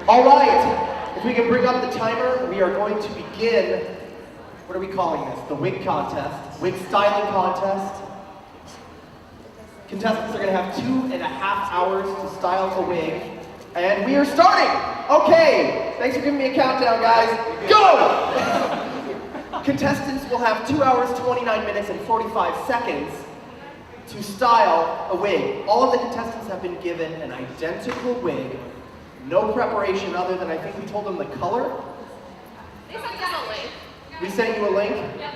All right, if we can bring up the timer, we are going to begin, what are we calling this? The Wig Contest, Wig Styling Contest. Contestants are going to have 2.5 hours to style a wig, and we are starting! Okay, thanks for giving me a countdown, guys. Go! Contestants will have 2 hours, 29 minutes, and 45 seconds to style a wig. All of the contestants have been given an identical wig. No preparation other than I think we told them the color. They sent us a link. We sent you a link? Yeah.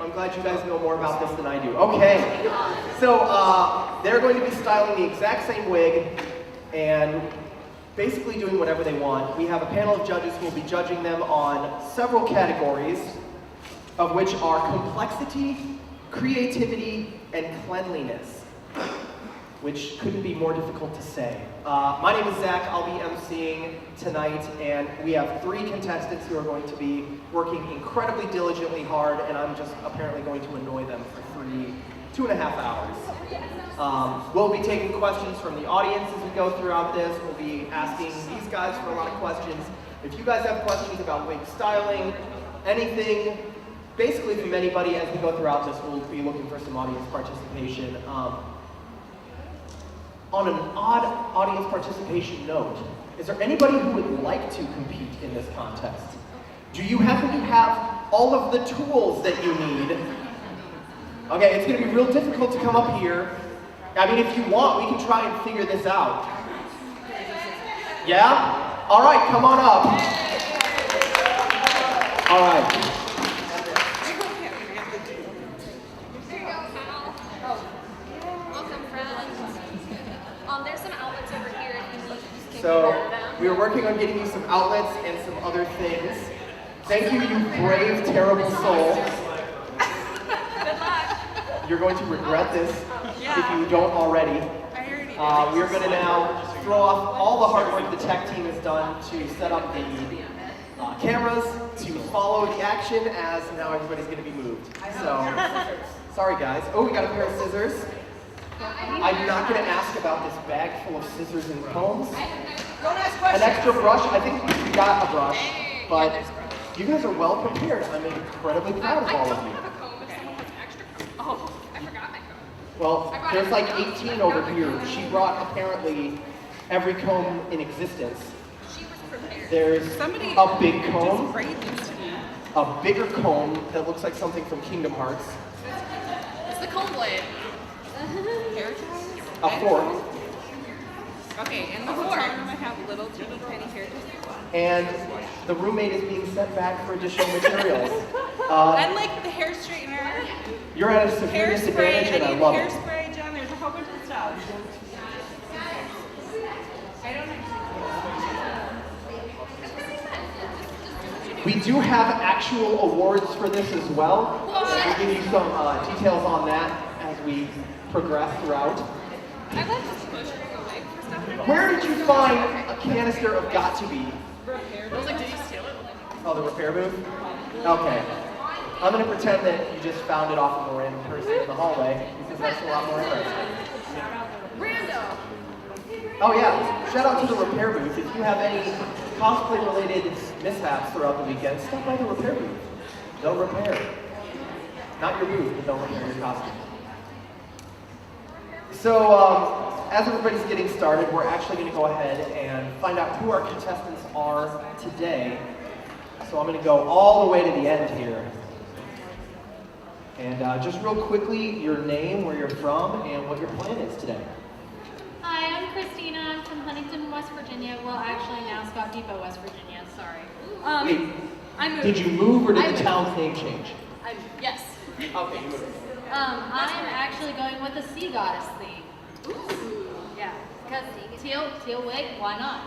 I'm glad you guys know more about this than I do. Okay, so they're going to be styling the exact same wig and basically doing whatever they want. We have a panel of judges who will be judging them on several categories, of which are complexity, creativity, and cleanliness, which couldn't be more difficult to say. My name is Zach, I'll be emceeing tonight, and we have 3 contestants who are going to be working incredibly diligently hard, and I'm just apparently going to annoy them for 2.5 hours. We'll be taking questions from the audience as we go throughout this. We'll be asking these guys for a lot of questions. If you guys have questions about wig styling, anything, basically from anybody as we go throughout this, we'll be looking for some audience participation. On an odd audience participation note, is there anybody who would like to compete in this contest? Do you happen to have all of the tools that you need? Okay, it's going to be real difficult to come up here. I mean, if you want, we can try and figure this out. Yeah? All right, come on up. All right. There's some outlets over here if you need to So, we are working on getting you some outlets and some other things. Thank you, you brave, terrible soul. Good luck. You're going to regret this if you don't already. We are going to now throw off all the hard work the tech team has done to set up the cameras, to follow the action as now everybody's going to be moved. So, sorry guys. Oh, we got a pair of scissors. I'm not going to ask about this bag full of scissors and combs. An extra brush, I think we got a brush, but you guys are well prepared. I'm incredibly proud of all of you. Oh, I forgot my comb. Well, there's like 18 over here. She brought apparently every comb in existence. She was prepared. There's a big comb, a bigger comb that looks like something from Kingdom Hearts, It's the comb blade. a fork, Okay, in the hotel room I have little teeny tiny hair ties. and the roommate is being sent back for additional materials. And like the hair straightener, You're at a severe disadvantage and I love it. hairspray, Jen, there's a whole bunch of stuff. I don't know. We do have actual awards for this as well. We'll give you some details on that as we progress throughout. I like this pushing away for stuff like that. Where did you find a canister of Got To Be? I was like, did you steal it? Oh, the repair booth? Okay. I'm going to pretend that you just found it off of a random person in the hallway, because that's a lot more interesting. Rando. Oh yeah, shout out to the repair booth. If you have any cosplay-related mishaps throughout the weekend, stop by the repair booth. They'll repair. Not your booth, but they'll repair your costume. So, as everybody's getting started, we're actually going to go ahead and find out who our contestants are today. So I'm going to go all the way to the end here. And just real quickly, your name, where you're from, and what your plan is today. Hi, I'm Christina. I'm from Huntington, West Virginia. Well, actually now Scott Depot, West Virginia. Sorry. Wait, I moved. did you move or did the town's name change? Yes. Okay, you moved. I'm actually going with a sea goddess theme. Ooh. Yeah, because teal wig, why not?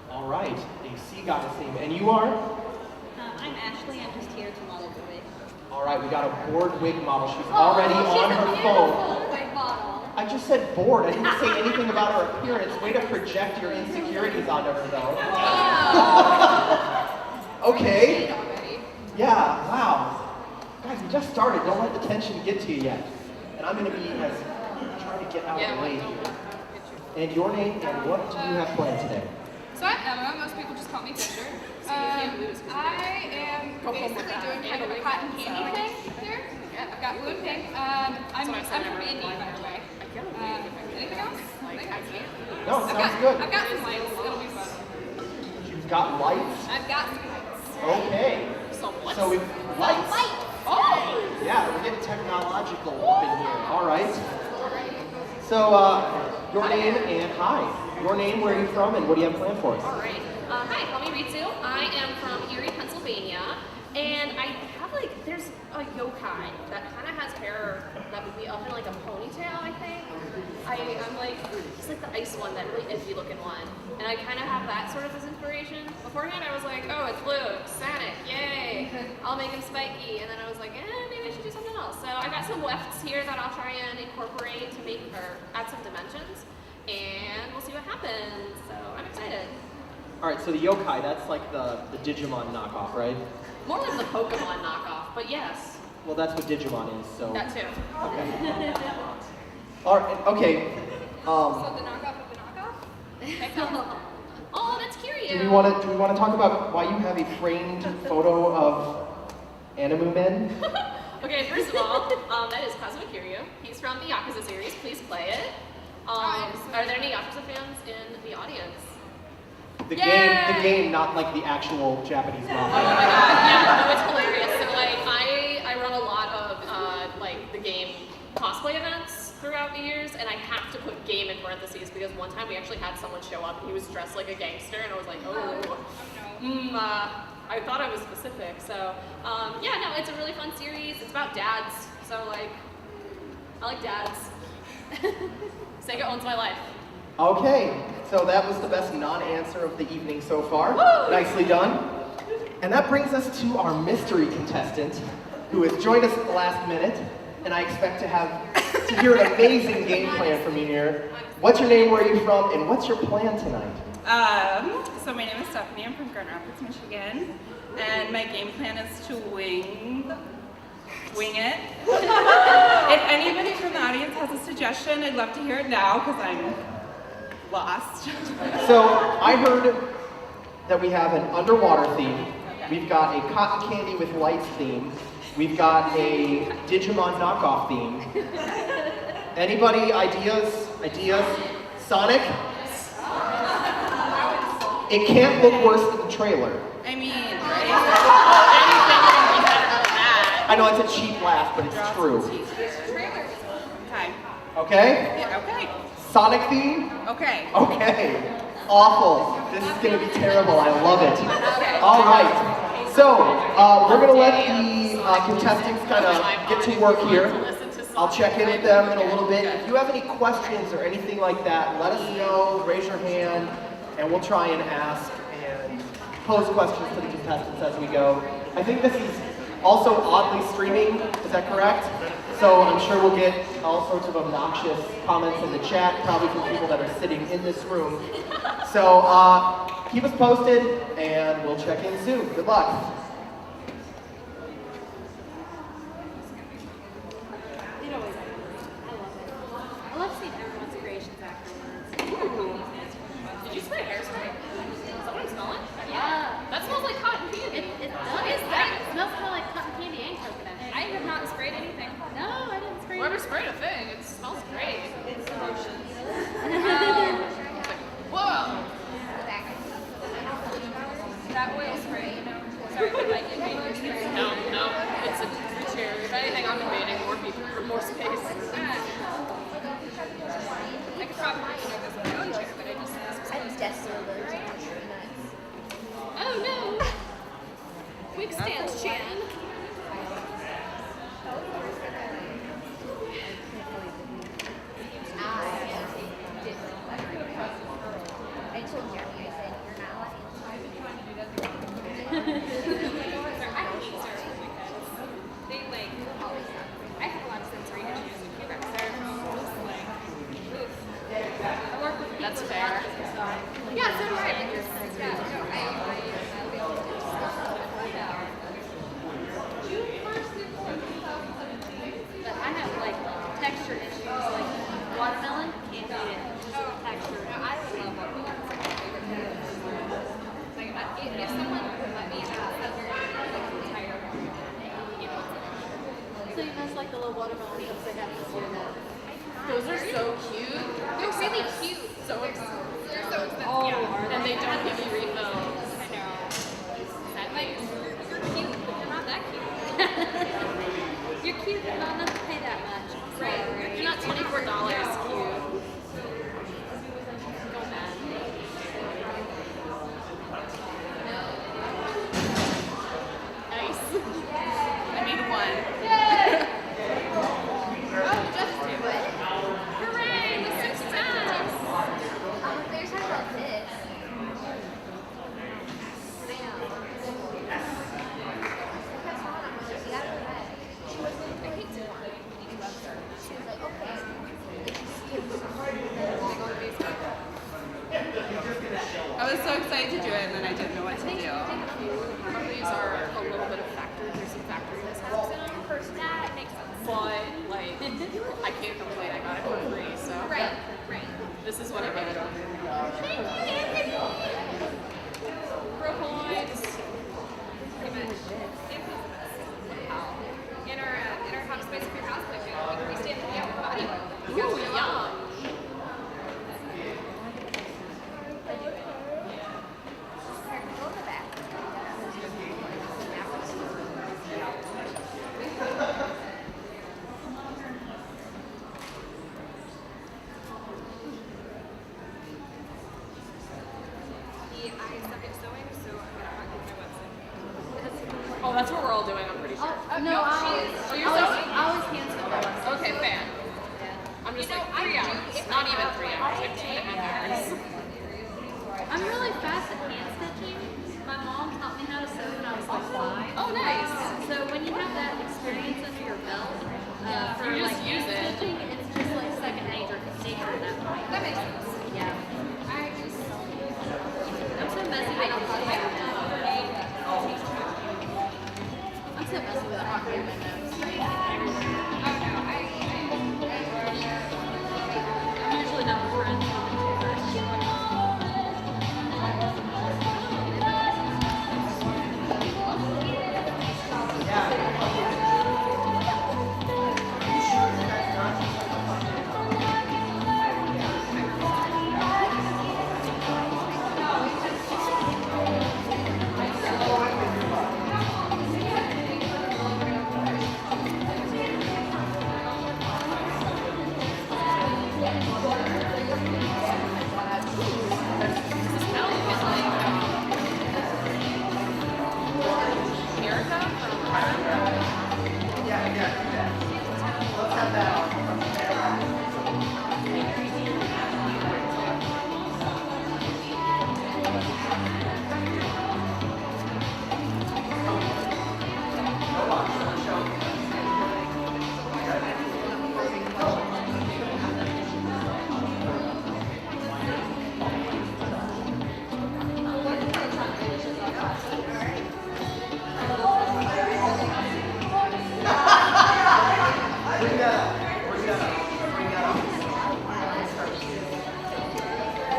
All right, a sea goddess theme. And you are? I'm Ashley. I'm just here to model the wig. All right, we got a bored wig model. She's already on her phone. Wig model. I just said bored. I didn't say anything about her appearance. Way to project your insecurities onto her, though. Okay. Yeah, wow. Guys, we just started. Don't let the tension get to you yet. And I'm going to be trying to get out of the way here. And your name and what do you have planned today? So I'm Emma. Most people just call me Fisher. I am basically doing kind of a cotton candy thing here. I've got blue and pink. I'm from Indy, by the way. Anything else? No, sounds good. I've got some lights. It'll be fun. You've got lights? I've got some lights. Okay. So we've lights. Oh! Yeah, we're getting technological up in here. All right. So, your name and hi. Your name, where are you from, and what do you have planned for us? All right. Hi, call me Ritsu. I am from Erie, Pennsylvania, and I have there's a yokai that kind of has hair that would be up in like a ponytail, I think. I'm like, it's like the ice one, that really iffy looking one. And I kind of have that sort of as inspiration. Beforehand, I was like, oh, it's blue, Sonic, yay. I'll make him spiky. And then I was like, maybe I should do something else. So I got some wefts here that I'll try and incorporate to make, or add some dimensions. And we'll see what happens. So I'm excited. All right, so the yokai, that's like the Digimon knockoff, right? More like the Pokemon knockoff, but yes. Well, that's what Digimon is, so. That too. Okay. All right, okay. So the knockoff of the knockoff? Oh, that's curious. Do we want to talk about why you have a framed photo of anime men? Okay, first of all, that is Kazuma Kiryu. He's from the Yakuza series. Please play it. Are there any Yakuza fans in the audience? The game, not like the actual Japanese Oh manga. my god, yeah, no, it's hilarious. So I run a lot of the game cosplay events throughout the years, and I have to put game in parentheses because one time we actually had someone show up and he was dressed like a gangster, and I was like, I thought I was specific. So yeah, no, it's a really fun series. It's about dads, so I like dads. Sega owns my life. Okay, so that was the best non-answer of the evening so far. Woo! Nicely done. And that brings us to our mystery contestant, who has joined us at the last minute, and I expect to hear an amazing game plan from you here. What's your name, where are you from, and what's your plan tonight? So my name is Stephanie, I'm from Grand Rapids, Michigan, and my game plan is to wing it. If anybody from the audience has a suggestion, I'd love to hear it now, because I'm lost. So, I heard that we have an underwater theme, we've got a cotton candy with lights theme, we've got a Digimon knockoff theme. Anybody, ideas? Sonic? It can't look worse than the trailer. I mean, I know it's a cheap laugh, but it's true. Okay. Okay? Yeah, okay. Sonic theme? Okay. Okay. Awful. This is going to be terrible. I love it. All right. So, we're going to let the contestants kind of get to work here. I'll check in with them in a little bit. If you have any questions or anything like that, let us know, raise your hand, and we'll try and ask and pose questions to the contestants as we go. I think this is also oddly streaming, is that correct? So I'm sure we'll get all sorts of obnoxious comments in the chat, probably from people that are sitting in this room. So keep us posted, and we'll check in soon. Good luck. I love seeing everyone's creations afterwards. Did you spray hairspray? Is that what I'm smelling? Yeah. That smells like cotton candy. It does. What is that? It smells kind of like cotton candy and coconut. I have not sprayed anything. No, I didn't spray Whoever it. sprayed a thing, it smells great. It's lotion. Whoa! That oil spray, sorry, I invade your space. No, it's a chair. If anything, I'm invading more people for more space. I could probably do this on my own chair, but I just... I'm desperately allergic to peanuts. Oh no! Quick stance, Chan. I told Jeremy, I said, you're not allowed I hate certain because they I have a lot of sensory issues with pubic styrofoam. Just oof. I work with that's fair. Yeah, so do I. If someone let me entire So you guys like the little watermelon cups they have this year then? Those are so cute. They're really cute. So expensive. They're so expensive. Oh, Yeah. and they don't give you refills. I know. Like, you're cute, but you're not that cute. You're cute, but not enough to pay that much. Right. You're not $24 cute. Go bad. Nice. I need one. Oh, the judges do it. Hooray! The success! They're talking about this. I was so excited to do it, and then I didn't know what to do. Some of these are a little bit of factory. There's some factory mishaps in them. That makes sense. But, like, I can't complain. I got it for free, so. Right. This is what I made. Thank you, Anthony. Pro points. In our house space of your house, like, we greased Anthony out with body oil. Ooh, yum. Go in the back. I suck at sewing, so I'm gonna not use my website. Oh, that's what we're all doing, I'm pretty sure. No, Oh, you're I sewing? was hand sewing. Okay, fair. I'm just like 3 hours. Not even 3 hours, like 2.5 hours. I'm really fast at hand stitching. My mom taught me how to sew when I was like 5. Oh, nice. So when you have that experience under your belt, for You just like use hand it. stitching, it's just like second nature at that point. That makes sense. Yeah. I just I'm so messy with a hot glue now. I'm so messy with a hot glue my nose. I'm usually not friends with the toothbrush.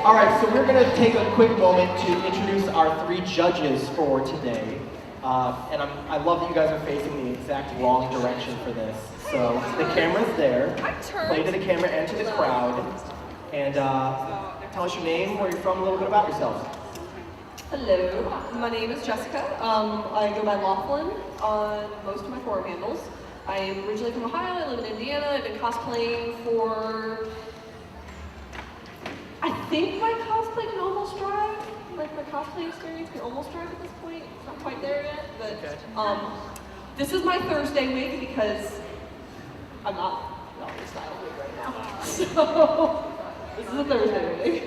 All right, so we're going to take a quick moment to introduce our 3 judges for today. And I love that you guys are facing the exact wrong direction for this. So the camera's there. Play to the camera and to the crowd. And tell us your name, where you're from, a little bit about yourself. Hello, my name is Jessica. I go by Laughlin on most of my forum handles. I am originally from Ohio, I live in Indiana. I've been cosplaying for, I think my cosplay can almost drive. Like my cosplay experience can almost drive at this point. It's not quite there yet, but this is my Thursday wig because I'm not in style wig right now. So this is a Thursday wig.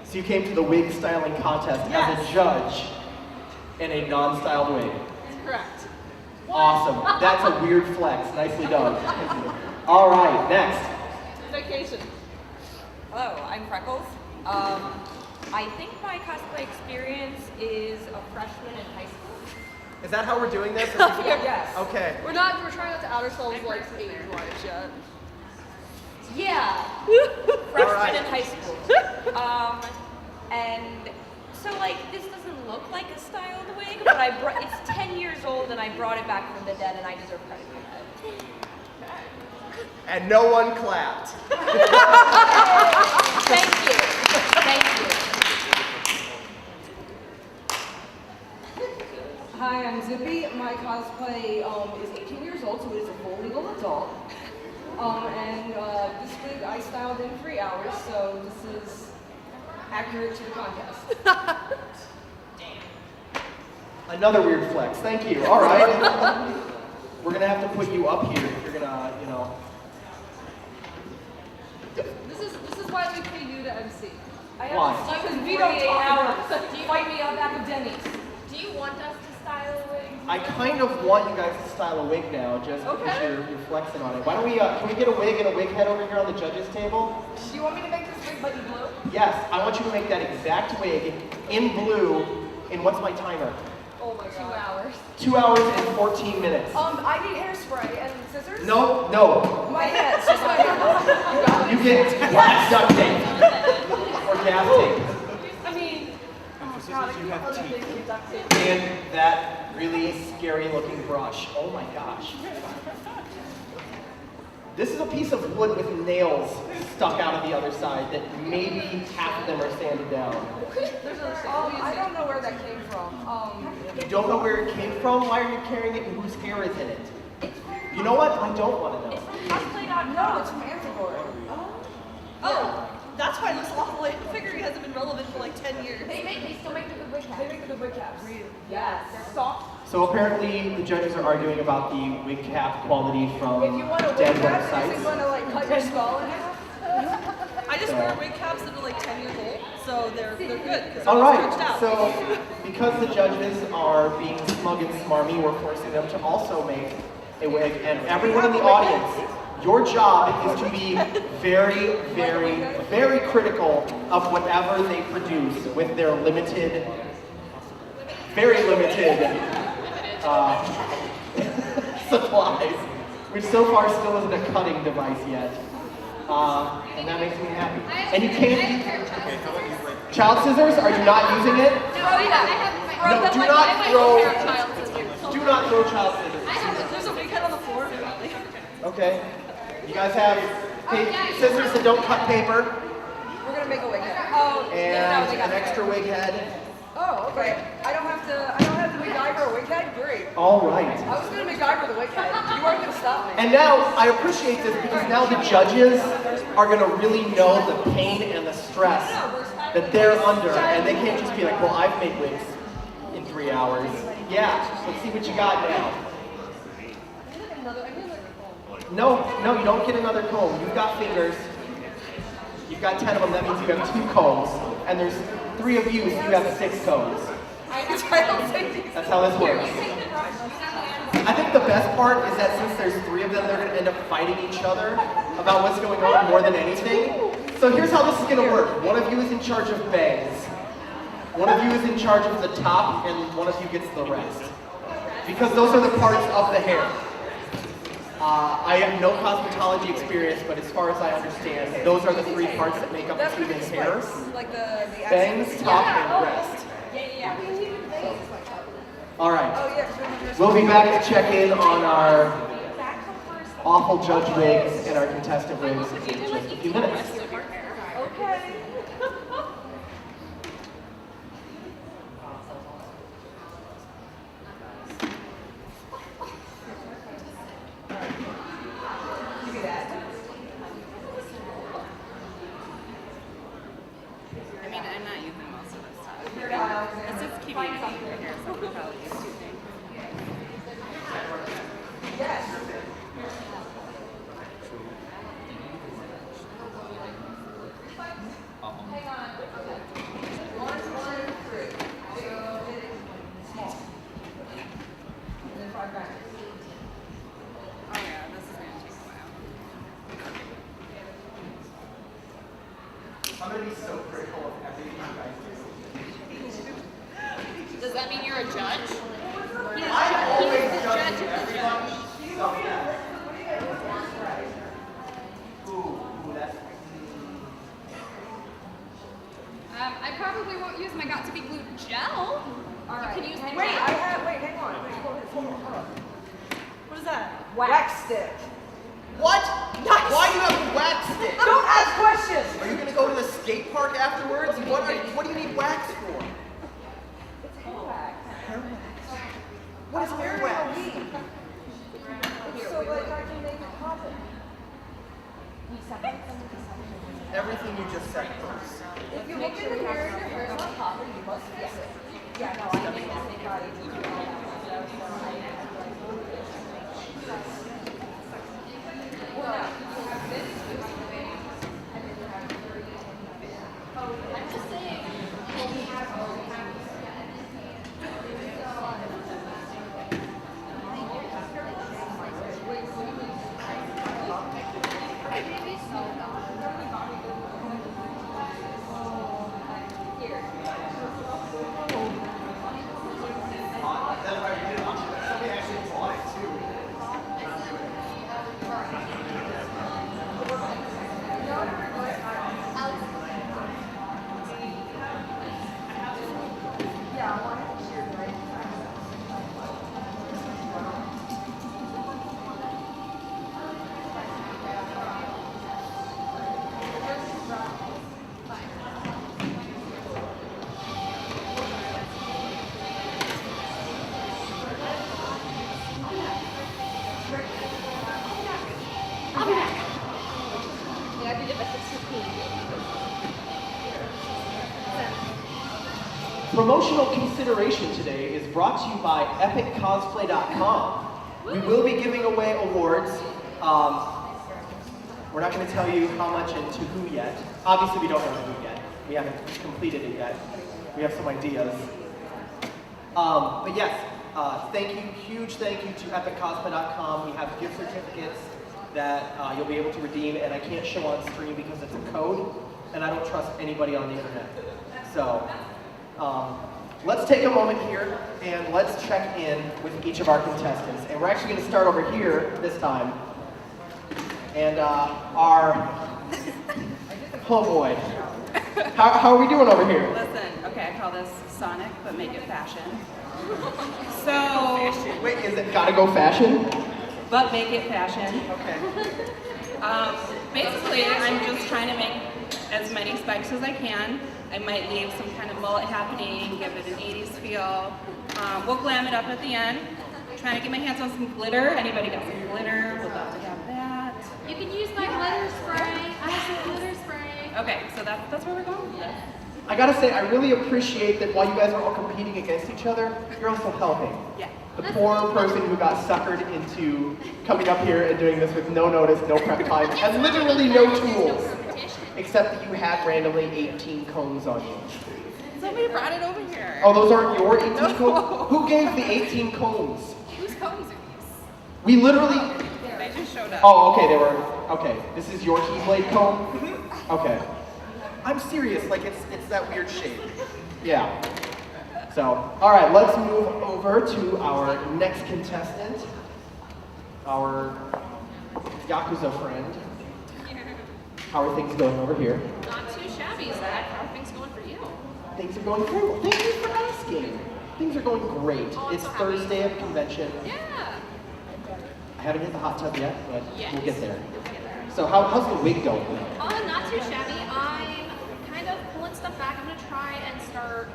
So you came to the wig styling contest as a judge in a non-styled wig. Correct. Awesome. That's a weird flex. Nicely done. All right, next. Vacation. Hello, I'm Freckles. I think my cosplay experience is a freshman in high school. Is that how we're doing this? Yes. Okay. We're not trying not to out ourselves like age-wise yet. Yeah, freshman Alright. in high school. And so like this doesn't look like a style I brought it back from the dead, and I deserve credit for that. And no one clapped. Thank you. Thank you. Hi, I'm Zippy. My cosplay is 18 years old, so it is a full legal adult. This wig I styled in 3 hours, so this is accurate to the contest. Another weird flex. Thank you. All right. We're gonna have to put you up here if you're gonna, you know. This is why we pay you to MC. Why? Because we don't talk. Fight me out back of Denny's. Do you want us to style a wig? I kind of want you guys to style a wig now, just because you're flexing on it. Why don't we? Can we get a wig and a wig head over here on the judges' table? Do you want me to make this wig but in blue? Yes, I want you to make that exact wig in blue. In what's my timer? Oh my god. 2 hours. 2 hours and 14 minutes. I need hairspray and scissors. No. My hands, just my hands. You get wax duct tape or gas tape. I mean, oh god, I can't other things with duct tape. And that really scary looking brush. Oh my gosh. This is a piece of wood with nails stuck out of the other side that maybe half of them are sanded down. I don't know where that came from. You don't know where it came from? Why are you carrying it and whose hair is in it? You know what? I don't want to know. No, it's from Antigore. Oh, that's why it looks awful. I figure it hasn't been relevant for like 10 years. They still make the good wig They caps. make the good wig caps. Yes. They're soft. So apparently the judges are arguing about the wig cap quality from If you want a wig dead cap, this websites. is going to like cut your skull in half. I just wear wig caps that are like 10 years old, so they're good because All they're right, stretched out. so because the judges are being smug and smarmy, we're forcing them to also make a wig. And everyone in the audience, your job is to be very, very, very critical of whatever they produce with their limited, very limited supplies, which so far still isn't a cutting device yet. And that makes me happy. And you can't. Child scissors? Are you not using it? No, do not throw child scissors. There's a wig head on the floor. Okay. You guys have scissors that don't cut paper We're going to make a wig head. Oh, and they got an extra wig head. Oh, okay. I don't have to MacGyver a wig head? Great. All right. I was going to MacGyver the wig head. You weren't going to stop me. And now I appreciate this because now the judges are going to really know the pain and the stress that they're under, and they can't just be like, well, I've made wigs in 3 hours. Yeah, let's see what you got now. No, you don't get another comb. You've got fingers. You've got 10 of them. That means you have 2 combs. And there's 3 of you, so you have 6 combs. That's how this works. I think the best part is that since there's 3 of them, they're going to end up fighting each other about what's going on more than anything. So here's how this is going to work. One of you is in charge of bangs. One of you is in charge of the top, and one of you gets the rest. Because those are the parts of the hair. I have no cosmetology experience, but as far as I understand, those are the 3 parts that make up a human's hair. Like the Bangs, top, and rest. All right. We'll be back to check in on our awful judge wigs and our contestant wigs in just a few minutes. Okay. I mean, I'm not using most of this stuff. It's just keeping it in your hair, so we'll probably use 2 things. Yes. Hang on. 1, 3. Small. And then 5 back. Oh yeah, this is going to take a while. I'm going to be so critical of everything you guys do. Does that mean you're a judge? I'm always judging everyone. Stop that. Ooh, that's... I probably won't use my Got to Be Glued gel. All right. You can use the Wait, gel. hang on. Wait, hold this. What is that? Wax stick. What? Nice. Why do you have a wax stick? Don't ask questions. Are you gonna go to the skate park afterwards? What do you need wax for? It's hair wax. What is hair wax? It's so like I can make it happen. We separate them into sections. Everything you just said first. If you look in the mirror and your hair's not popping, you must fix it. Yeah, no, I think it's big body to do all that stuff, so well, now, you have this, and then you have I'm just saying. Promotional consideration today is brought to you by EpicCosplay.com. We will be giving away awards. We're not going to tell you how much and to who yet. Obviously, we don't know who yet. We haven't completed it yet. We have some ideas. But yes, huge thank you to EpicCosplay.com. We have gift certificates that you'll be able to redeem, and I can't show on screen because it's a code, and I don't trust anybody on the internet. So, let's take a moment here and let's check in with each of our contestants. And we're actually going to start over here this time. And oh boy, how are we doing over here? Listen, okay, I call this Sonic, but make it fashion. So, Wait, is it gotta go fashion? but make it fashion. Okay. Basically, I'm just trying to make as many spikes as I can. I might leave some kind of mullet happening, give it an 80s feel. We'll glam it up at the end. Trying to get my hands on some glitter. Anybody got some glitter? Would love to have that. You can use my glitter spray. I have some glitter spray. Okay, so that's where we're going with this. I gotta say, I really appreciate that while you guys are all competing against each other, you're also helping. Yeah. The poor person who got suckered into coming up here and doing this with no notice, no prep time, and literally no tools. Except that you had randomly 18 cones on you. Somebody brought it over here. Oh, those aren't your 18 No. cones? Who gave the 18 cones? Whose cones are these? We literally... They just showed up. Oh, okay, they were... Okay, this is your Keyblade cone? Okay. I'm serious, like it's that weird shape. Yeah. So, alright, let's move over to our next contestant. Our Yakuza friend. How are things going over here? Not too shabby, Zach. How are things going for you? Things are going through. Thank you for asking. Things are going great. Oh, I'm It's so happy. Thursday of convention. Yeah. I haven't hit the hot tub yet, but Yes. we'll get there. So how's the wig going? Not too shabby. I'm kind of pulling stuff back. I'm gonna try and start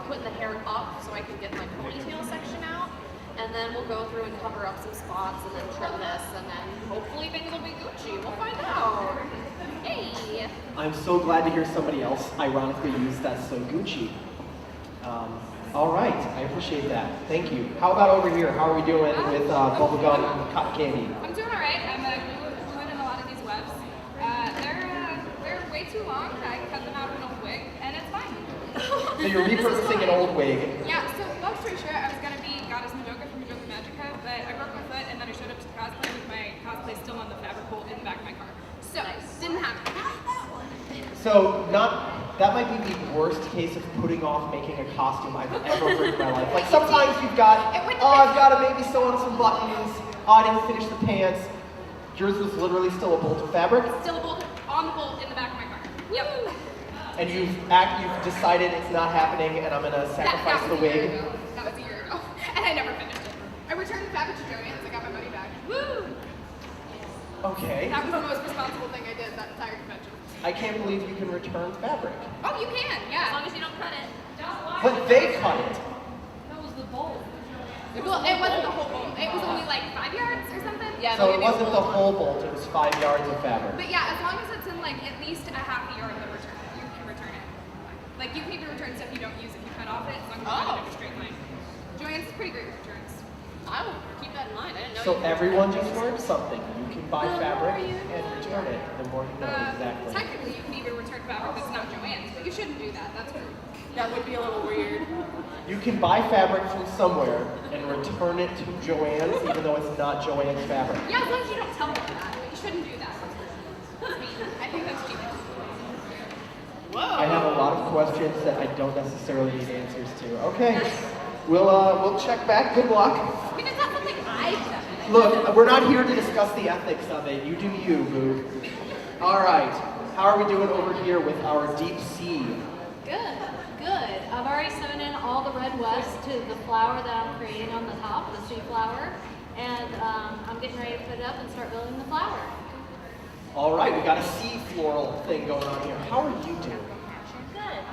putting the hair up so I can get my ponytail section out. And then we'll go through and cover up some spots and then trim this and then hopefully things will be Gucci. We'll find out. Hey! I'm so glad to hear somebody else ironically use that so Gucci. All right, I appreciate that. Thank you. How about over here? How are we doing with bubblegum and cotton candy? I'm doing all right. I'm gluing in a lot of these webs. They're way too long. I cut them out in a wig, and it's fine. So you're repurposing an old wig. Yeah, so long story short, I was gonna be Goddess Madoka from Madoka Magica, but I broke my foot and then I showed up to cosplay with my cosplay still on the fabric pole in the back of my car. So, didn't happen. So that might be the worst case of putting off making a costume I've ever heard in my life. Like sometimes you've got, I've got to maybe sew on some buttons, I didn't finish the pants. Yours was literally still a bolt of fabric? Still a bolt on the bolt in the back of my car. Yep. And you've decided it's not happening and I'm gonna sacrifice That the was a year wig. ago. That was a year ago. And I never finished it. I returned the fabric to Joanne's. I got my money back. Woo! Okay. That was the most responsible thing I did that entire convention. I can't believe you can return fabric. Oh, you can, yeah. As long as you don't cut it. But they cut it. That was the bowl. Well, it wasn't the whole bowl. It was only like 5 yards or something. Yeah, So it wasn't the whole bolt, it was 5 yards of fabric. But yeah, as long as it's in like at least a half a yard of the return, you can return it. Like you can even return stuff you don't use if you cut off it, as long as you cut it in a straight line. Joanne's is pretty great with returns. I will keep that in mind. I didn't know So you could everyone return just learned something. You can buy fabric and return it. The more you know, exactly. Technically, you can even return fabric that's not Joanne's, but you shouldn't do that. That's rude. That would be a little weird. You can buy fabric from somewhere and return it to Joanne's, even though it's not Joanne's fabric. Yeah, as long as you don't tell them that. But you shouldn't do that. That's mean. I think that's cheating. I have a lot of questions that I don't necessarily need answers to. Okay, we'll check back. Good luck. I mean, it's not something I've done. Look, we're not here to discuss the ethics of it. You do you, boo. All right, how are we doing over here with our deep sea? Good, good. I've already sewn in all the red wefts to the flower that I'm creating on the top, the sea flower, and I'm getting ready to put it up and start building the flower. All right, we got a sea floral thing going on here. How are you doing? Good.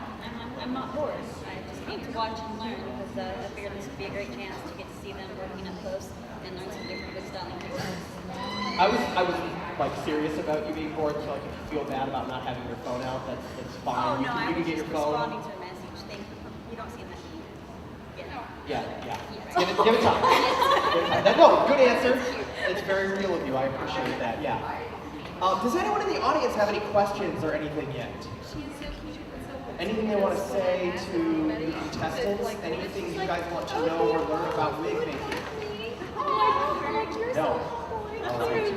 I'm not bored. I just came to watch and learn because I figured this would be a great chance to get to see them working up close and learn some different wig styling techniques. I was like serious about you being bored, so like if you feel bad about not having your phone out, that's fine. Oh no, I you was can get just your phone. responding to a message. Thank you. You don't see a message. Yeah. Give it time. Give it time. No, good answer. It's very real of you. I appreciate that. Yeah. Does anyone in the audience have any questions or anything yet? Anything they want to say to the contestants? Anything you guys want to know or learn about wig making? No. All right.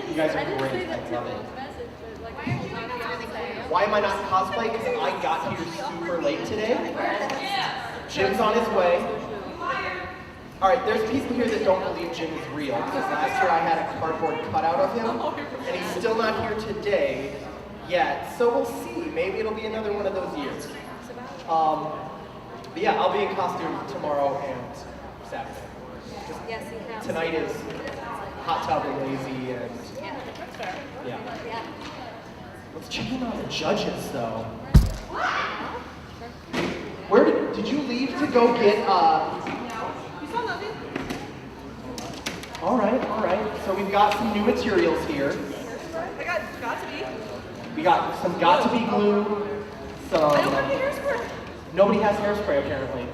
You guys are great. I love it. Why am I not cosplay? Because I got here super late today. Jim's on his way. All right, there's people here that don't believe Jim is real, because last year I had a cardboard cutout of him, and he's still not here today yet, so we'll see. Maybe it'll be another one of those years. But yeah, I'll be in costume tomorrow and Saturday. Tonight is hot tub and lazy, and yeah. Let's check in on the judges, though. Where did you leave to go get, All right. So we've got some new materials here. I got to be. We got some got-to-be glue, some... I don't have the hairspray. Nobody has hairspray, apparently.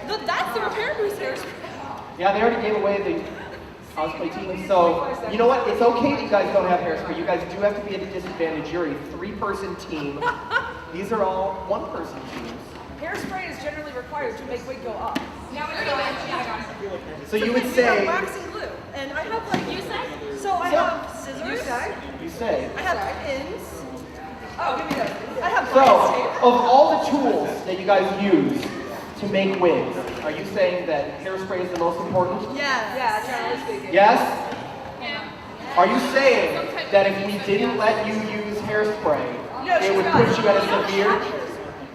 That's the repair boost hairspray. Yeah, they already gave away the cosplay team, so you know what? It's okay that you guys don't have hairspray. You guys do have to be at a disadvantage. You're a 3-person team. These are all 1-person teams. Hairspray is generally required to make wig go up. Now it's going. So you would We have say... wax and glue, and I have like You say? So I have scissors. You say. I have pins. Oh, give me those. I have So, bias tape. of all the tools that you guys use to make wigs, are you saying that hairspray is the most important? Yeah, generally speaking. Yes? Yeah. Are you saying that if we didn't let you use hairspray, No, it she's would got put it. you at a severe...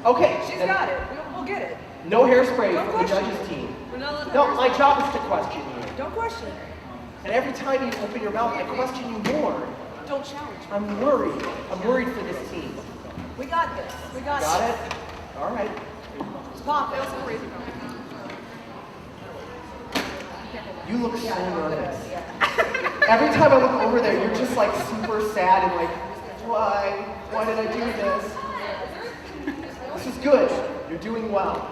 Okay. She's then got it. We'll get it. No hairspray Don't for the question judges it. team. We're not letting No, her my job is to question you. Don't question it. And every time you open your mouth, I question you more. Don't challenge. I'm worried. I'm worried for this team. We got this. We got Got it. it? All right. Pop. It was crazy. You look so nervous. Every time I look over there, you're just like super sad and like, why? Why did I do this? This is good. You're doing well.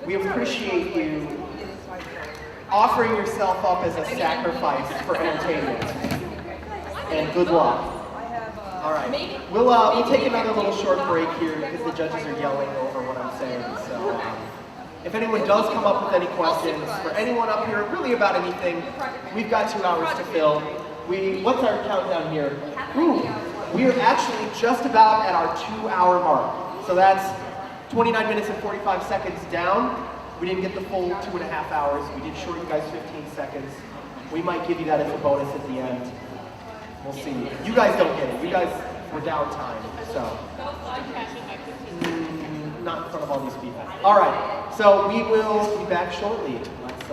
We appreciate you offering yourself up as a sacrifice for entertainment. And good luck. All right. We'll take another little short break here because the judges are yelling over what I'm saying. So if anyone does come up with any questions for anyone up here, really about anything, we've got 2 hours to fill. What's our countdown here? Ooh, we are actually just about at our 2-hour mark. So that's 29 minutes and 45 seconds down. We didn't get the full 2.5 hours. We did short you guys 15 seconds. We might give you that as a bonus at the end. We'll see. You guys don't get it. You guys were down time, so. not in front of all these people. All right, so we will be back shortly. Let's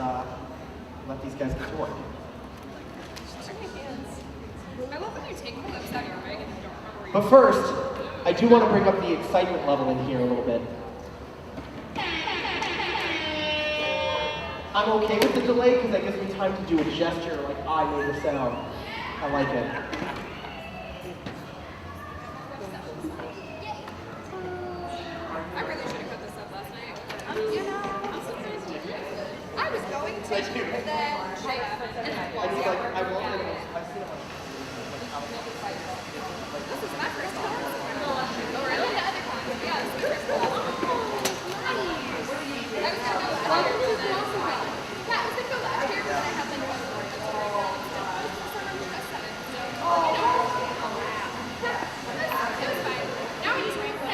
let these guys get to work. I love when you take clips out of your wig and you don't remember where you But first, I do want to bring up the excitement level in here a little bit. I'm okay with the delay because that gives me time to do a gesture like I made the sound. I like it. I really should have cut this up last night. You know, I'm surprised you did. I was going to, but then shit happened. I just like, I won't let it, I see it This is my first time. Oh, really? The other time. Yeah, this is my first time. I was going to go last year, but then... Yeah, I was going to go last year, but then I had like one more. So I got it was fine. Now we just wait for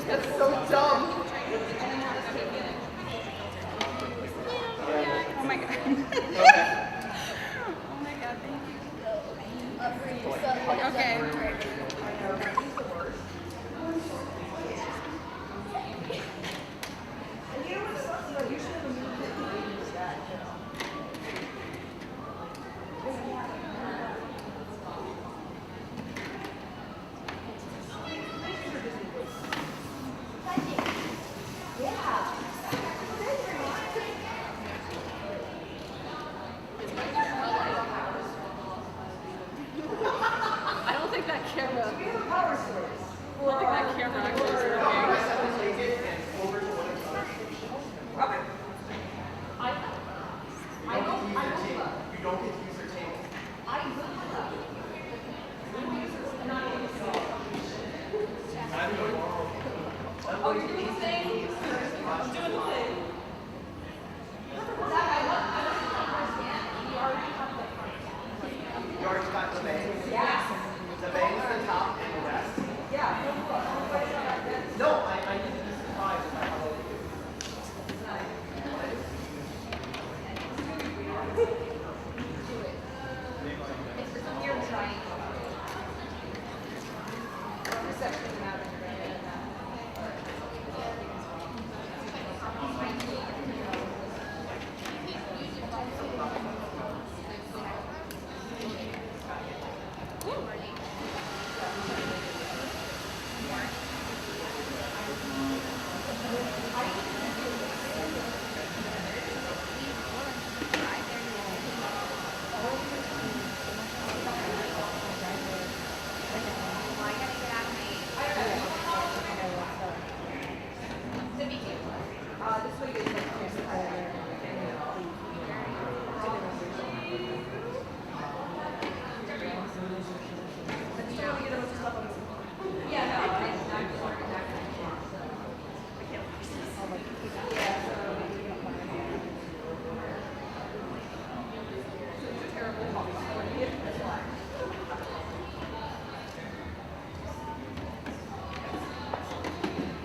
That's so dumb. Oh my god. Okay. Oh my god, thank you. Okay. I don't think that camera. I don't think that camera actually is working. You don't get to use your tape. Oh, you're doing the thing? I'm doing the thing. You already got the bangs? Yes. The bangs, the top, and the rest? Yeah. No, I need to be surprised about how they do.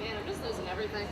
Man, I'm just losing everything.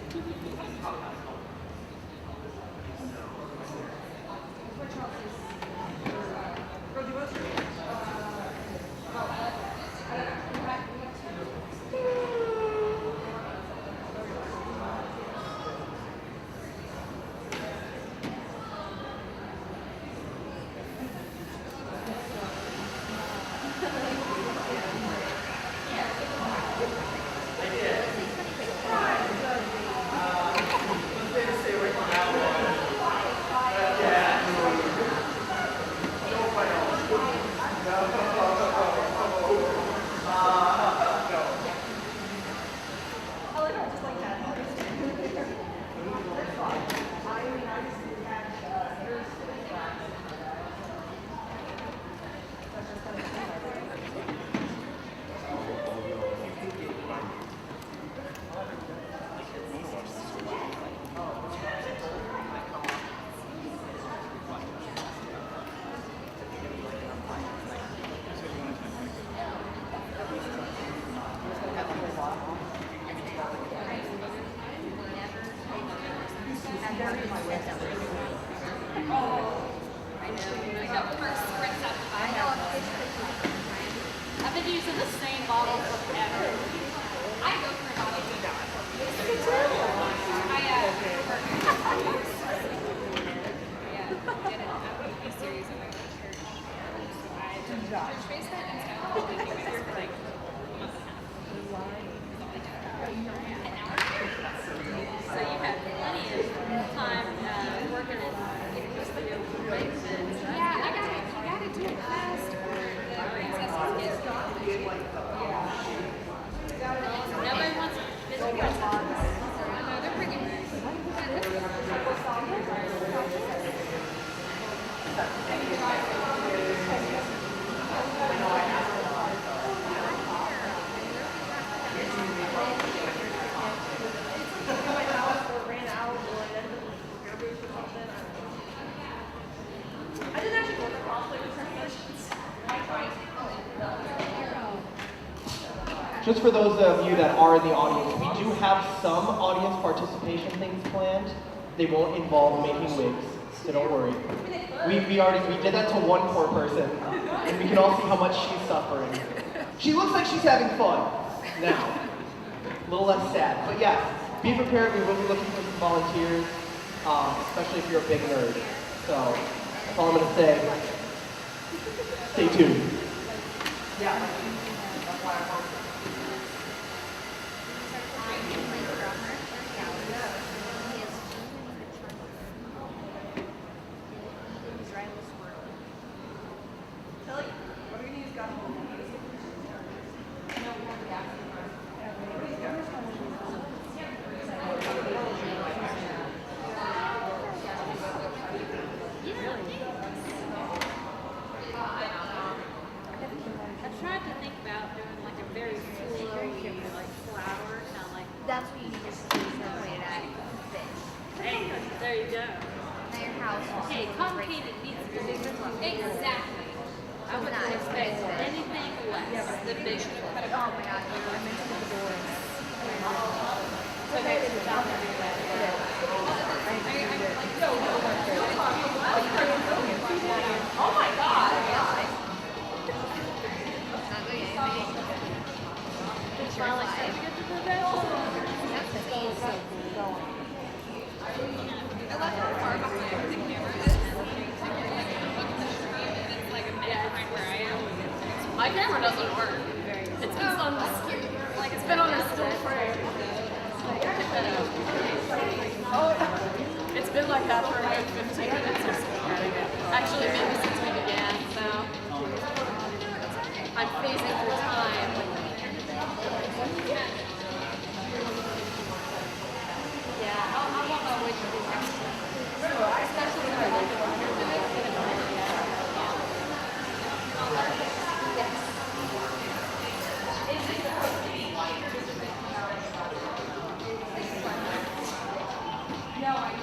using the same bottle forever. I go for a bottle. Yeah, did a series of my church. Church basement and stuff. I've been here for like a month and a half. So you have plenty of time working and getting used to your wigs and stuff. Yeah, you gotta do it fast or the princesses get Nobody wants to visit princesses. no, they're pretty I didn't actually go to cosplay presentations. I tried. Just for those of you that are in the audience, we do have some audience participation things planned. They won't involve making wigs, so don't worry. We did that to one poor person, and we can all see how much she's suffering. She looks like she's having fun now. A little less sad, but yes, be prepared. We will be looking for some volunteers, especially if you're a big nerd. So that's all I'm gonna say. Stay tuned. Kelly, what are you gonna use? Got I've tried to think about doing like a very flowy, like flower, kind of like. That's what you need to separate it out. Hey, there you go. Now your house will Hey, complicated needs to be exactly. I wouldn't expect anything less than big. Oh my god, I meant to put the door in. Oh my god! I left her far behind the camera. It's like a minute behind where I am. My camera doesn't work. It's been on like it's been on a still frame. It's been like that for a good 15 minutes or so. Actually, maybe since we began. So I'm phasing through time. Yeah, I want my wig to be next. Especially if I like it on your wig. No, I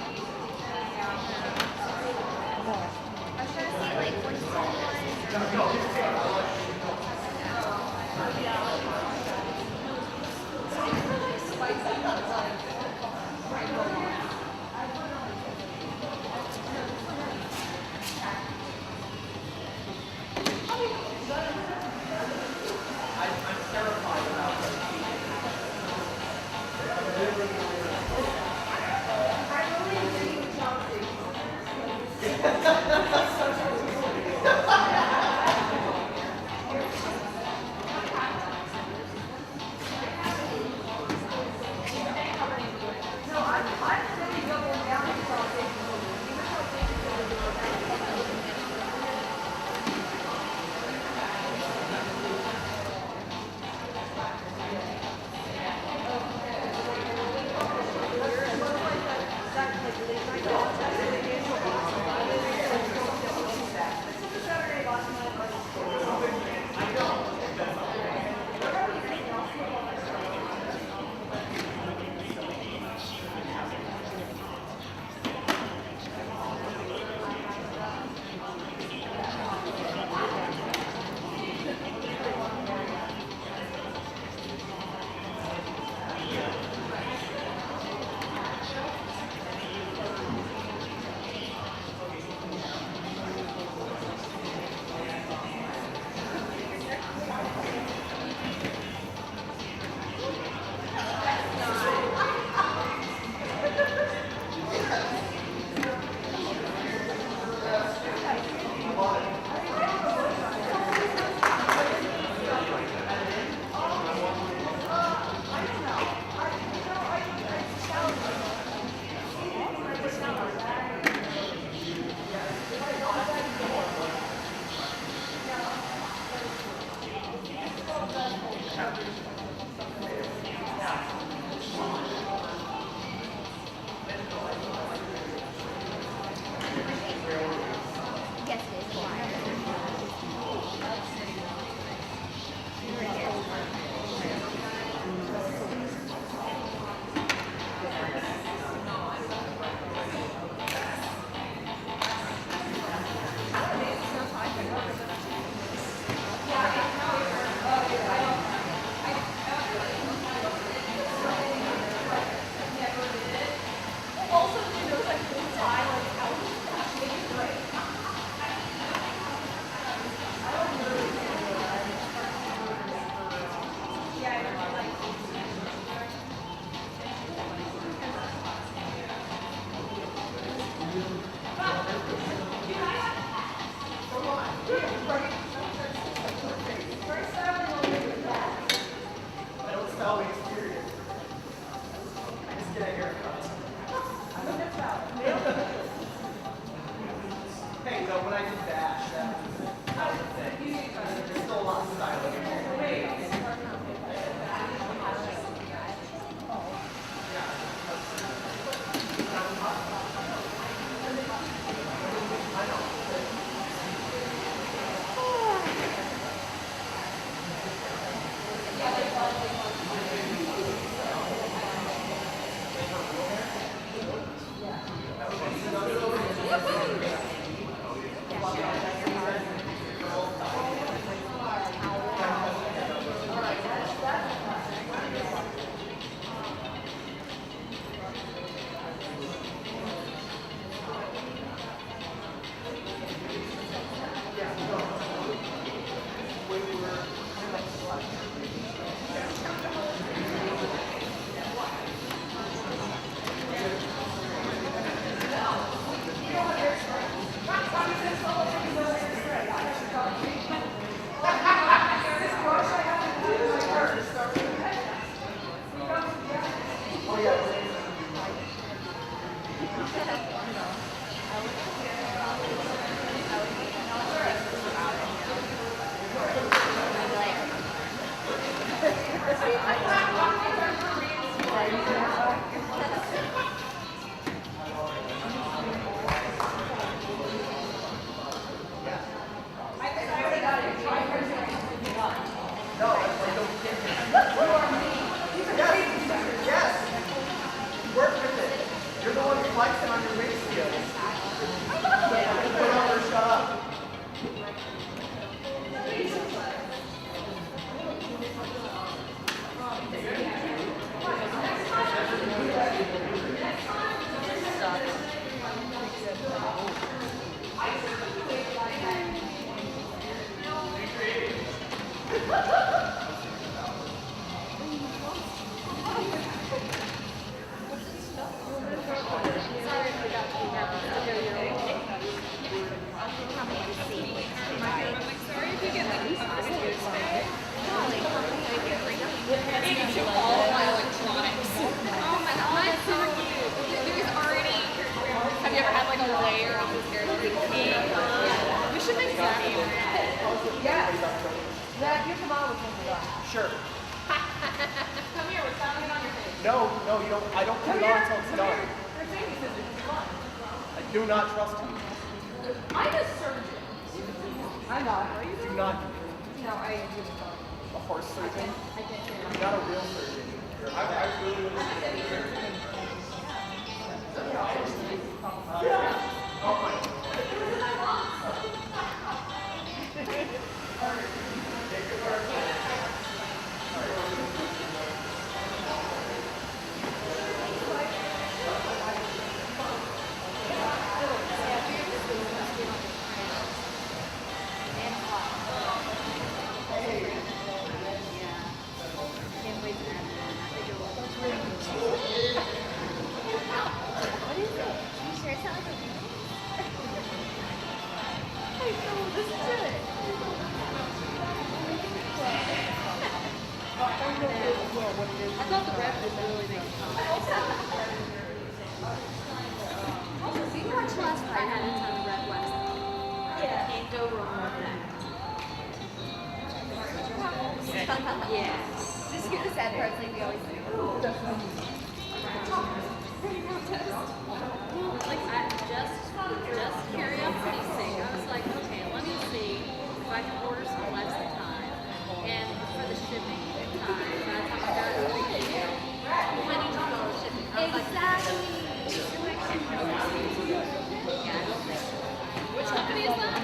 I don't style the exterior. I just get a haircut. Hey, no, when I did dash, that was the thing. There's still a lot of styling. Sure. Come here, we're styling it on your face. No, you don't. I don't put it on until it's done. They're safety scissors. Come on. I do not trust you. I'm a surgeon. I'm not. Are you? Do not. No, I am. A horse surgeon. You're not a real surgeon. I thought the red would really make it come. Also, see, you watched last night. I had a ton of red last night. Yeah. Can't go wrong with that. Yeah. Just get the sad parts like we always do. Like, just curiosity's sake, I was like, okay, let me see if I can order some less time. And for the shipping time, by the time I got it, $22 shipping. I was like, which company is that?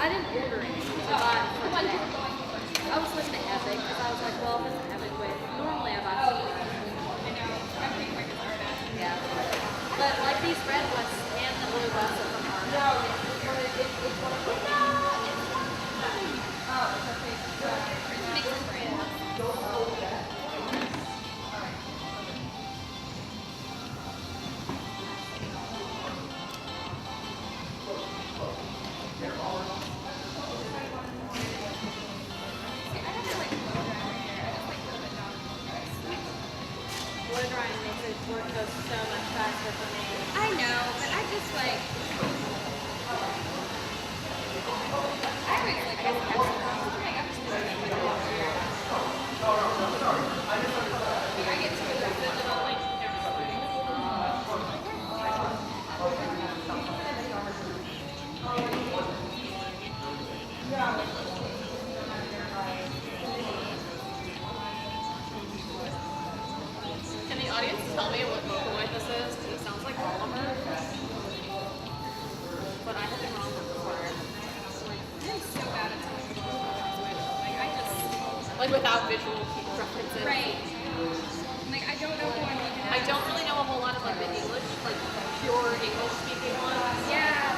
I didn't order it. I was listening to Epic because I was like, well, if it's Epic, wait, normally I buy food. Yeah. But like these red ones and the blue ones are from our. No, it's one of so much faster for me. I know, but I just like. I always like this exercise. I'm just doing it with all year. I get to visit all like Can the audience tell me what Vocaloid this is? Because it sounds like Oliver. But I have been wrong before. I'm so bad at telling people like I just Like without visual references. right. Like I don't know who I'm looking at. I don't really know a whole lot of like the English, like pure English speaking ones. Yeah,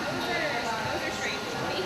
those are strange to me.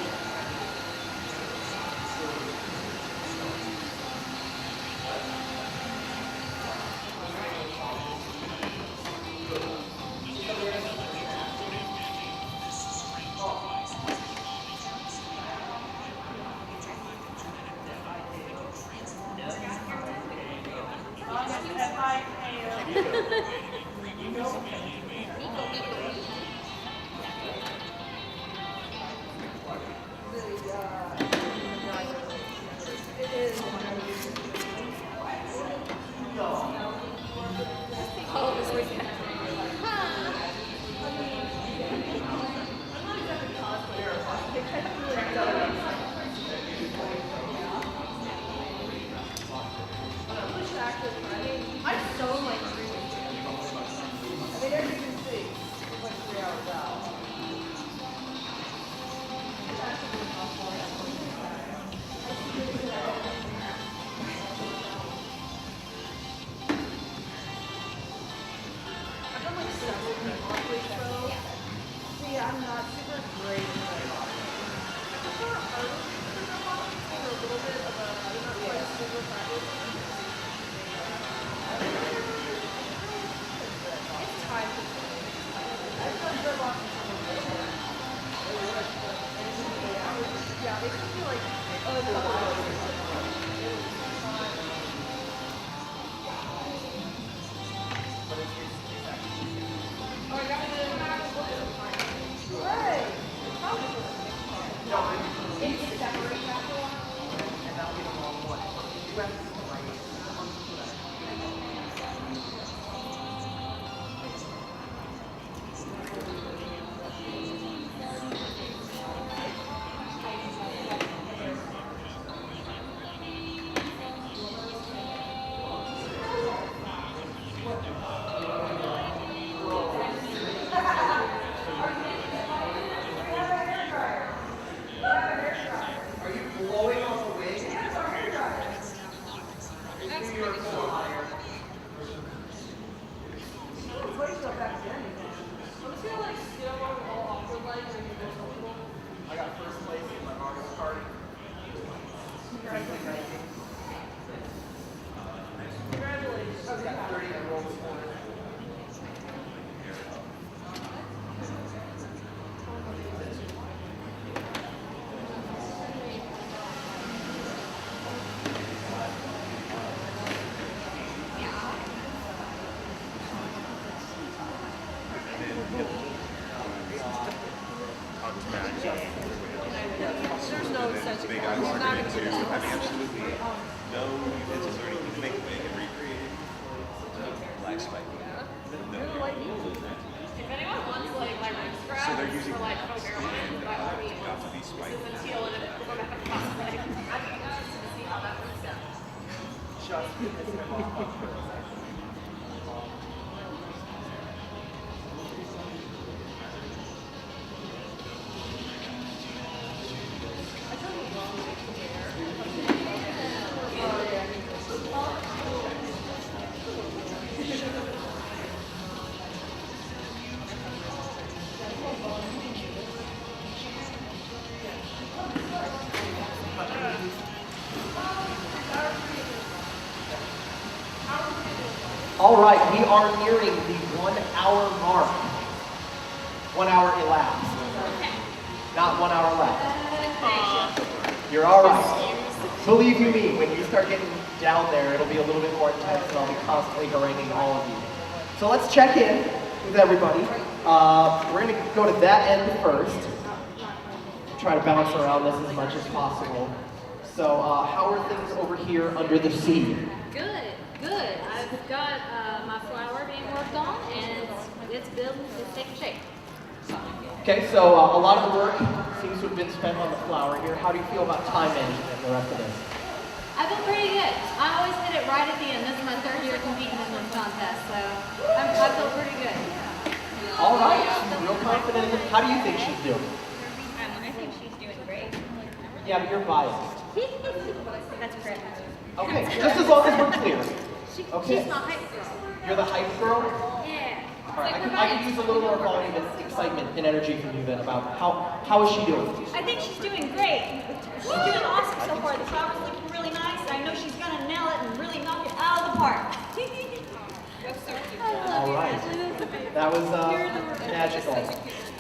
Oh, this weekend. I'm so like dreaming. I mean, as you can see, it's like 3 hours out. I've done like several Broadway shows. See, I'm not super great at it. I prefer artists for a little bit of a, I'm not quite as super practice. It's time consuming. I've done very lots of yeah, it could be like a couple of hours. Oh, I got it. Right. Can you separate that for a while? Are you blowing on the wig? That's pretty cool. I'm just gonna like sit along all awkward like and you go comfortable. I got first place in my artist party. Congratulations. I got 30 enrolled this morning. There's no sense of Big you're not gonna argument get too. this. I mean, absolutely no utensils or anything to make a wig and recreate black spike. No. If anyone wants like reference So grabs they're using for like coherent, by all means. got to be spiked. This is teal and it's going back to cosplay. I'm interested to see how that works out. Just because of my All right, we are nearing the 1 hour mark. 1 hour elapsed. Not 1 hour left. You're all right. Believe you me, when you start getting down there, it'll be a little bit more intense and I'll be constantly haranguing all of you. So let's check in. with everybody. We're going to go to that end first. Try to bounce around this as much as possible. So, how are things over here under the sea? Good, good. I've got my flower being worked on, and it's building, it's taking shape. Okay, so a lot of the work seems to have been spent on the flower here. How do you feel about time management and the rest of this? I feel pretty good. I always hit it right at the end. This is my third year competing in this contest, so I feel pretty good. All right, real confident in it. How do you think she's doing? I think she's doing great. Yeah, but you're biased. That's correct. Okay, just as long as we're clear. Okay. She's my hype girl. You're the hype girl? Yeah. All right, I could use a little more volume and excitement and energy from you then about how is she doing? I think she's doing great. She's doing awesome so far. The flower's looking really nice. I know she's gonna nail it and really knock it out of the park. All right, that was magical.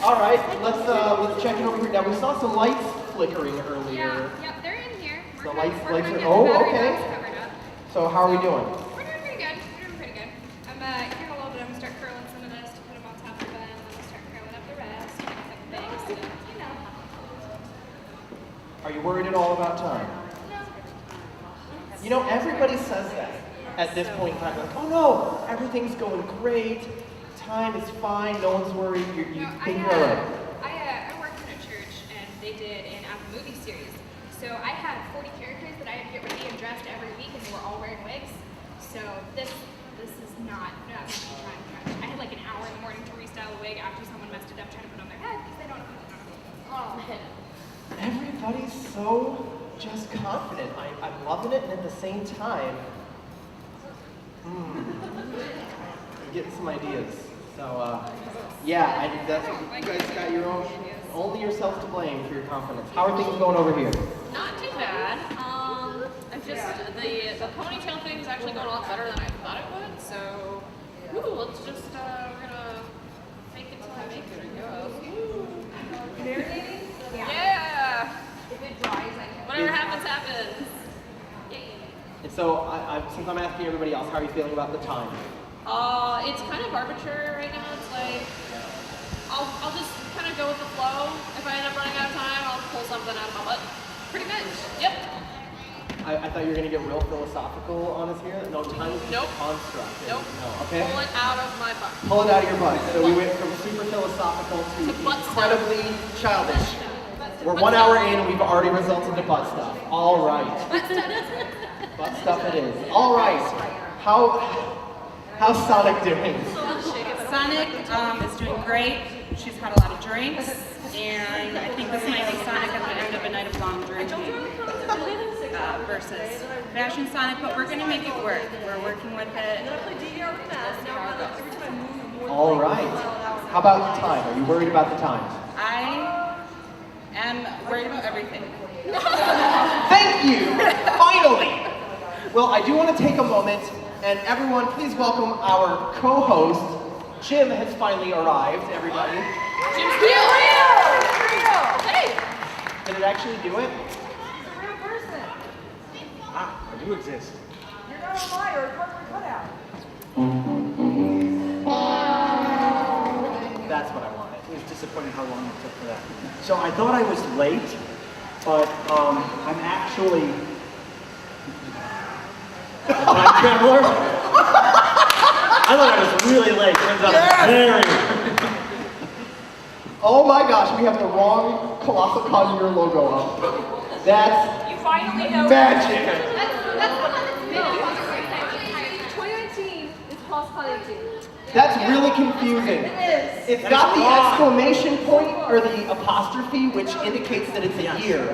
All right, let's check it over here. Now we saw some lights flickering earlier. Yeah, they're in here. The We're lights gonna are. get Oh, the battery okay. box covered up. So how are we doing? We're doing pretty good. We're doing pretty good. I'm here in a little bit. I'm gonna start curling some of this to put them on top of it, and then we'll start curling up the rest. Make a couple things, you know. Are you worried at all about time? You know, everybody says that at this point in time. Like, oh no, everything's going great. Time is fine. No one's worried. You think you're all right. I worked in a church, and they did an Apple movie series. So I had 40 characters that I had to get ready and dressed every week, and they were all wearing wigs. So this is not trying. I had like an hour in the morning to restyle a wig after someone messed it up trying to put it on their head because they don't know how to put it on. Everybody's so just confident. I'm loving it, and at the same time, I'm getting some ideas. So, yeah, that's you guys got your own, only yourself to blame for your confidence. How are things going over here? Not too bad. I'm just the ponytail thing is actually going a lot better than I thought it would. So, let's just we're gonna fake it till I make it, I guess. Marinating? Yeah. If it dries, I can. Whatever happens, happens. Yay. And so, since I'm asking everybody else, how are you feeling about the time? It's kind of arbitrary right now. It's like I'll just kind of go with the flow. If I end up running out of time, I'll pull something out of my butt. Pretty much. Yep. I thought you were going to get real philosophical on us here. No, time is just Nope. a construct. Nope. No, okay? Pull it out of my butt. Pull it out of your butt. So we went from super philosophical to butt stuff. incredibly childish. We're 1 hour in and we've already resulted to butt stuff. All right. Butt stuff it is. All right. How's Sonic doing? Sonic is doing great. She's had a lot of drinks, and I think this might be Sonic at the end of a night of long drinking versus Fashion Sonic, but we're going to make it work. We're working with it. All right. How about the time? Are you worried about the time? I am worried about everything. Thank you! Finally! Well, I do want to take a moment, and everyone, please welcome our co-host. Jim has finally arrived, everybody. Jim's here. Hey. Did it actually do it? He's a real person. I do exist. You're not a liar, a cardboard cutout. That's what I wanted. It was disappointing how long it took for that. So I thought I was late, but I'm actually a time traveler. I thought I was really late. Turns out I'm very. Oh my gosh, we have the wrong Colossalcon your logo up. That's You finally know. magic. That's the one that's 2019 is Colossalcon 18. That's really confusing. It is. It's got the exclamation point or the apostrophe, which indicates that it's a year.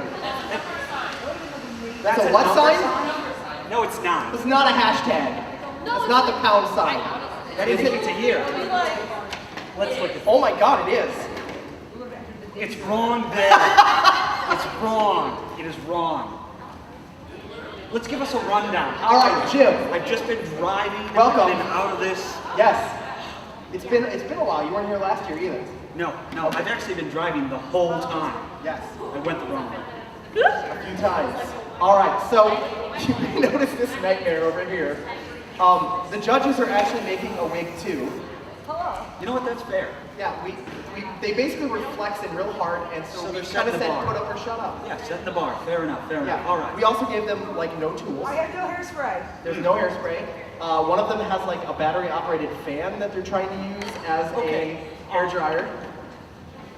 That's So a what number sign? No, it's not. It's not a hashtag. It's not the pound sign. That Is indicates it? a year. Let's look at Oh my god, it is. It's wrong there. It's wrong. It is wrong. Let's give us a rundown. All right, Jim. I've just been driving Welcome. in and out of this. Yes. It's been a while. You weren't here last year either. No, I've actually been driving the whole time. Yes. I went the wrong way. A few times. All right, so you may notice this nightmare over here. The judges are actually making a wig too. Hello. You know what? That's fair. Yeah, they basically were flexing real hard, and so we they're kind setting of the said, bar. put up or shut up. Yeah, setting the bar. Fair enough. Fair enough. Yeah. All right. We also gave them like no tools. I have no hairspray. There's no hairspray. One of them has like a battery-operated fan that they're trying to use as a hair dryer.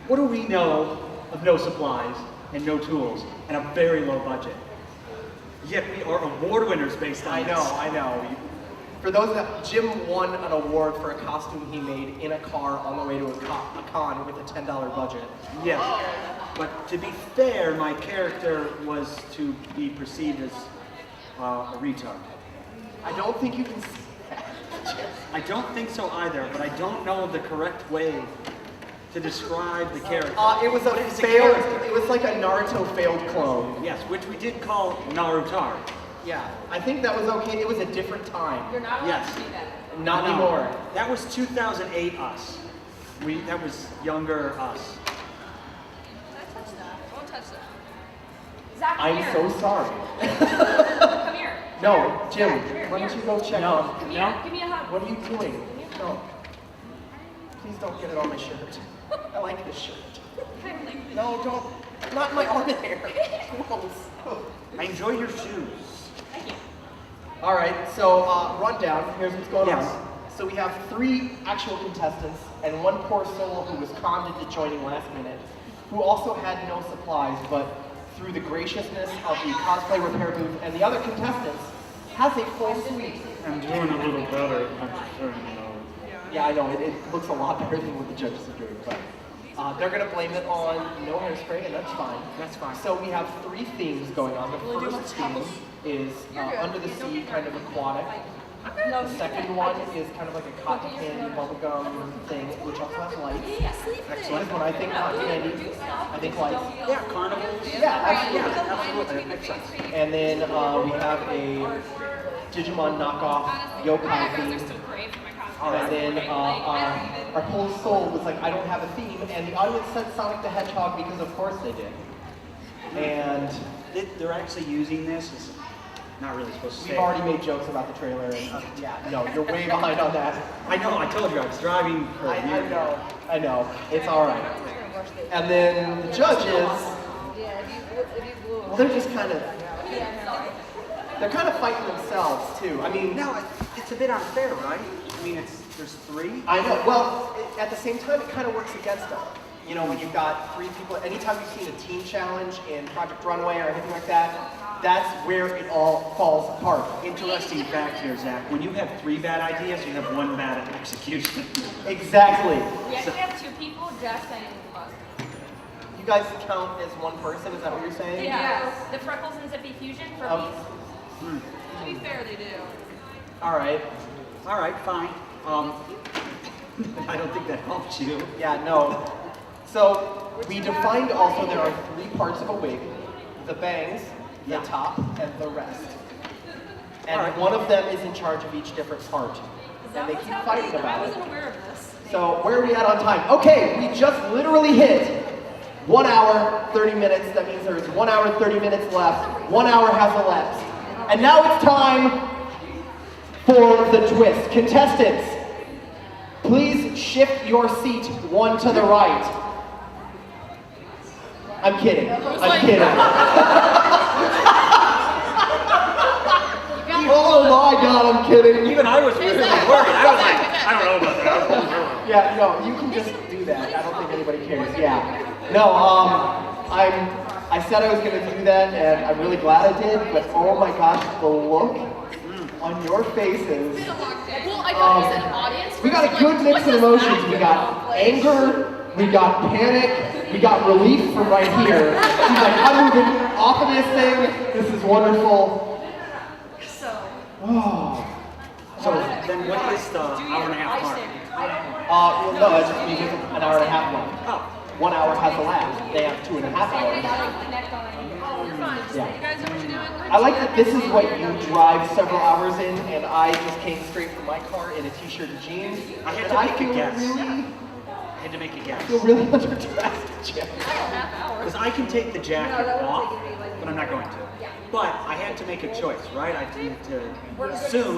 What do we know of no supplies and no tools and a very low budget? Yet we are award winners based on this. I know. For those that, Jim won an award for a costume he made in a car on the way to a con with a $10 budget. Yes. But to be fair, my character was to be perceived as a retard. I don't think you can say that. I don't think so either, but I don't know the correct way to describe the character. It was a failed. It was like a Naruto failed clone. Yes, which we did call Narutar. Yeah, I think that was okay. It was a different time. You're not allowed Yes. to do that. Not No, anymore. That was 2008 us. That was younger us. Don't touch that. Zach, come I'm here. so sorry. Come here. No, Jim, Come here, why don't here. you go check No. on? Come here. Give me a hug. What are you doing? No. Please don't get it on my shirt. I like this shirt. No, don't. Not my arm hair. Gross. I enjoy your shoes. All right, so rundown. Here's what's going Yes. on. So we have 3 actual contestants and 1 poor soul who was conned into joining last minute, who also had no supplies, but through the graciousness of the cosplay repair booth and the other contestants, has a full suite. I'm doing a little better. Yeah, I know, it looks a lot better than what the judges are doing, but they're gonna blame it on no hairspray, and that's fine. That's fine. So we have 3 themes going on. The first theme is under the sea, kind of aquatic. The second one is kind of like a cotton candy bubblegum thing, which also has lights. Excellent. When I think cotton candy, I think lights. Yeah, carnivals. Yeah, absolutely. Yeah, absolutely. That makes sense. And then we have a Digimon knockoff yokai theme. And then our whole soul was like, I don't have a theme, and the audience said Sonic the Hedgehog because of course they did. And They're actually using this. It's not really supposed to say. we've already made jokes about the trailer, and yeah, no, you're way behind on that. I know, I told you, I was driving for a year. I know, it's all right. And then the judges, well, they're just kind of, they're kind of fighting themselves too. I mean, No, it's a bit unfair, right? I mean, there's 3. I know. Well, at the same time, it kind of works against them. You know, when you've got 3 people, anytime you've seen a team challenge in Project Runway or anything like that, that's where it all falls apart. Interesting fact here, Zach. When you have 3 bad ideas, you have 1 bad execution. Exactly. We actually have 2 people, Jack and us. You guys count as 1 person, is that what you're saying? Yeah. The Freckles and Zippy Fusion for Oh. me. To be fair, they do. All right. All right, fine. I don't think that helps you. Yeah, no. So we defined also there are 3 parts of a wig: the bangs, the top, and the rest. And All right. one of them is in charge of each different part. And they keep fighting I about it. wasn't aware of this. So where are we at on time? Okay, we just literally hit 1 hour, 30 minutes. That means there's 1 hour, 30 minutes left. 1 hour has elapsed. And now it's time for the twist. Contestants, please shift your seat 1 to the right. I'm kidding. I'm kidding. Oh my God, I'm kidding. Even I was really worried. I was like, I don't know about that. Yeah, no, you can just do that. I don't think anybody cares. Yeah. No, I said I was gonna do that, and I'm really glad I did. But oh my gosh, the look on your faces. Well, I thought you said audience. We got a good mix of emotions. We got anger, we got panic, we got relief from right here. She's like, I'm moving off of this thing. This is wonderful. Oh. So then what is the hour and a half mark? Well, no, it just means it's an hour and a half left. Oh. 1 hour has elapsed. They have 2.5 hours. You're fine. Yeah. You guys know what you're doing? I like that this is what you drive several hours in, and I just came straight from my car in a t-shirt and jeans. I had and to I make a feel guess. really, I had to make a guess. feel really underdressed, Jim. Because I can take the jacket off, but I'm not going to. But I had to make a choice, right? I had to assume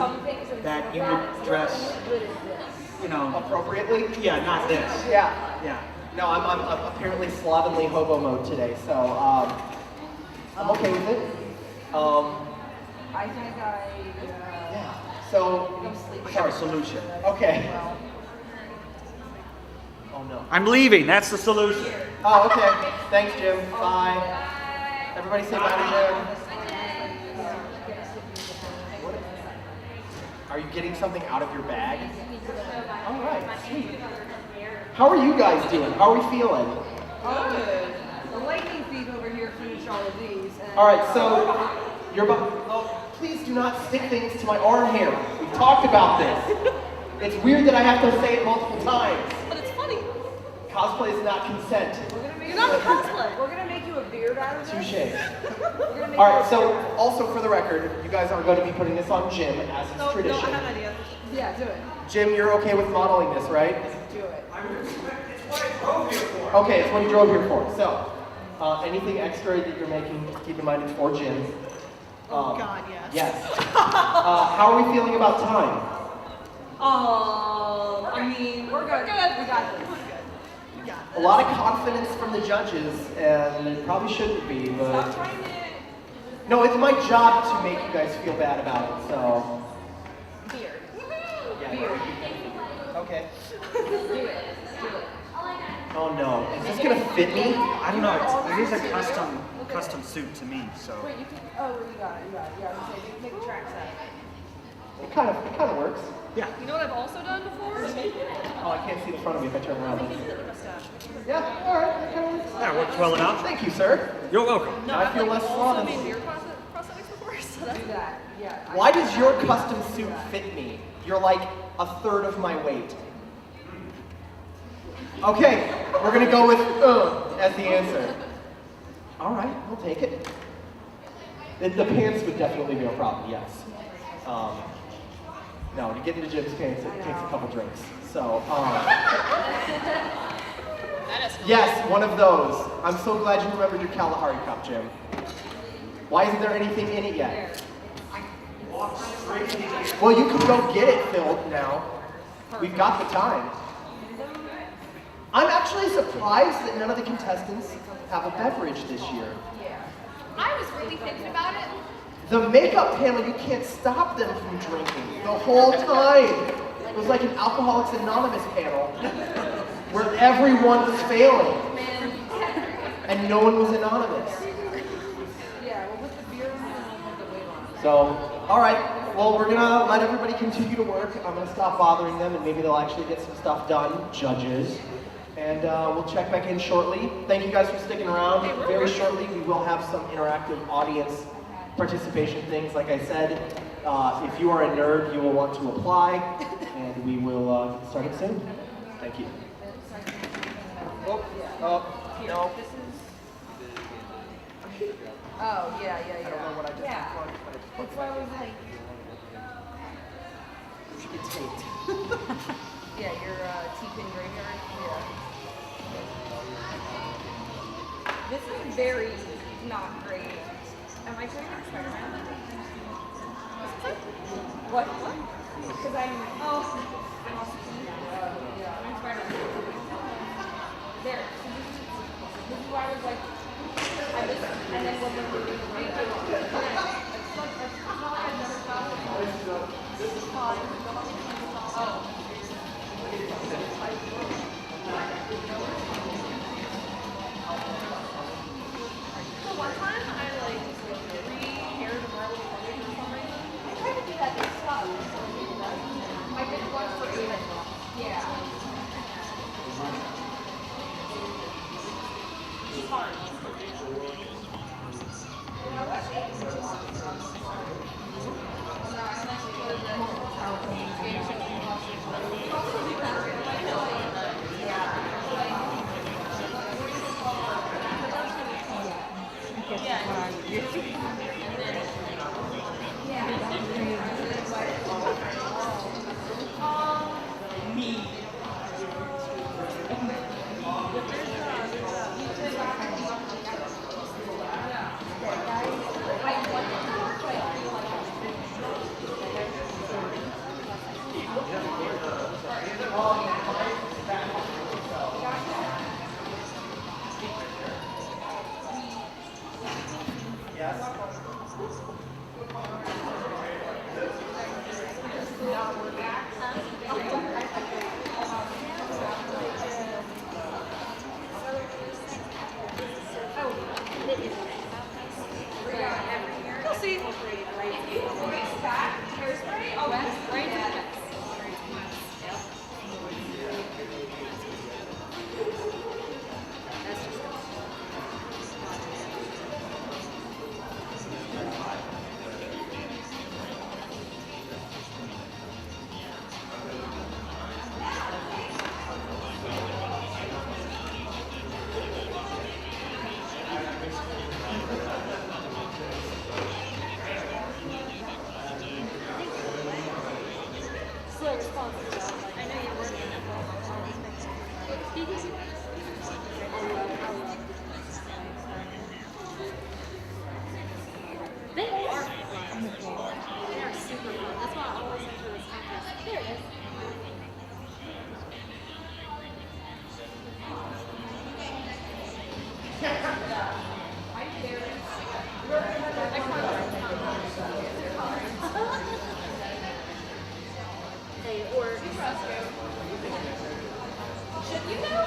that you would dress you know, appropriately. yeah, not this. Yeah. Yeah. No, I'm apparently slovenly hobo mode today, so I'm okay with it. I think Yeah. So, I have a solution. okay. Oh no. I'm leaving. That's the solution. Oh, okay. Thanks, Jim. Bye. Everybody say bye to Jim. What? Are you getting something out of your bag? All right, sweet. How are you guys doing? How are we feeling? good. The lightning thief over here finished all of these. And All right, so you're about. Oh, please do not stick things to my arm here. We've talked about this. It's weird that I have to say it multiple times. But it's funny. Cosplay is not consent. We're gonna make You're not the cosplay. We're gonna make you a beard out of this. Touche. We're gonna make All you right, a so beard. also for the record, you guys are going to be putting this on Jim as is tradition. an idea. Yeah, do it. Jim, you're okay with modeling this, right? Do it. Okay, it's what he drove here for. So, anything extra that you're making, keep in mind it's for Jim. God, yes. Yes. How are we feeling about time? I mean, we're good. We got this. A lot of confidence from the judges, and it probably shouldn't be, but... Stop trying to... No, it's my job to make you guys feel bad about it, so... Beard. Yeah. Beard. Okay. Do it. Do it. Oh no, is this gonna fit me? I don't know. It is a custom suit to me, so. Wait, you can... Oh, you got it. You got it. Yeah, I was gonna say, you can make the tracks out. It kind of works. Yeah. You know what I've also done before? Oh, I can't see the front of me if I turn around. Yeah, alright, that kind of works. That works well enough. Thank you, sir. You're welcome. Now I feel less also slovenly. made beard prosthetics before, so that's Do that. Yeah. Why does your custom suit fit me? You're like a third of my weight. Okay, we're gonna go with as the answer. All right, we'll take it. The pants would definitely be a problem, yes. No, to get into Jim's pants, it takes a couple drinks. So, yes, one of those. I'm so glad you remembered your Kalahari cup, Jim. Why isn't there anything in it yet? Well, you can go get it filled now. We've got the time. I'm actually surprised that none of the contestants have a beverage this year. I was really thinking about it. The makeup panel, you can't stop them from drinking the whole time. It was like an Alcoholics Anonymous panel where everyone was failing and no one was anonymous. Yeah, well, with the beer, we'll put the weight on. So, all right, well, we're gonna let everybody continue to work. I'm gonna stop bothering them and maybe they'll actually get some stuff done, judges. And we'll check back in shortly. Thank you guys for sticking around. Very shortly, we will have some interactive audience participation things. Like I said, if you are a nerd, you will want to apply, and we will get started soon. Thank you. Oh, no. Oh, yeah. I don't know what I just Yeah. plugged, but I just plugged That's why I was like, it. Should be taped. yeah, your T-pin graveyard. Yeah. This is very not great. Am I trying to Spider-Man? What? Because I'm... yeah, I'm Spider-Man. There. This is why I was like... and then when we're moving the radio, it's not like I've never thought of it. This is fine. Oh. One time I like re-haired a marble pumpkin or something. I tried to do that this stuff. I did it once for even. Yeah. It's fun. You'll see. Hairspray? Oh, yes. Slow response. I know you're working on all these things. They are fun. They are super fun. That's why I always enter this contest. There it is. Hey, or Should you know?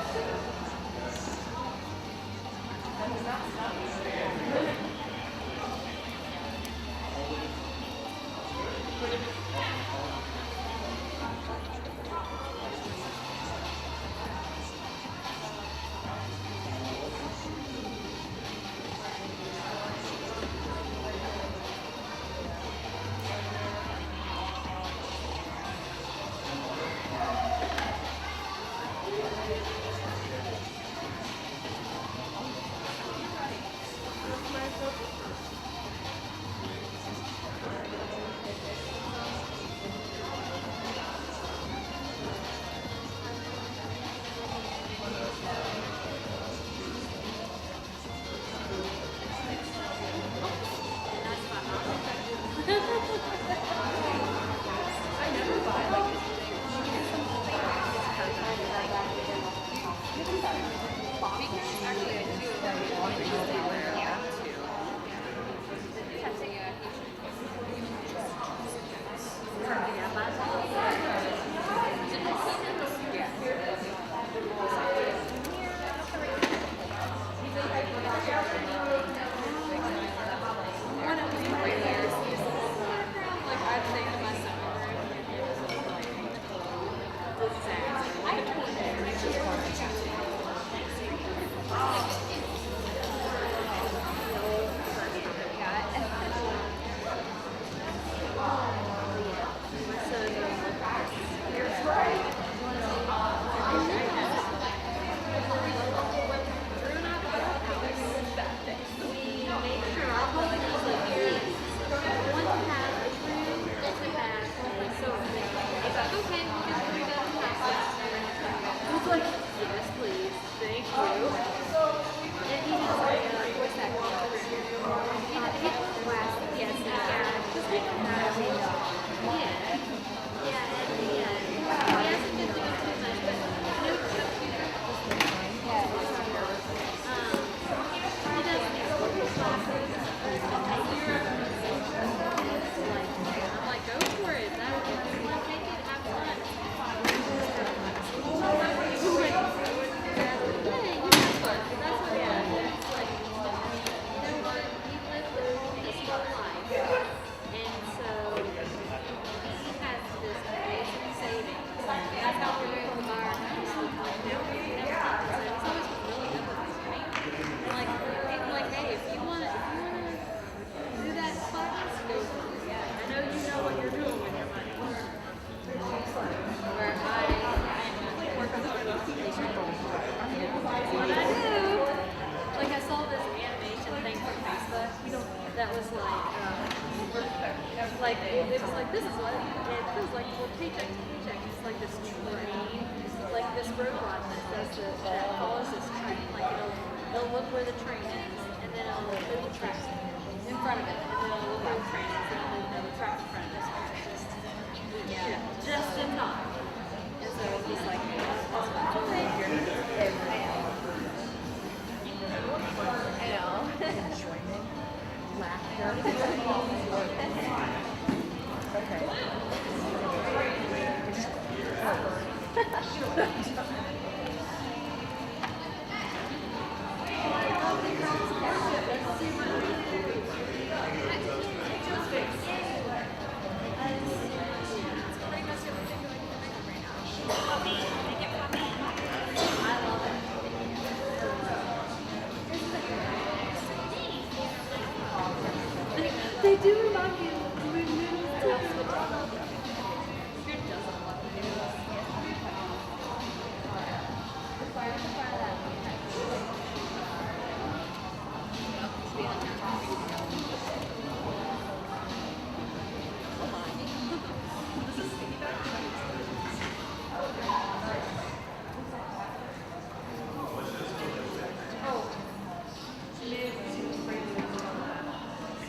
it was like, this is what it feels like, well, paycheck to paycheck. It's like this train, like this robot that follows this train. Like it'll look where the train is, and then it'll move the track in front of it, and then it'll look where the train is, and then it'll move the track in front of it. Just in time. And so it's just like, that's fine. I know. Laughing. They do remind me of the movies.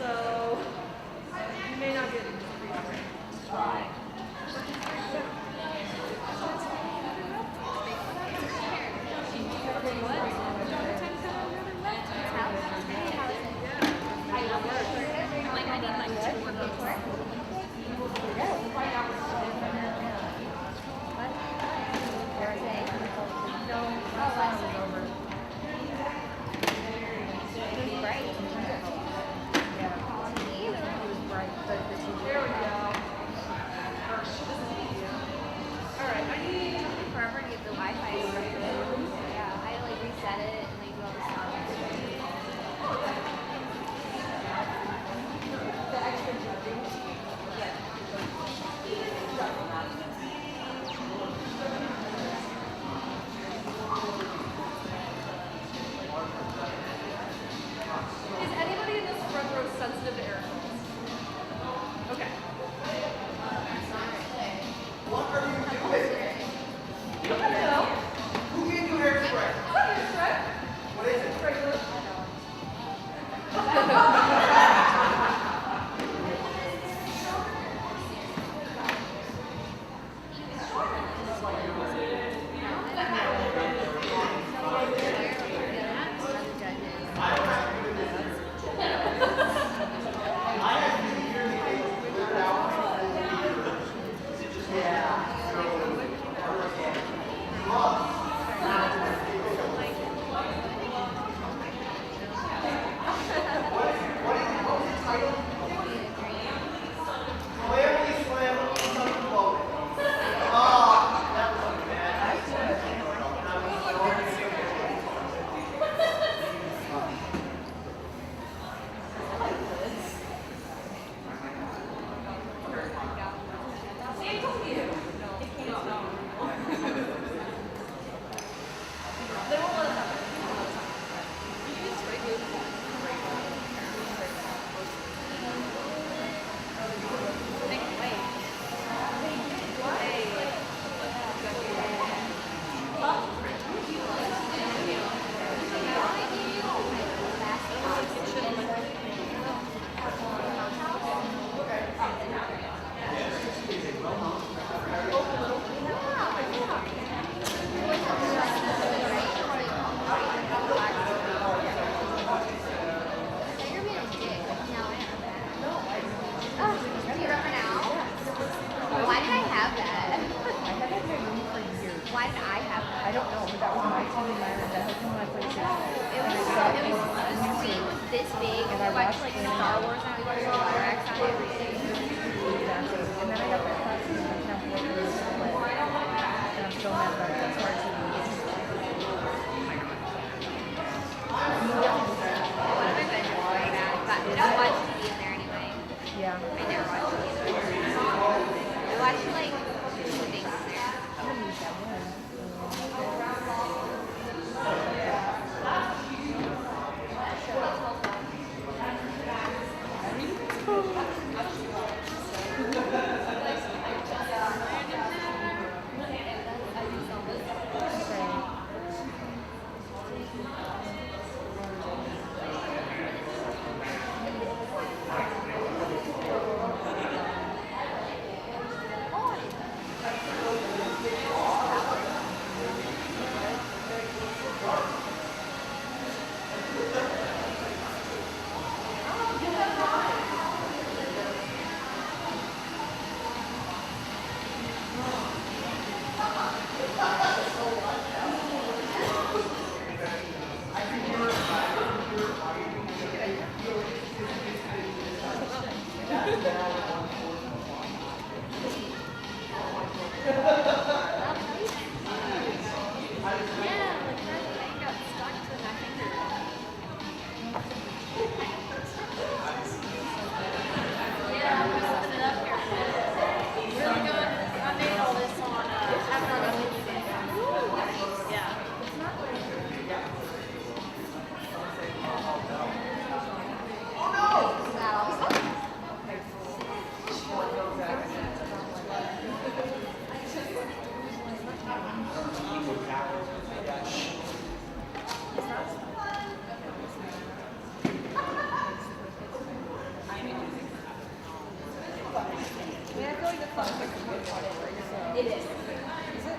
So, you may not get it.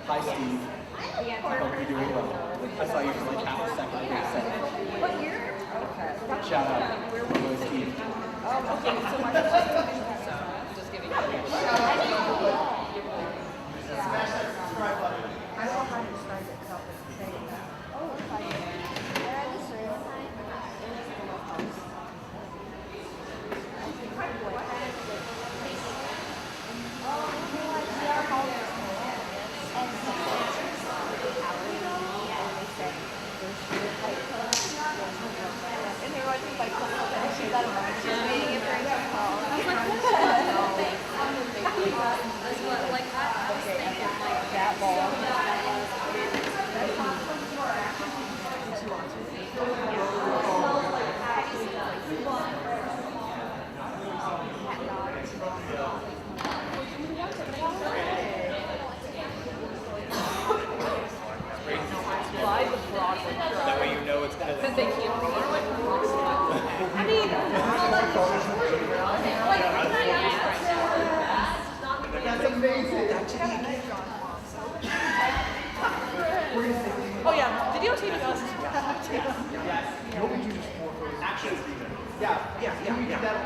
Hi, Steve. I hope you're doing well. I saw you for like half a second. What year? Okay. Shout out. Hello, Steve. Oh, okay. So my just giving you a shout out. I don't know how to describe it without saying that. Oh, if I read the story one time. And they were like, Colossalcon, she's out of mind. She's waiting for a phone call. I was like, that's what, like, I was thinking, like, that ball. That way you know it's good. Because they can't read. I mean, That's amazing. oh yeah, videotape is awesome. Yes. What would you just action? Yeah. You did that.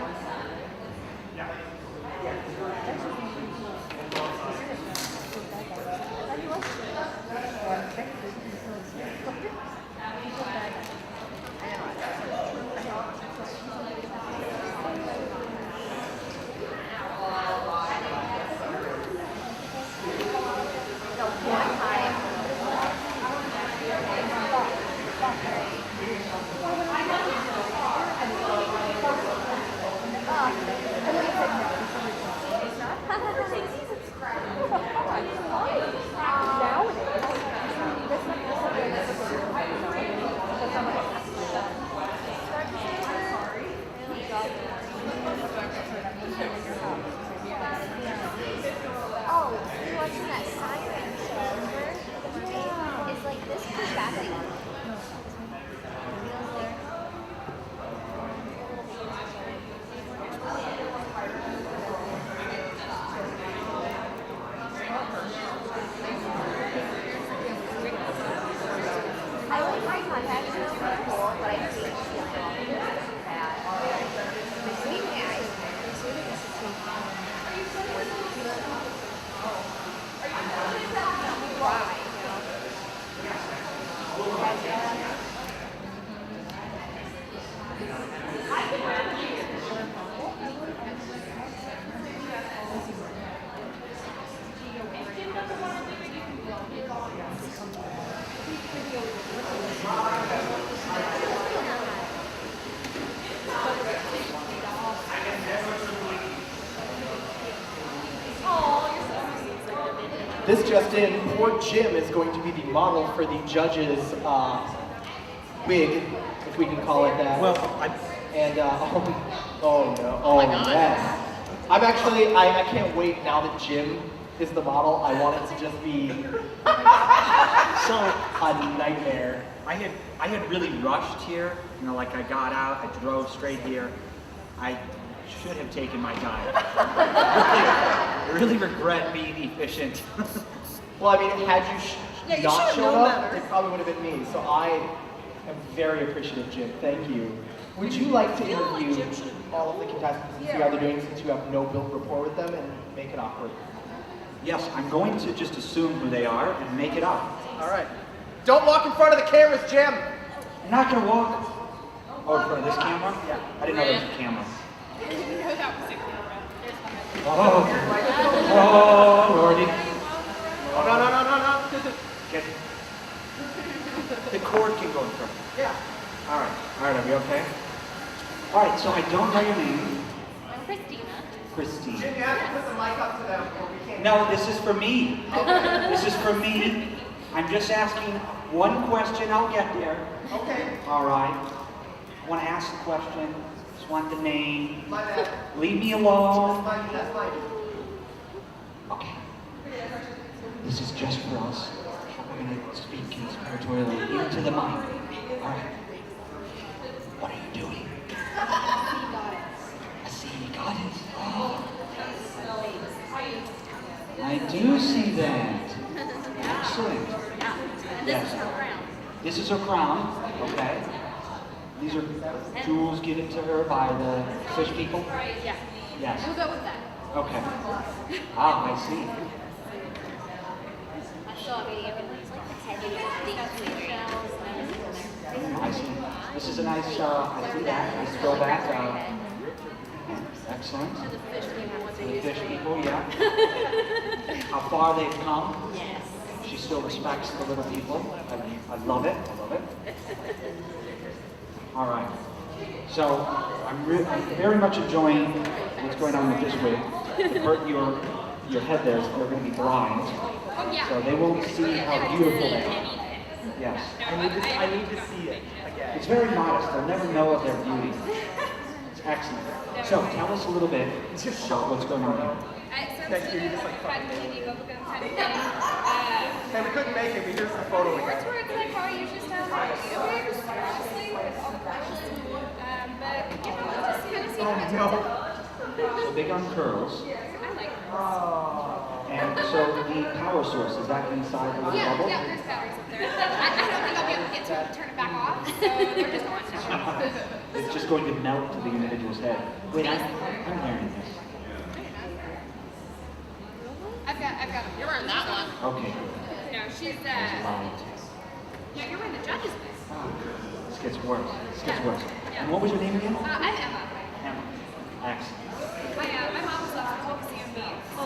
This just in, poor Jim is going to be the model for the judge's wig, if we can call it that. Well, oh no, oh yes. I'm actually, I can't wait now that Jim is the model. I want it to just be a nightmare. I had really rushed here. You know, like I got out, I drove straight here. I should have taken my time. I really regret being efficient. Well, I mean, had you not should have shown known up, better. it probably would have been me. So I am very appreciative, Jim. Thank you. Would you like to interview all of the contestants and see how they're doing, since you have no built rapport with them, and make it awkward? Yes, I'm going to just assume who they are and make it up. All right. Don't walk in front of the cameras, Jim. I'm not gonna walk. Oh, in front of this camera? Yeah. I didn't know there was a camera. You know that was a camera. Oh, Lordy. Oh, no. Get, the cord can go in front. Yeah. All right, are we okay? All right, so I don't know your name. I'm Christina. Christine. Jim, you have to put the mic up to them or we can't. No, this is for me. This is for me. I'm just asking one question. I'll get there. Okay. All right. I want to ask the question. Just want the name. My bad. Leave me alone. That's fine. Okay. This is just for us. We're going to speak conspiratorially into the mic. All right. What are you doing? A sea goddess. Oh. I do see that. Excellent. And this is her crown. This is her crown. Okay. These are jewels given to her by the fish people? Yeah. Yes. We'll go with that. Okay. Ah, I see. So, I mean, everything's like pretending it's deep shells and everything. I see. This is a nice, I see that. Nice throwback. Excellent. To the fish people, what The they used fish to be. people, yeah. How far they've come. Yes. She still respects the little people. I love it. I love it. All right. So I'm very much enjoying what's going on with this wig. To hurt your head there, they're going to be blind. Oh, yeah. So they won't see how beautiful they are. Yes. I need to see it again. It's very modest. They'll never know of their beauty. It's excellent. So tell us a little bit about what's going on here. Thank you. You just like Cotton candy bubblegum kind of thing. Hey, we couldn't make it, but here's the photo Works again. where it's like how I usually style my wigs, honestly, with all the brushes. But, you know, just kind of see how it's No. So big on curls. I like it. And so the power source, is that inside the little Yeah, bubble? yeah, there's batteries up there. I don't think I'll be able to get to it and turn it back off, so they're just on now. It's just going to melt to the individual's head. Wait, I'm hearing this. I've got You're wearing that one. Okay, good. no, she's, Loud. yeah, you're wearing the judge's list. This gets worse. This gets worse. And what was your name again? I'm Emma. Emma. Excellent. My mom was left focusing on me, so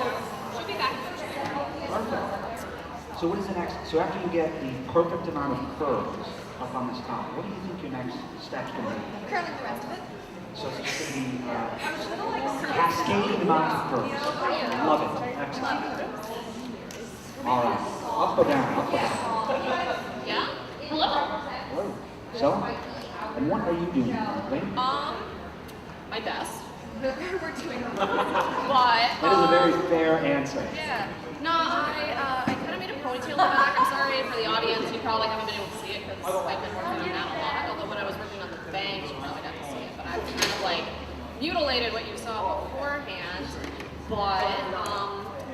she'll be back eventually. Perfect. So what is the next? So after you get the perfect amount of curls up on this top, what do you think your next step's going to be? Curling the rest of it. So it's just going to be cascading amount of curls. Love it. Excellent. All right. Up or down? Up or down? Yeah? Hello. Hello. So, and what are you doing currently? My best. We're doing But, That is a very fair answer. yeah. No, I kind of made a ponytail in the back. I'm sorry for the audience. You probably haven't been able to see it because I've been working on that a lot. Although when I was working on the bangs, you probably got to see it. But I've kind of like mutilated what you saw beforehand. But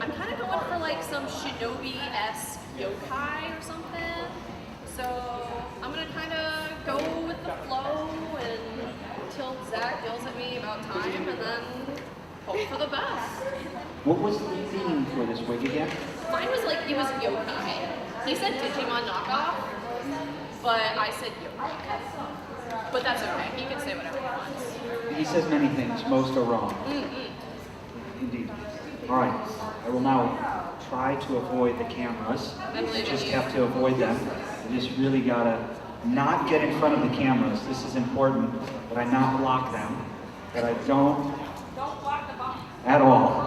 I'm kind of going for like some shinobi-esque yokai or something. So I'm gonna kind of go with the flow until Zach yells at me about time, and then hope for the best. What was the theme for this wig again? Mine was like, it was yokai. He said Digimon knockoff, but I said yokai. But that's okay, he can say whatever he wants. He says many things. Most are wrong. Indeed. All right. I will now try to avoid the cameras. Just have to avoid them. I just really gotta not get in front of the cameras. This is important that I not block them. That I don't at all.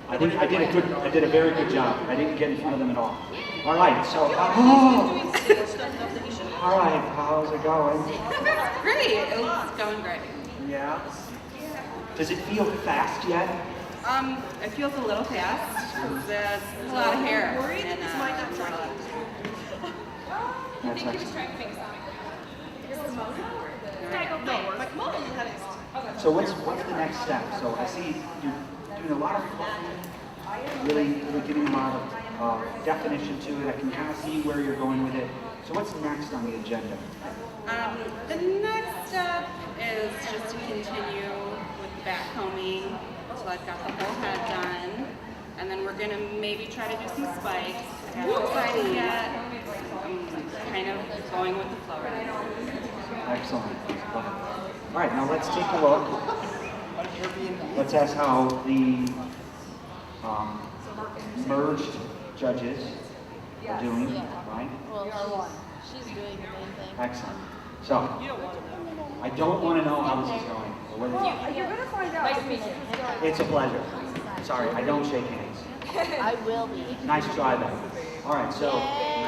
I think I did a very good job. I didn't get in front of them at all. All right. So. All right. How's it going? Great, it's going great. Yeah. Does it feel fast yet? It feels a little fast. There's a lot of hair. And, That's He was excellent. trying to make something. So what's the next step? So I see you're doing a lot of really giving a lot of definition to it. I can kind of see where you're going with it. So what's next on the agenda? The next step is just to continue with the back combing until I've got the whole head done. And then we're gonna maybe try to do some spikes. I haven't decided yet. I'm kind of going with the flow right now. Excellent. All right, now let's take a look Let's ask how the merged judges are doing, right? Well, she's doing the main thing. Excellent. So, I don't want to know how this is going. But what is it? You're gonna find out. Nice to meet you. It's a pleasure. Sorry, I don't shake hands. I will be. Nice try, though. All right, so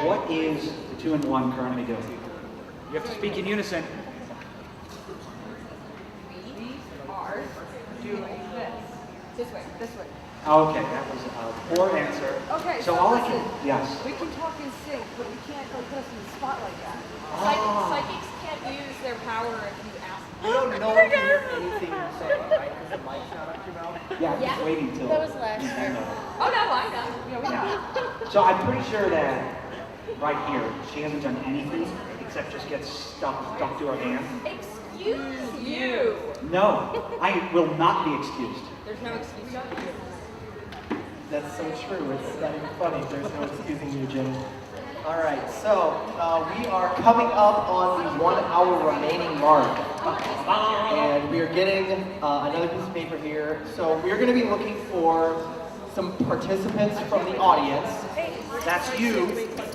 what is the 2 and 1 currently doing? You have to speak in unison. We are doing this. This way, this way. Okay, that was a poor answer. Okay, So so all I listen. can, yes. We can talk in sync, but we can't like put us in the spot like that. Psychics can't use their power if you ask them. You don't know if you hear anything you're saying, right? Because the mic's not up your mouth. Yeah, I'm just waiting till. That was last year. Oh no, I know. Yeah. So I'm pretty sure that right here, she hasn't done anything except just get stuff stuck to her hand. Excuse you. No, I will not be excused. There's no excuse. That's so true. It's not even funny. There's no excusing you, Jim. All right, so we are coming up on the 1 hour remaining mark. And we are getting another piece of paper here. So we're going to be looking for some participants from the audience. That's you.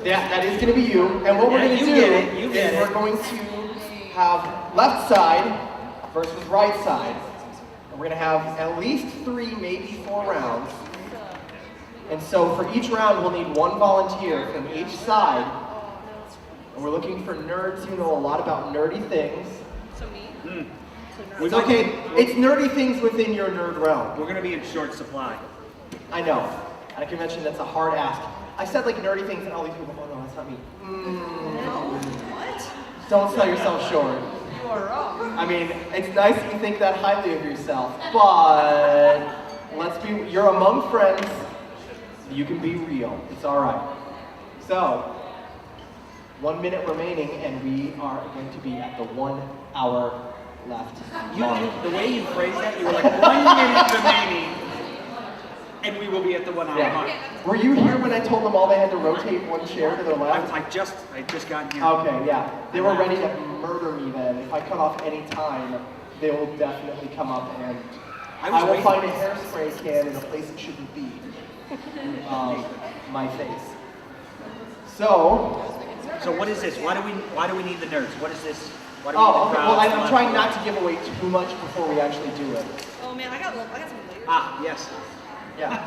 That is going to be you. And what we're going to do is we're going to have left side versus right side. And we're going to have at least 3, maybe 4 rounds. And so for each round, we'll need 1 volunteer from each side. And we're looking for nerds who know a lot about nerdy things. So me? It's okay. It's nerdy things within your nerd realm. We're going to be in short supply. I know. At a convention, that's a hard ask. I said like nerdy things, and all these people, oh no, that's not me. What? Don't sell yourself short. You are wrong. I mean, it's nice that you think that highly of yourself, but you're among friends. You can be real. It's all right. So, 1 minute remaining, and we are going to be at the 1 hour left. The way you phrased that, you were like 1 minute remaining, and we will be at the 1 hour mark. Were you here when I told them all they had to rotate 1 chair to their left? I just got here. Okay, yeah. They were ready to murder me then. If I cut off any time, they will definitely come up and I will find a hairspray can in a place it shouldn't be. My face. So what is this? Why do we need the nerds? What is this? Why do we okay. need the crowds? Well, I'm trying not to give away too much before we actually do it. Oh man, I got some layers. Ah, yes. Yeah.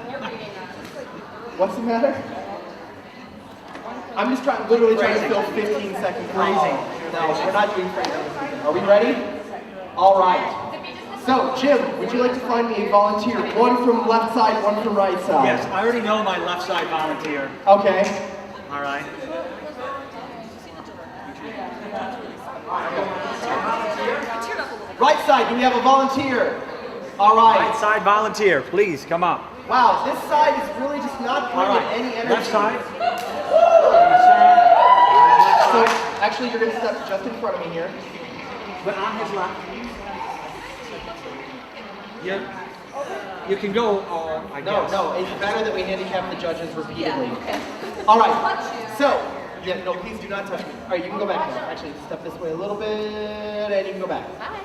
What's the matter? I'm just literally trying to fill 15 seconds. Phrasing. No, we're not doing phrasing. Are we ready? All right. So, Jim, would you like to find me a volunteer? 1 from left side, 1 from right side. Yes, I already know my left side volunteer. Okay. All right. Right side, do we have a volunteer? All right. Right side volunteer, please come up. Wow, this side is really just not bringing any energy. Left side. So, actually, you're going to step just in front of me here. But on his left. You can go, I guess. No, it's better that we handicap the judges repeatedly. All right, so, no, please do not touch me. All right, you can go back now. Actually, step this way a little bit, and you can go back. Hi.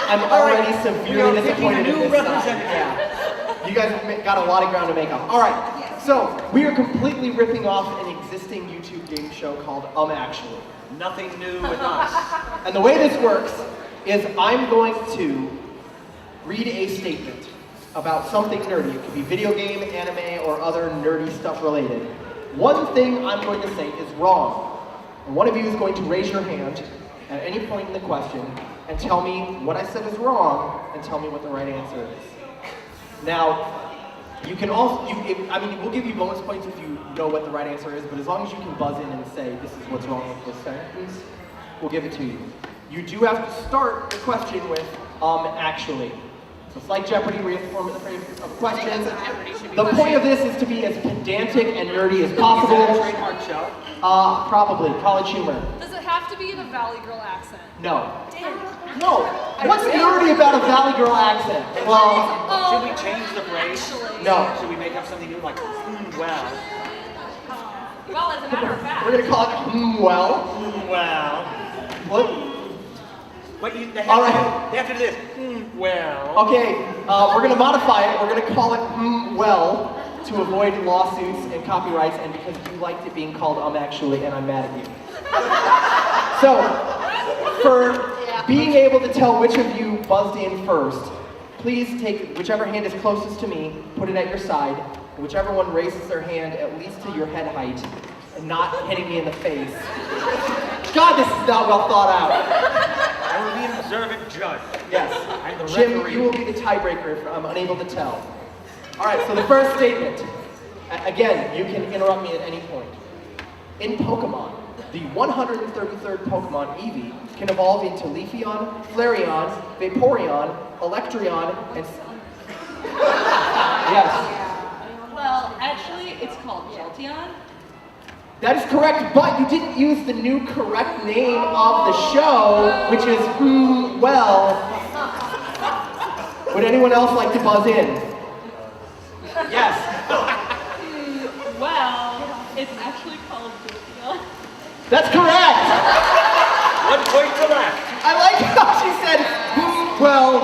I'm already severely disappointed New in this representative. Yeah. You guys have got a lot of ground to make up. All right, so we are completely ripping off an existing YouTube game show called Actually. Nothing new with us. And the way this works is I'm going to read a statement about something nerdy. It could be video game, anime, or other nerdy stuff related. One thing I'm going to say is wrong. And one of you is going to raise your hand at any point in the question and tell me what I said is wrong and tell me what the right answer is. Now, you can also, we'll give you bonus points if you know what the right answer is, but as long as you can buzz in and say, this is what's wrong with this sentence, we'll give it to you. You do have to start the question with, actually. So it's like Jeopardy, where you have to form a phrase of questions. The point of this is to be as pedantic and nerdy as possible. Is that a trademark show? Probably. College humor. Does it have to be in a Valley Girl accent? No. No. What's nerdy about a Valley Girl accent? Well, should we change the phrase? No. Should we make up something new like, well? Well, as a matter of fact. We're going to call it, well. Well. What? But they All have, right. they have to do this. Well. Okay, we're going to modify it. We're going to call it well to avoid lawsuits and copyrights, and because you liked it being called actually, and I'm mad at you. So, for being able to tell which of you buzzed in first, please take whichever hand is closest to me, put it at your side, and whichever one raises their hand at least to your head height, and not hitting me in the face. God, this is not well thought out. I will be an observant judge. Yes. I'm the Jim, referee. you will be the tiebreaker if I'm unable to tell. All right, so the first statement. Again, you can interrupt me at any point. In Pokemon, the 133rd Pokemon, Eevee, can evolve into Leafeon, Flareon, Vaporeon, Electrion, and... Yes. Well, actually, it's called Jolteon. That is correct, but you didn't use the new correct name of the show, which is well. Would anyone else like to buzz in? Yes. Well, it's actually called Jolteon. That's correct. 1 point to left. I like how she said well,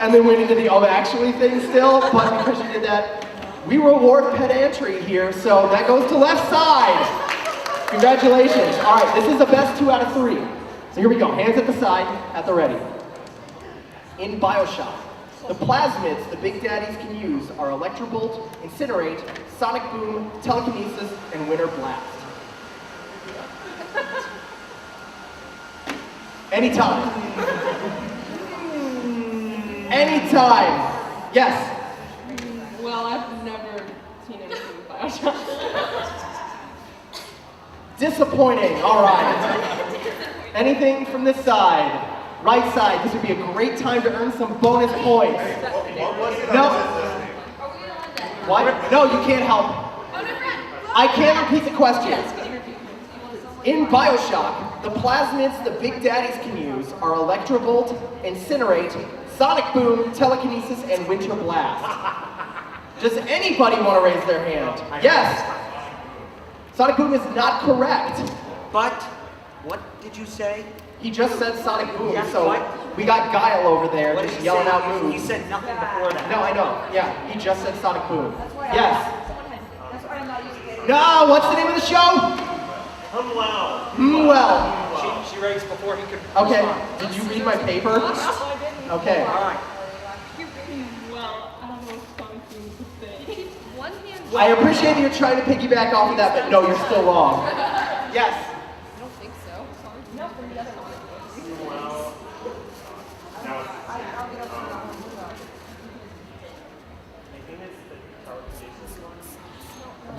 and then went into the actually thing still, but because she did that, we reward pedantry here, so that goes to left side. Congratulations. All right, this is the best 2 out of 3. So here we go, hands at the side, at the ready. In Bioshock, the plasmids the Big Daddies can use are Electrobolt, Incinerate, Sonic Boom, Telekinesis, and Winter Blast. Anytime. Anytime. Yes. Well, I've never seen anything with Bioshock. Disappointing. All right. Anything from this side? Right side. This would be a great time to earn some bonus points. No. What? No, you can't help. I can't repeat the question. In Bioshock, the plasmids the Big Daddies can use are Electrobolt, Incinerate, Sonic Boom, Telekinesis, and Winter Blast. Does anybody want to raise their hand? Yes. Sonic Boom is not correct. But, what did you say? He just said Sonic Boom, Yeah, so what? we got Guile over there What just did he yelling say? out moves. He said nothing before that. No, I know. Yeah, he just said Sonic Boom. Yes. That's why I'm not using it. No, what's the name of the show? Well. She raised before he could Okay. respond. Did you read my paper? Okay. All right. Well, I don't know if Sonic Boom is a thing. One hand. I appreciate that you're trying to piggyback off of that, but no, you're still wrong. Yes. I don't think so. No, from the other one.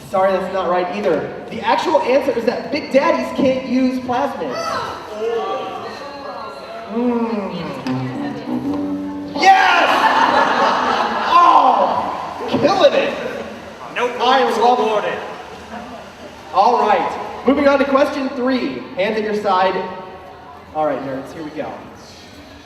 Sorry, that's not right either. The actual answer is that Big Daddies can't use plasmids. Yes! Oh! Killing it! No I points love awarded. All right, moving on to question 3. Hands at your side. All right, nerds, here we go.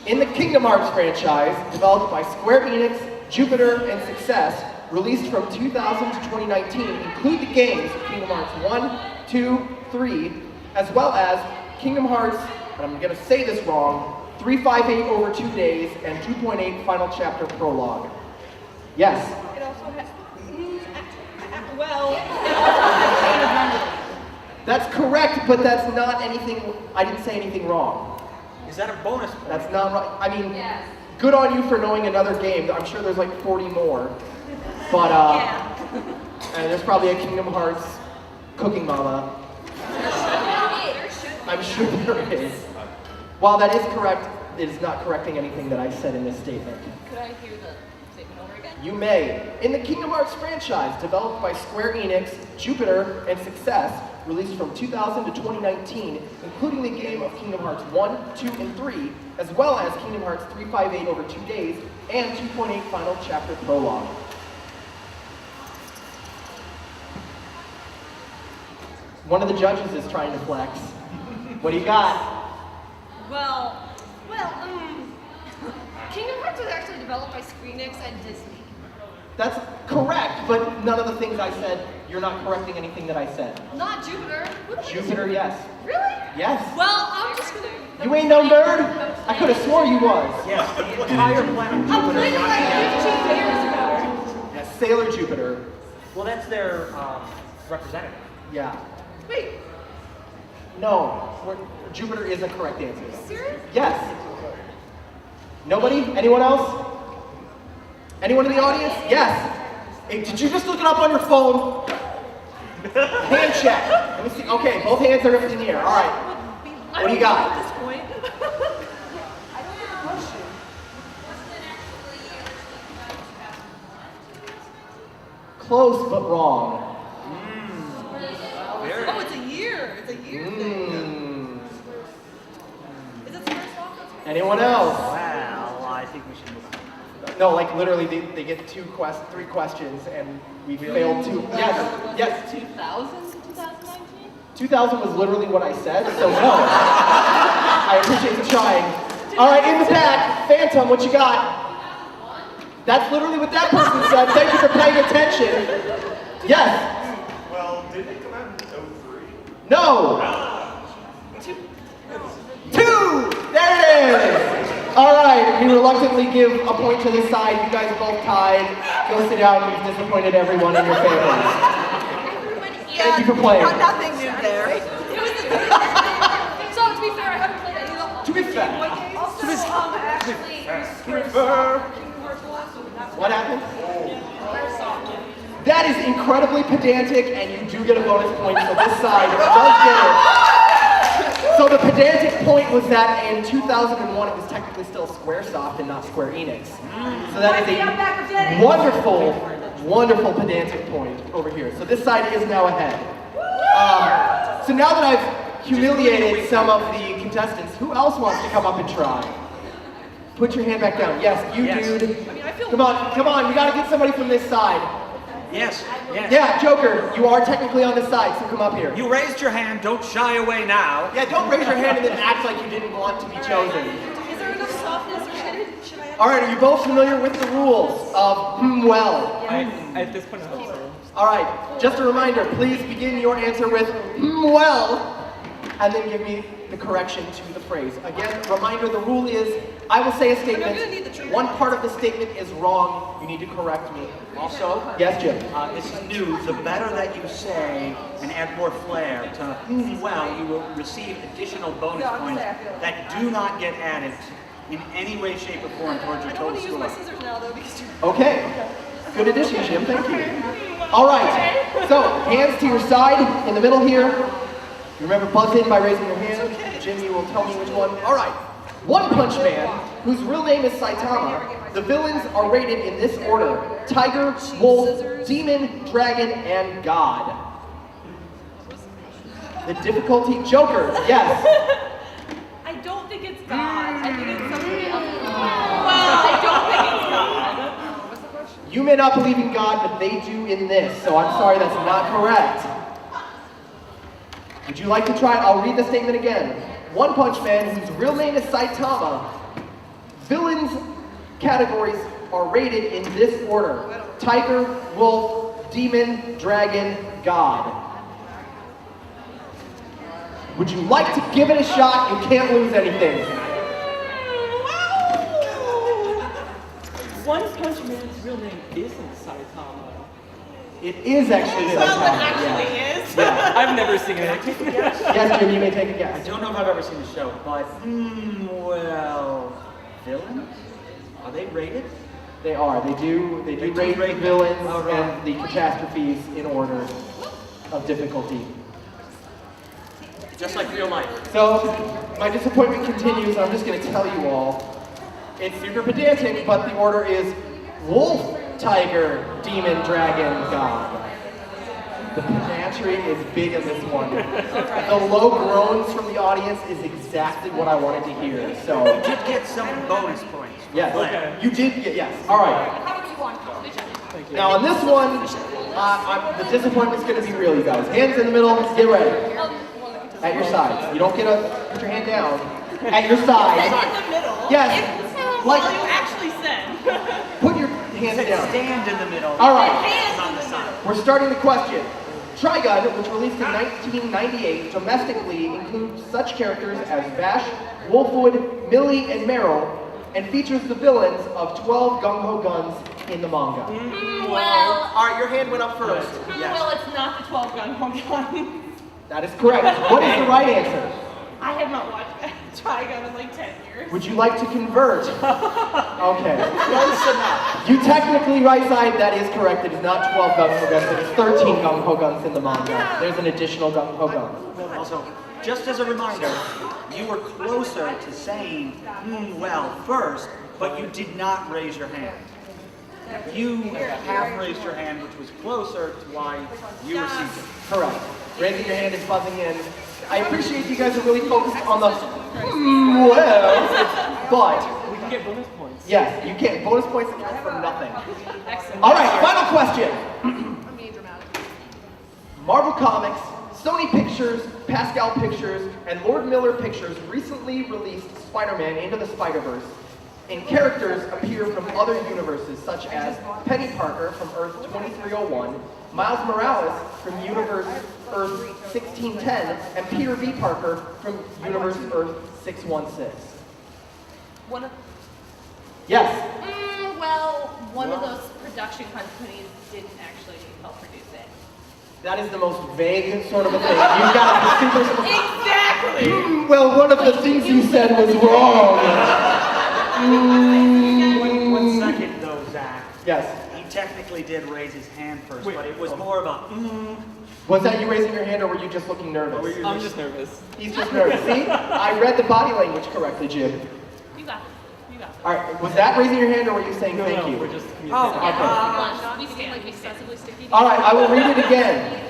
In the Kingdom Hearts franchise, developed by Square Enix, Jupiter, and Success, released from 2000 to 2019, include the games Kingdom Hearts 1, 2, 3, as well as Kingdom Hearts, and I'm going to say this wrong, 358 over 2 days, and 2.8 final chapter prologue. Yes? It also has. Well. That's correct, but that's not anything, I didn't say anything wrong. Is that a bonus point? That's not right. I mean, good on you for knowing another game. I'm sure there's like 40 more. But, and there's probably a Kingdom Hearts Cooking Mama. I'm sure there is. While that is correct, it is not correcting anything that I said in this statement. Could I hear the statement over again? You may. In the Kingdom Hearts franchise, developed by Square Enix, Jupiter, and Success, released from 2000 to 2019, including the game of Kingdom Hearts 1, 2, and 3, as well as Kingdom Hearts 358 over 2 days, and 2.8 final chapter prologue. One of the judges is trying to flex. What do you got? Well, Kingdom Hearts was actually developed by Square Enix and Disney. That's correct, but none of the things I said, you're not correcting anything that I said. Not Jupiter. Jupiter, yes. Really? Yes. Well, I'm just gonna. You ain't no nerd? I could have swore you was. Yes, the entire planet Jupiter is running. Yes, Sailor Jupiter. Well, that's their representative. Yeah. Wait, No, Jupiter is a correct answer. serious? Yes. Nobody? Anyone else? Anyone in the audience? Yes. Hey, did you just look it up on your phone? Hand check. Let me see. Okay, both hands are in the air. All right. What do you got? At this point. I don't have a question. Close but wrong. Oh, it's a year. It's a year thing. Is it first off? Anyone else? Well, I think we should move on. No, like literally they get three questions and we failed two. Yes, yes. 2000 to 2019? 2000 was literally what I said, so no. I appreciate you trying. All right, in the back, Phantom, what you got? That's literally what that person said. Thank you for paying attention. Yes. Well, didn't it come out in 03? No. Two. There it is. All right, we reluctantly give a point to this side. You guys are both tied. Go sit down. You've disappointed everyone in your families. Thank you for playing. Nothing new there. So to be fair, I haven't played any of them. To be fair. What happened? That is incredibly pedantic, and you do get a bonus point, so this side does get it. So the pedantic point was that in 2001 it was technically still Squaresoft and not Square Enix. So that is a wonderful, wonderful pedantic point over here. So this side is now ahead. So now that I've humiliated some of the contestants, who else wants to come up and try? Put your hand back down. Yes, you dude. Come on, you gotta get somebody from this side. Yes, yes. Yeah, Joker, you are technically on this side, so come up here. You raised your hand, don't shy away now. Yeah, don't raise your hand and then act like you didn't want to be chosen. Is there enough softness or should I All right, are you both familiar with the rules of well? At this point, All right, just a reminder, please begin your answer with well, and then give me the correction to the phrase. Again, reminder, the rule is, I will say a statement, one part of the statement is wrong, you need to correct me. Also, Yes, Jim? this is new. The better that you say and add more flair to well, you will receive additional bonus points that do not get added in any way, shape, or form towards your I don't total want to use score. my scissors now though because Okay, good addition, Jim, thank you. All right, so hands to your side, in the middle here. Remember, buzz in by raising your hand. Jim, you will tell me which one. All right. One Punch Man, whose real name is Saitama. The villains are rated in this order: Tiger, Wolf, Demon, Dragon, and God. The difficulty, Joker, yes. I don't think it's God. I think it's somebody else. Well, I don't think it's God. What's the question? You may not believe in God, but they do in this, so I'm sorry, that's not correct. Would you like to try it? I'll read the statement again. One Punch Man, whose real name is Saitama. Villains categories are rated in this order: Tiger, Wolf, Demon, Dragon, God. Would you like to give it a shot? You can't lose anything. One Punch Man's real name isn't Saitama. It is actually Saitama. Is. Yeah. I've never seen it. Yes, Jim, you may take a I guess. don't know if I've ever seen the show, but well, villains? Are they rated? They are. They do rate the villains and the catastrophes in order of difficulty. Just like real life. So, my disappointment continues. I'm just going to tell you all. It's super pedantic, but the order is Wolf, Tiger, Demon, Dragon, God. The pedantry is big in this one. The low groans from the audience is exactly what I wanted to hear. So, You did get some bonus points. yes, Okay. you did get, yes. All right. Now on this one, the disappointment's going to be real, you guys. Hands in the middle, get ready. At your sides. You don't get put your hand down. At your sides. In the middle. Yes. Like, All you actually said. put your hands down. Stand in the middle. All right. Hands on the side. We're starting the question. Trigun, which released in 1998, domestically includes such characters as Vash, Wolfwood, Millie, and Meryl, and features the villains of 12 gung-ho guns in the manga. Well, All right, your hand went up first. Well, it's not the 12 gun gun. That is correct. What is the right answer? I have not watched Trigun in like 10 years. Would you like to convert? Okay. Close enough. You technically right side, that is correct. It is not 12 gung-ho guns, it is 13 gung-ho guns in the manga. There's an additional gung-ho gun. Also, just as a reminder, you were closer to saying, well, first, but you did not raise your hand. You have raised your hand, which was closer to why you received it. Correct. Raising your hand is buzzing in. I appreciate you guys are really focused on the well, but We can get bonus points. yes, you can. Bonus points account for nothing. All right, final question. Marvel Comics, Sony Pictures, Pascal Pictures, and Lord Miller Pictures recently released Spider-Man Into the Spider-Verse, and characters appear from other universes such as Penny Parker from Earth 2301, Miles Morales from Universe Earth 1610, and Peter B. Parker from Universe Earth 616. Yes. Well, one of those production companies didn't actually help produce it. That is the most vague sort of a thing. You've got to be super. Exactly! Well, one of the things you said was wrong. 1 second though, Zach. Yes. He technically did raise his hand first, but it was more of a Was that you raising your hand, or were you just looking nervous? I'm just nervous. He's just nervous. See? I read the body language correctly, Jim. you got it. You got it. All right. Was that raising your hand, or were you saying thank No, you? we're just Okay. We seem like excessively sticky. All right. I will read it again.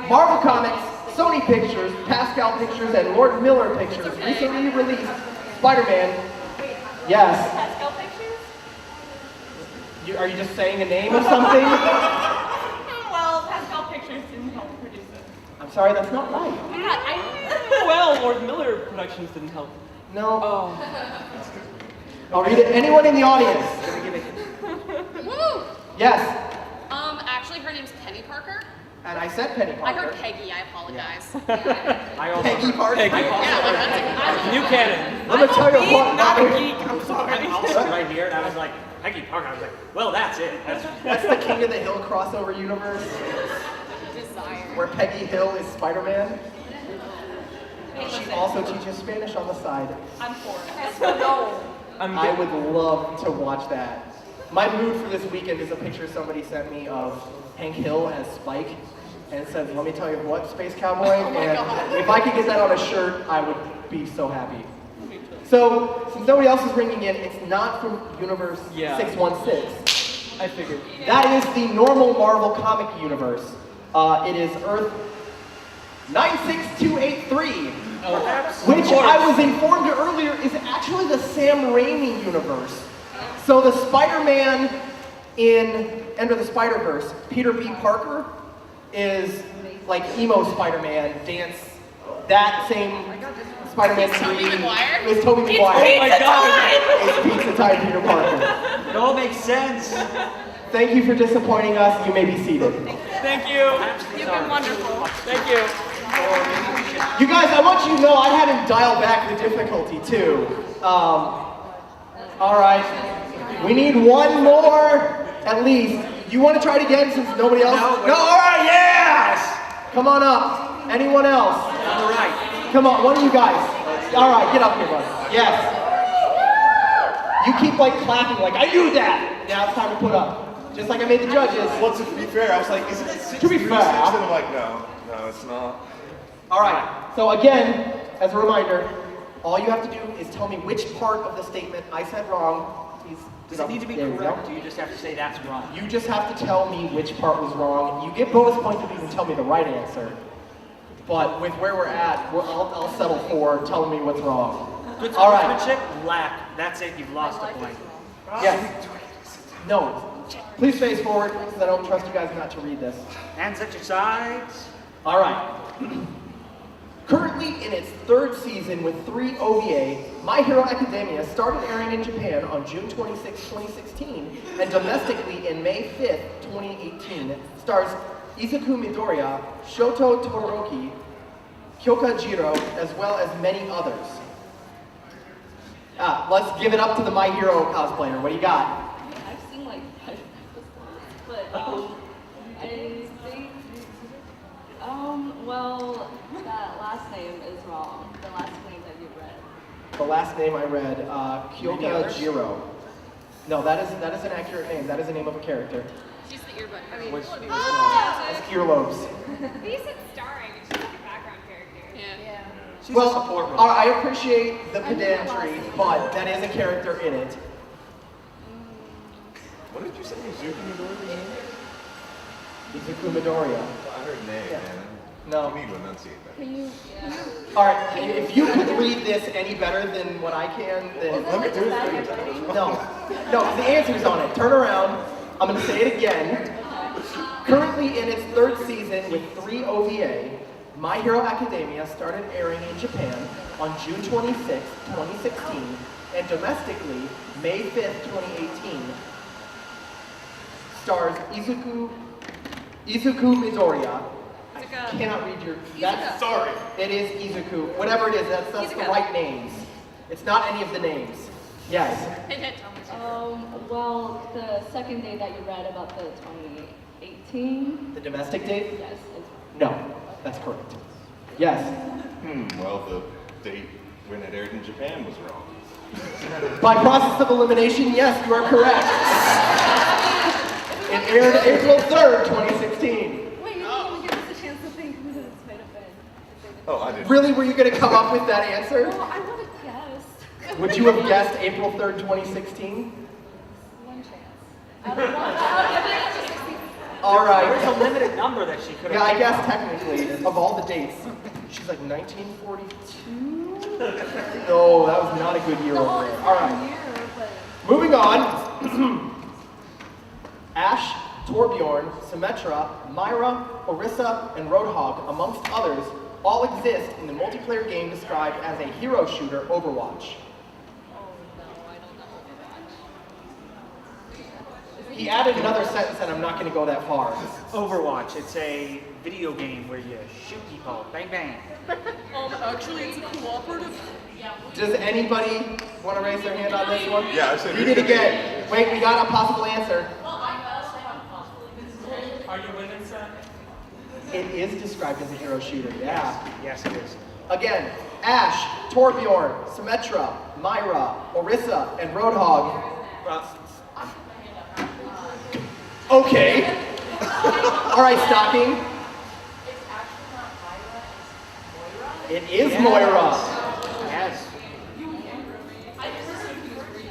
Marvel Comics, Sony Pictures, Pascal Pictures, and Lord Miller Pictures recently released Spider-Man. Yes. Pascal Pictures? Are you just saying a name or something? Well, Pascal Pictures didn't help produce it. I'm sorry, that's not right. Oh my god, Well, Lord Miller Productions didn't help. No. Oh. I'll read it. Anyone in the audience? Woo! Yes. Actually, her name's Penny Parker. And I said Penny I Parker. heard Peggy. I apologize. I also Peggy Parker. Peggy. Yeah, New canon. Let me tell you what. not a geek. I'm sorry. I'm also right here, and I was like, Peggy Parker. I was like, well, that's it. That's the King of the Hill crossover universe, where Peggy Hill is Spider-Man. She also teaches Spanish on the side. I'm for it. No. I would love to watch that. My mood for this weekend is a picture somebody sent me of Hank Hill as Spike, and it says, "Let me tell you what, Space Cowboy." And if I could get that on a shirt, I would be so happy. So, since nobody else is ringing in, it's not from Universe 616. I figured. That is the normal Marvel comic universe. It is Earth 96283, which I was informed earlier is actually the Sam Raimi universe. So the Spider-Man in Enter the Spider-Verse, Peter B. Parker, is like emo Spider-Man, dance, that same Spider-Man 3 is Tobey Maguire. Oh my god! It's Pizza Time Peter Parker. It all makes sense. Thank you for disappointing us. You may be seated. Thank you. You've been wonderful. Thank you. You guys, I want you to know I had him dial back the difficulty too. All right, we need one more at least. You want to try it again since nobody else? No. All right, yes. Come on up. Anyone else? All right. Come on, one of you guys. All right, get up here, bud. Yes. You keep like clapping, like I knew that. Now it's time to put up. Just like I made the judges. Well, to be fair, I was like, isn't it 6 To be 3 fair. 6? And I'm like, no, it's not. All right, so again, as a reminder, all you have to do is tell me which part of the statement I said wrong. Please, Does it need to be there we correct? go. Do you just have to say that's wrong? You just have to tell me which part was wrong. You get bonus points if you can tell me the right answer. But with where we're at, I'll settle for telling me what's wrong. Good All right. sportsmanship, lack. That's it. You've lost a point. Yes. No. Please face forward, because I don't trust you guys not to read this. Hands at your sides. All right. Currently in its third season with 3 OVA, My Hero Academia started airing in Japan on June 26, 2016, and domestically in May 5th, 2018. Stars Izuku Midoriya, Shoto Todoroki, Kyoka Jiro, as well as many others. Let's give it up to the My Hero cosplayer. What do you got? I've seen like 5 episodes, but I think, well, that last name is wrong. The last name that you read. The last name I read, Many others? Kyoka Jiro. No, that is an accurate name. That is the name of a character. She's the earbud. I mean, Which- oh! It's earlobes. He said starring, and she's like a background character. Yeah. She's Well, a support role. I appreciate the pedantry, but that is a character in it. What did you say? Izuku Midoriya's name? Izuku Midoriya. I heard name, Yeah. man. No. You need to enunciate that. Can you? All right, if you could read this any better than what I can, then Let me do no, the answer's on it. Turn around. I'm going to say it again. Currently in its 3rd season with 3 OVA, My Hero Academia started airing in Japan on June 26, 2016, and domestically May 5th, 2018. Stars Izuku Midoriya. I cannot read your. That's sorry. It is Izuku. Whatever it is, that's the right names. It's not any of the names. Yes. Well, the second day that you read about the 2018. The domestic date? Yes. No, that's correct. Yes. Well, the date when it aired in Japan was wrong. By process of elimination, yes, you are correct. It aired April 3rd, 2016. Wait, you didn't even give us a chance to think who this might have been. Oh, I didn't. Really, were you going to come up with that answer? Well, I would have guessed. Would you have guessed April 3rd, 2016? One chance. Out of one. All right. There's a limited number that she could have. Yeah, I guess technically, of all the dates. She's like 1942? No, that was not a good year over there. All right. Moving on. Ash, Torbjorn, Symmetra, Myra, Orisa, and Roadhog, amongst others, all exist in the multiplayer game described as a hero shooter, Overwatch. He added another sentence, and I'm not going to go that far. Overwatch. It's a video game where you shoot people. Bang bang. Actually, it's a cooperative. Does anybody want to raise their hand on this one? Yeah, I said Read it again. Wait, we got a possible answer. Are you winning, sir? It is described as a hero shooter, yeah. Yes, it is. Again, Ash, Torbjorn, Symmetra, Myra, Orisa, and Roadhog. Okay. All right, Stocking. It is Moira. Yes.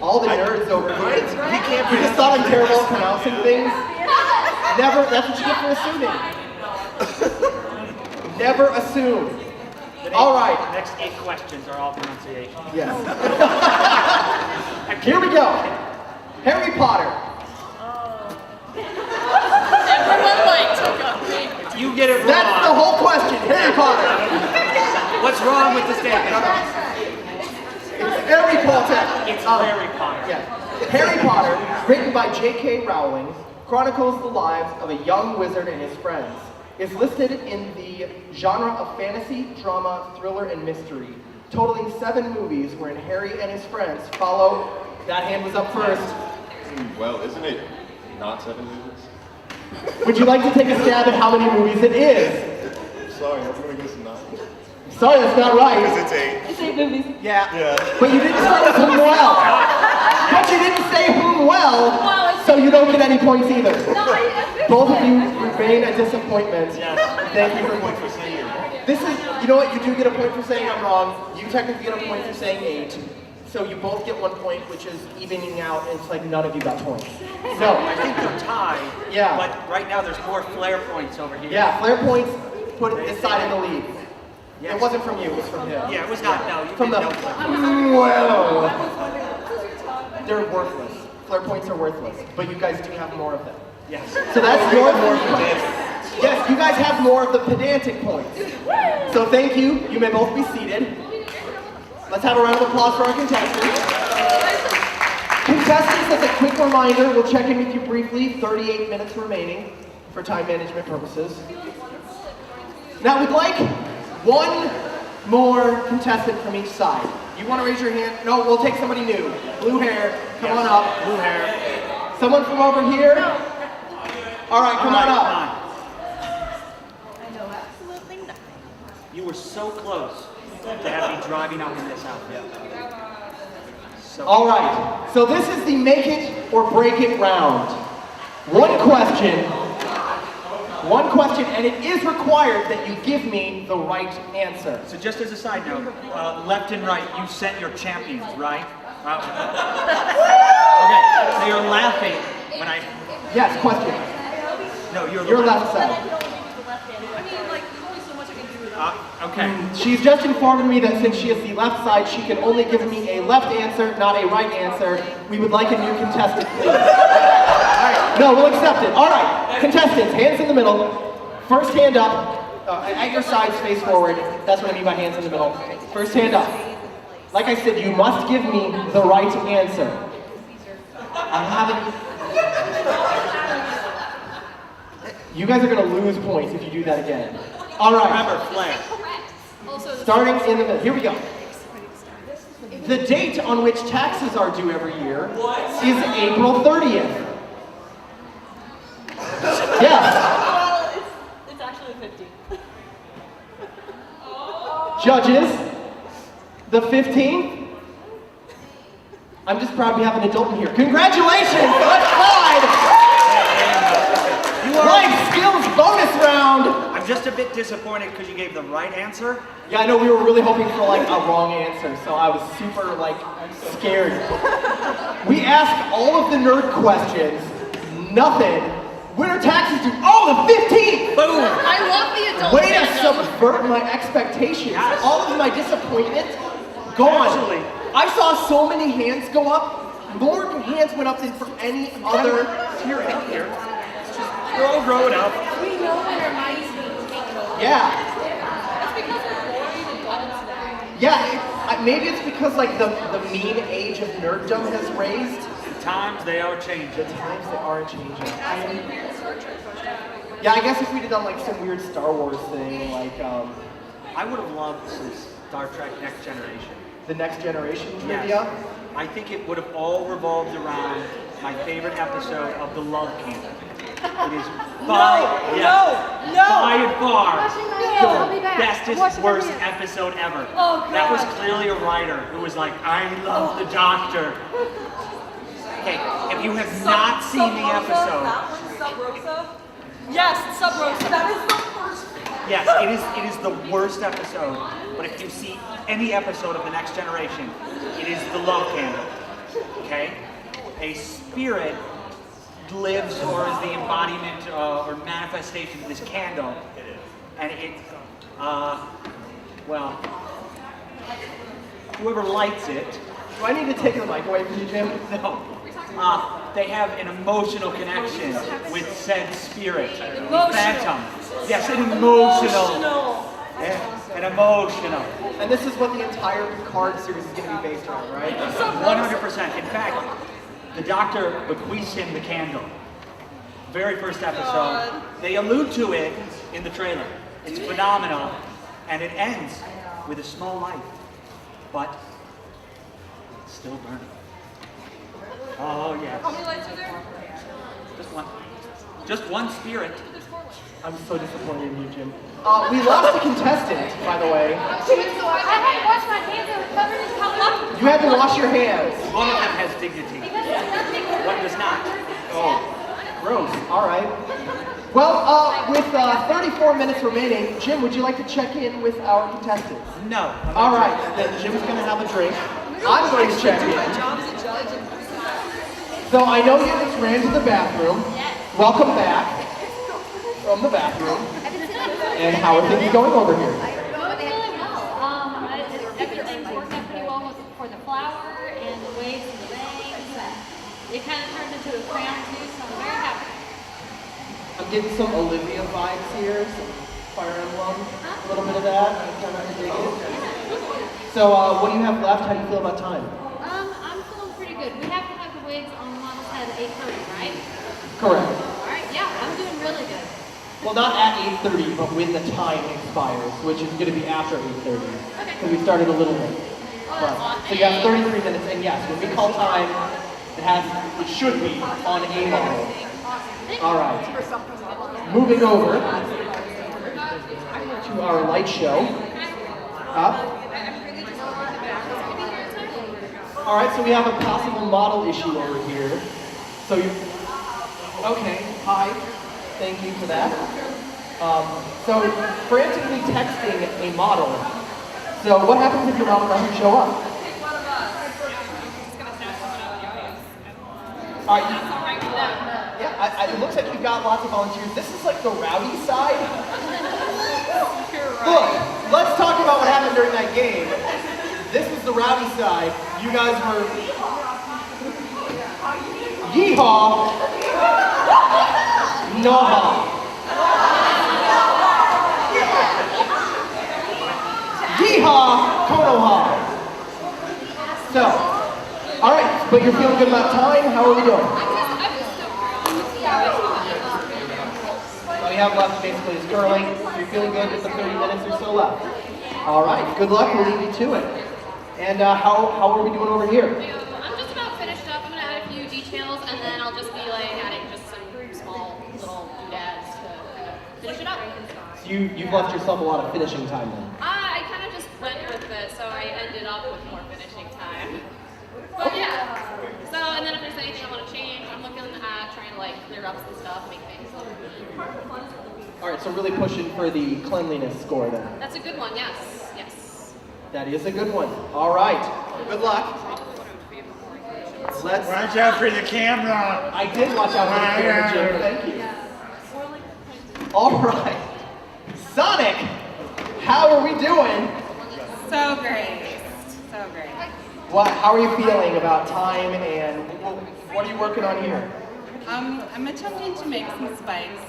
All the nerds over here. Right? He can't You just thought I'm terrible at pronouncing things? Never, that's what you get for assuming. Never assume. All right. The next 8 questions are all pronunciation. Yes. Here we go. Harry Potter. Everyone took up me. You get it wrong. That's the whole question. Harry Potter. What's wrong with the statement? It's Harry Potter. It's Harry Potter. Yeah. Harry Potter, written by J.K. Rowling, chronicles the lives of a young wizard and his friends. Is listed in the genre of fantasy, drama, thriller, and mystery, totaling 7 movies wherein Harry and his friends follow. That hand was up first. Well, isn't it not 7 movies? Would you like to take a stab at how many movies it is? Sorry, I was going to guess 9. Sorry, that's not right. Because it's 8. It's 8 movies. Yeah. But you didn't say whom well. But you didn't say whom well, so you don't get any points either. Both of you remain a disappointment. Thank you for Point for saying you're wrong. This is, you know what, you do get a point for saying I'm wrong. You technically get a point for saying 8. So you both get 1 point, which is evening out, and it's like none of you got points. So, I think they're tied. Yeah. But right now there's more flare points over here. yeah, flare points put this side in the lead. Yes. It wasn't from you, it was from him. Yeah, it was not. No, you From the, did no flare. well, they're worthless. Flare points are worthless, but you guys do have more of them. Yes. So that's your Yes, you guys have more of the pedantic points. So thank you. You may both be seated. Let's have a round of applause for our contestants. Contestants, as a quick reminder, we'll check in with you briefly. 38 minutes remaining. for time management purposes. Now we'd like one more contestant from each side. You want to raise your hand? No, we'll take somebody new. Blue hair, come on up. Blue hair. Someone from over here? All right, come on up. I know absolutely nothing. You were so close to have me driving up in this outfit. So All right, so this is the make it or break it round. One question, and it is required that you give me the right answer. So just as a side note, left and right, you sent your champions, right? Okay, so you're laughing when I... Yes, question. No, you're Your left side. Okay. She's just informed me that since she is the left side, she can only give me a left answer, not a right answer. We would like a new contestant, please. No, we'll accept it. All right, contestants, hands in the middle. First hand up, at your sides, face forward. That's what I mean by hands in the middle. First hand up. Like I said, you must give me the right answer. I'm having... You guys are going to lose points if you do that again. All right. Remember, flair. Starting in the middle. Here we go. The date on which taxes are due every year is April 30th. Yes. It's actually 50. Judges, the 15th. I'm just proud we have an adult in here. Congratulations! Let's slide! Life skills bonus round! I'm just a bit disappointed because you gave the right answer. Yeah, I know we were really hoping for like a wrong answer, so I was super like scared. We asked all of the nerd questions, nothing. When are taxes due? Oh, the 15th! Boom! I love the adult Way to fandom. subvert my expectations. Yes. All of my disappointment, gone. Actually. I saw so many hands go up. More hands went up than for any other. Here, here. We're all growing up. We know when our minds need to take over. Yeah. That's because we're boring adults now. Yeah, maybe it's because like the mean age of nerddom has raised. The times they are changing. The times they are changing. Yeah, I guess if we did on like some weird Star Wars thing, like I would have loved some Star Trek Next Generation. the Next Generation Yes. trivia. I think it would have all revolved around my favorite episode of The Love Camp. It is by and far I'll be the back. bestest, worst episode ever. Oh, that was God. clearly a writer who was like, I love the Doctor. Okay, if you have not seen the episode, Sub Rosa? Yes, Sub Rosa. That is the worst. yes, it is the worst episode. But if you see any episode of The Next Generation, it is the love candle. Okay? A spirit lives or is the embodiment or manifestation of this candle. And it, well, whoever lights it, Do I need to take the mic away from you, Jim? no, they have an emotional connection with said spirit. Emotional. Phantom. Yes, an emotional. Yeah, an emotional. And this is what the entire Picard series is going to be based on, right? 100%. In fact, the Doctor bequeaths him the candle. Very first episode. They allude to it in the trailer. It's phenomenal. And it ends with a small light. But it's still burning. Oh, yes. How many lights are there? Just one. Just one spirit. I'm so disappointed in you, Jim. We lost a contestant, by the way. I had to wash my hands. I was covered in color. You had to wash your hands. One of them has dignity. One does not. Oh, gross. All right. Well, with 34 minutes remaining, Jim, would you like to check in with our contestants? No. All right, then Jim's going to have a drink. I'm going to check in. So I know you just ran to the bathroom. Welcome back from the bathroom. And how are things going over here? Going really well. Everything's worked out pretty well for the flower and the waves and the bangs. And it kind of turned into a crown too, so I'm very happy. I'm getting some Olivia vibes here, some Fire Emblem, a little bit of that. I'm kind of digging it. So what do you have left? How do you feel about time? I'm feeling pretty good. We have to have the wigs on Mama's head at 8:30, right? Correct. All right, yeah, I'm doing really good. Well, not at 8:30, but when the time expires, which is going to be after 8:30. Because we started a little late. So you have 33 minutes, and yes, when we call time, it should be on a model. All right. Moving over to our light show. Up. All right, so we have a possible model issue over here. So you, okay, hi, thank you for that. So frantically texting a model. So what happens if your model doesn't show up? All right. Yeah, it looks like you've got lots of volunteers. This is like the rowdy side. Look, let's talk about what happened during that game. This was the rowdy side. You guys were yeehaw, no-haw. Yeehaw, konoha. So, all right, but you're feeling good about time. How are we doing? All you have left basically is curling. You're feeling good with the 30 minutes or so left. All right, good luck. We'll leave you to it. And how are we doing over here? I'm just about finished up. I'm going to add a few details, and then I'll just be like adding just some small little doodads to finish it up. So you've left yourself a lot of finishing time then? I kind of just went with it, so I ended up with more finishing time. But yeah. So, and then if there's anything I want to change, I'm looking at trying to like clear up some stuff, make things look All right, so really pushing for the cleanliness score then. That's a good one, yes. That is a good one. All right, good luck. Let's watch out for the camera. I did watch out for the camera, Jim. Thank you. All right, Sonic, how are we doing? So great. So great. How are you feeling about time and what are you working on here? I'm attempting to make some spikes.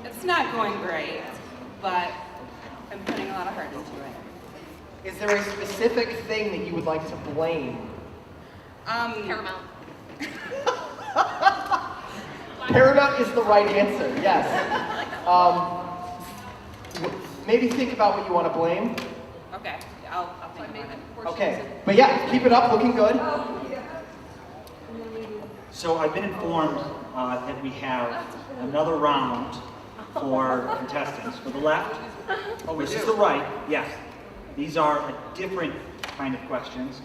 It's not going great, but I'm putting a lot of heart into it. Is there a specific thing that you would like to blame? Paramount. Paramount is the right answer, yes. Maybe think about what you want to blame. Okay, I'll think about it. Okay, but yeah, keep it up, looking good. So I've been informed that we have another round for contestants. For the left versus the right, yes. These are a different kind of questions,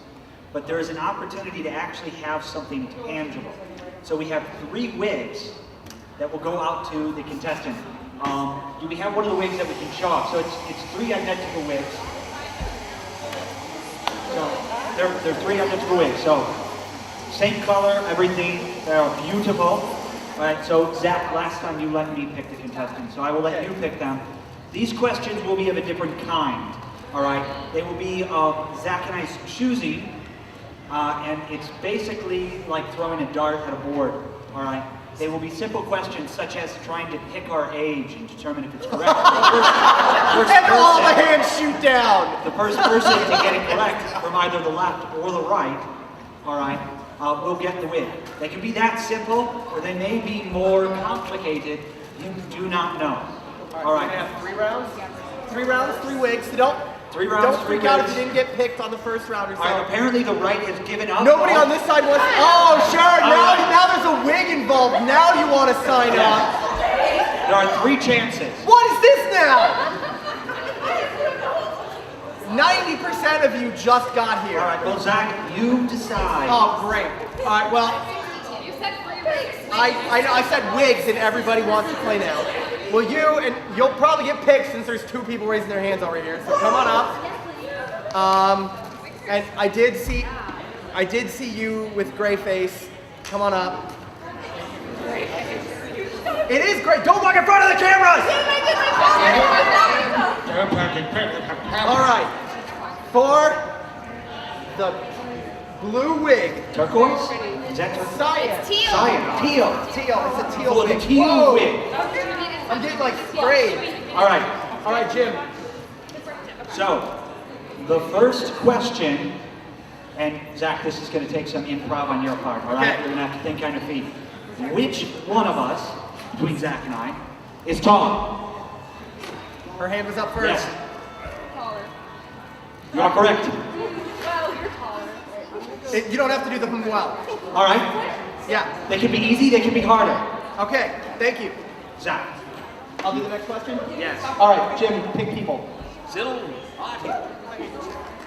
but there is an opportunity to actually have something tangible. So we have 3 wigs that will go out to the contestant. Do we have one of the wigs that we can show off? So it's 3 identical wigs. So they're 3 identical wigs. So same color, everything. They're beautiful. All right. So Zach, last time you let me pick the contestants, so I will let you pick them. These questions will be of a different kind. All right. They will be of Zach and I's choosing, and it's basically like throwing a dart at a board. All right. They will be simple questions such as trying to pick our age and determine if it's correct. And all the hands shoot down! The first person to get it correct from either the left or the right, all right, will get the win. They can be that simple, or they may be more complicated. You do not know. All right. We have 3 rounds? 3 rounds, 3 wigs. So don't 3 rounds, don't 3 freak out if wigs. you didn't get picked on the first round or so. All right, apparently the right has given up. Nobody on this side wants. Oh, sure. Now there's a wig involved. Now you want to sign up. There are 3 chances. What is this now? 90% of you just got here. All right, well, Zach, you decide. Oh, great. All right, well, You said 3 wigs. I know I said wigs and everybody wants to play now. Well, you'll probably get picked since there's 2 people raising their hands over here. So come on up. And I did see you with gray face. Come on up. It is great. Don't walk in front of the cameras. All right. For the blue wig. Turquoise? Is that turquoise? Cyan. It's teal. Cyan. Teal. It's a teal For wig. the teal Whoa. wig. I'm getting like sprayed. All right. All right, Jim. So, the first question, and Zach, this is going to take some improv on your part, all right? Okay. You're going to have to think on your feet. Which one of us, between Zach and I, is taller. Her hand was up first. Yes. Taller. You are correct. Well, you're taller. You don't have to do the well. All right. Yeah. They can be easy, they can be harder. Okay, thank you. Zach. I'll do the next question? Yes. All right, Jim, pick people. Still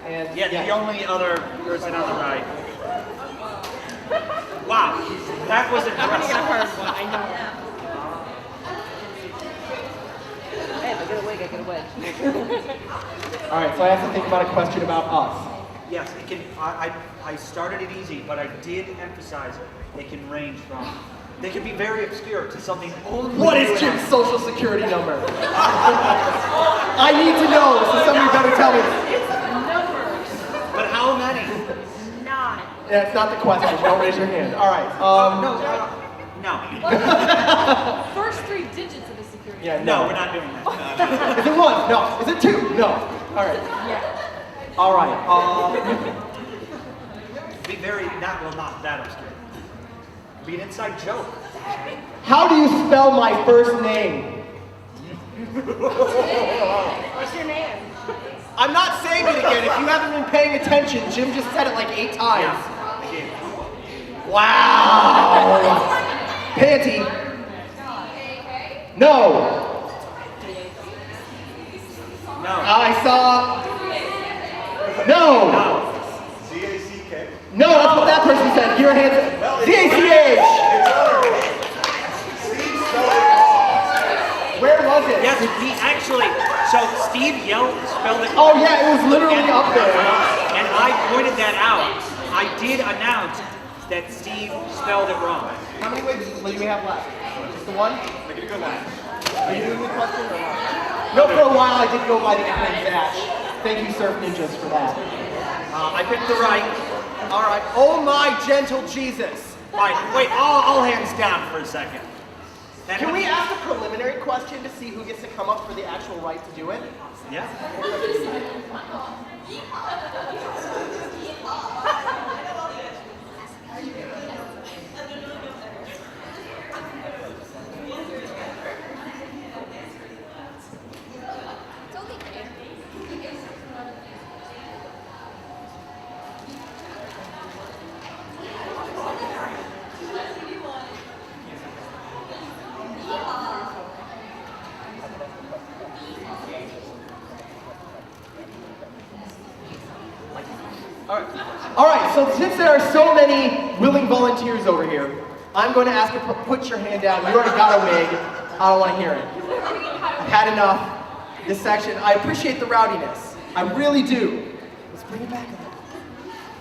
And yeah, the only other person on the right. Wow, that was impressive. I know. Hey, if I get a wig, I get a wedge. All right, so I have to think about a question about us. Yes, it can. I started it easy, but I did emphasize they can range from. They can be very obscure to something only. What is Jim's social security number? I need to know, so somebody better tell me. But how many? 9. Yeah, it's not the question. Don't raise your hand. All right. No. First 3 digits of the security. Yeah, No, we're not doing that. Is it 1? No. Is it 2? No. All right. Yeah. All right. Be very not that obscure. Be an inside joke. How do you spell my first name? What's your name? I'm not saying it again. If you haven't been paying attention, Jim just said it like 8 times. Wow. Panty. No. No. I saw. No. C-A-C-K. No, that's what that person said. Your hands. C-A-C-H. Where was it? Yes, he actually. So Steve spelled it. Oh yeah, it was literally up there. And I pointed that out. I did announce that Steve spelled it wrong. How many wigs do we have left? Just the one? Make it a good one. Are you doing the question or not? No, for a while I did go by the nickname Zach. Thank you, Surf Ninjas, for that. I picked the right. All right. Oh my gentle Jesus. All right, wait, all hands down for a second. Can we ask a preliminary question to see who gets to come up for the actual right to do it? Yeah. All right, so since there are so many willing volunteers over here, I'm going to ask you to put your hand down. You already got a wig. I don't want to hear it. I've had enough. This section, I appreciate the rowdiness. I really do. Let's bring it back up.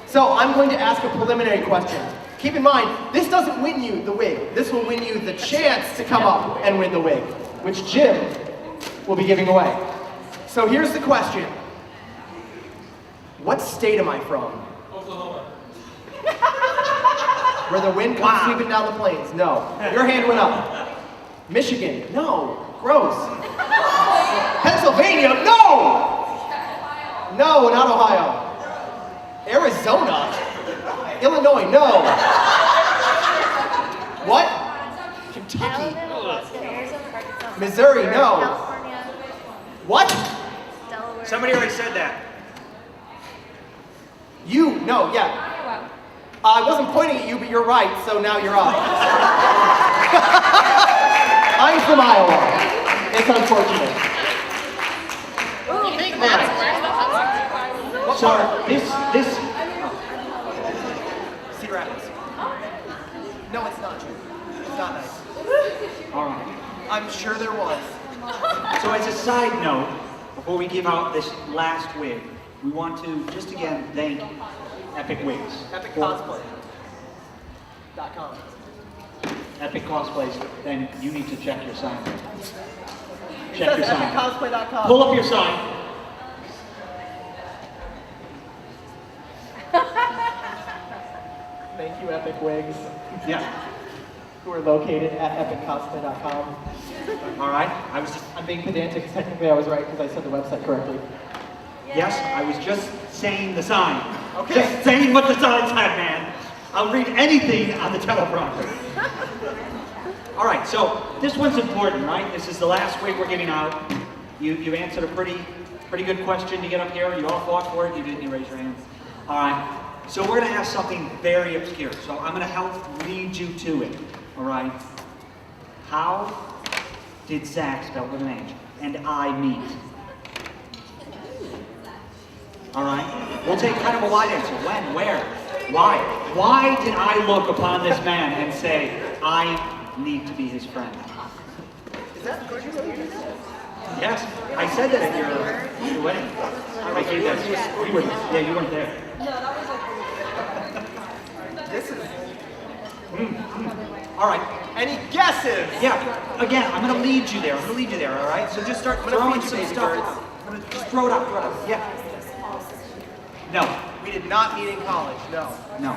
So I'm going to ask a preliminary question. Keep in mind, this doesn't win you the wig. This will win you the chance to come up and win the wig, which Jim will be giving away. So here's the question. What state am I from? Oklahoma. Where the wind comes sweeping down the plains? No. Your hand went up. Michigan? No. Gross. Pennsylvania? No! No, not Ohio. Arizona? Illinois? No. What? Kentucky? Missouri? No. California. What? Delaware. Somebody already said that. You? No, yeah. I wasn't pointing at you, but you're right, so now you're up. I'm from Iowa. It's unfortunate. Ooh, big All right. maps. So this Cedar Rapids. No, it's not true. It's not nice. all right. I'm sure there was. So as a side note, before we give out this last wig, we want to just again thank Epic Wigs. EpicCosplay.com. Epic Cosplays, then you need to check your sign. It Check says your sign. EpicCosplay.com. Pull up your sign. Thank you, Epic Wigs. Yeah. Who are located at EpicCosplay.com. All right. I was just I'm being pedantic because technically I was right because I said the website correctly. yes. I was just saying the sign. Okay. Just saying what the sign said, man. I'll read anything on the teleprompter. All right, so this one's important, right? This is the last wig we're giving out. You answered a pretty good question to get up here. You all fought for it. You didn't raise your hands. All right. So we're going to have something very obscure. So I'm going to help lead you to it. All right. How did Zach, spelled with an H, and I meet? All right. We'll take kind of a wide answer. When? Where? Why? Why did I look upon this man and say, I need to be his friend? Is that good? Yes, I said that at your wedding. I gave that. You weren't there. No, that was like. This is. All right. Any guesses? Yeah. Again, I'm going to lead you there. All right. So just start throwing some stuff. I'm going to just throw it up. Yeah. No. We did not meet in college. No. No.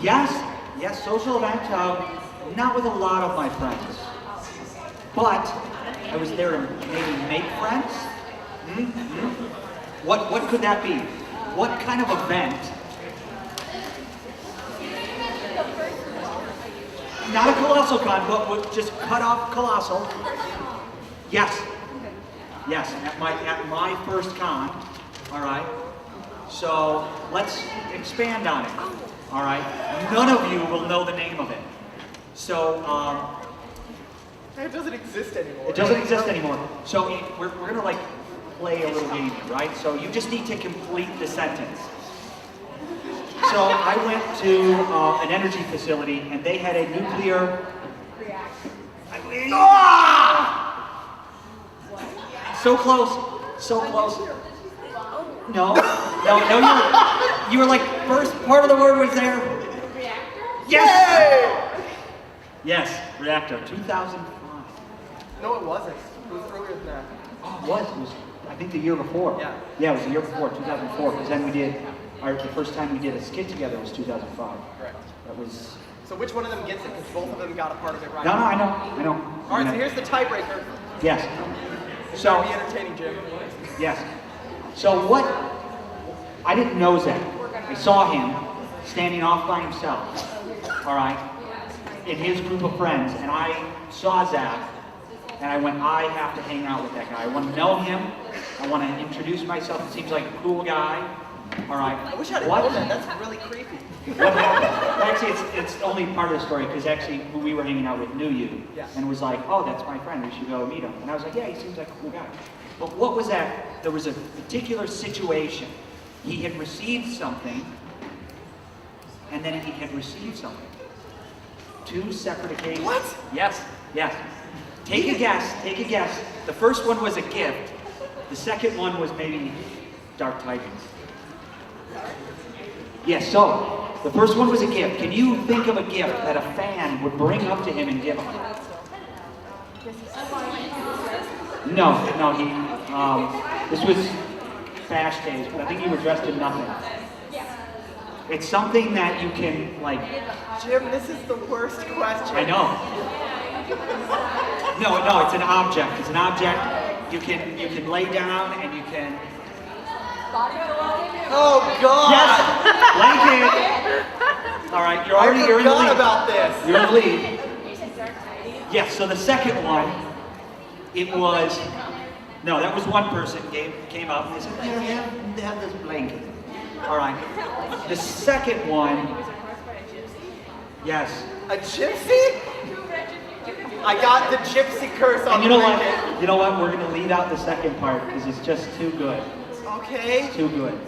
Yes. Yes. Social event. Not with a lot of my friends, but I was there to maybe make friends. What could that be? What kind of event? Not a Colossalcon, but would just cut off Colossal. Yes. Yes, at my first con. All right. So let's expand on it. All right. None of you will know the name of it. So it doesn't exist anymore. It doesn't exist anymore. So we're gonna like play a little game here, right? So you just need to complete the sentence. So I went to an energy facility and they had a nuclear reactor. So close, so close. No, you were like first part of the word was there. Reactor? Yes. Yay! Yes, reactor. 2005. No, it wasn't. It was earlier than that. Oh, it was. I think the year before. Yeah. Yeah, it was the year before, 2004. Because then we did the first time we did a skit together was 2005. Correct. That was. So which one of them gets it? Because both of them got a part of it right. No, I know. All right, so here's the tiebreaker. Yes. It's So. gonna be entertaining, Jim. Yes. So what? I didn't know Zach. I saw him standing off by himself. All right. In his group of friends, and I saw Zach, and I went, I have to hang out with that guy. I want to know him. I want to introduce myself. It seems like a cool guy. All right. I wish I'd known that. That's really creepy. Actually, it's only part of the story because actually who we were hanging out with knew you, and was like, oh, that's my friend. We should go meet him. And I was like, yeah, he seems like a cool guy. But what was that? There was a particular situation. He had received something, and then he had received something. 2 separate occasions. What? Yes. Take a guess. The first one was a gift. The second one was maybe dark tidings. Yes, so the first one was a gift. Can you think of a gift that a fan would bring up to him and give him? No, this was Bash Days, but I think you were dressed in nothing. It's something that you can, like... Jim, this is the worst question. I know. No, it's an object. It's an object you can lay down and you can... Oh, God! Yes! Blanket! All right, you're in the lead. I forgot about this. You're in the lead. Yes, so the second one, it was... No, that was one person came up and they said, they have this blanket. All right. The second one... Yes. A gypsy? I got the gypsy curse on and you the know blanket. what? You know what? We're going to leave out the second part because it's just too good. Okay. It's too good.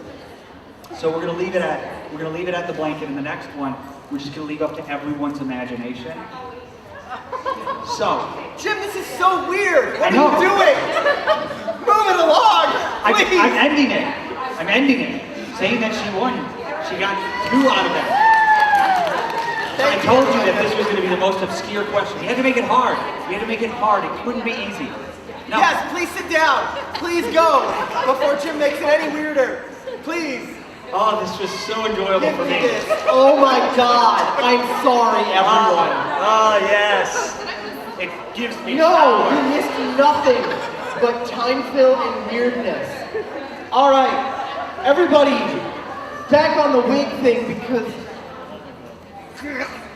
So we're going to leave it at the blanket, and the next one we're just going to leave up to everyone's imagination. So, Jim, this is so weird. What I know. are you doing? Move it along, please. I'm ending it. Saying that she won. She got 2 out of that. I told you that this was going to be the most obscure question. We had to make it hard. It couldn't be easy. No. Yes, please sit down. Please go before Jim makes it any weirder. Please. Oh, this was so enjoyable for me. Oh my God. I'm sorry, everyone. Oh, yes. It gives me No, power. you missed nothing but time fill and weirdness. All right, everybody, back on the wig thing because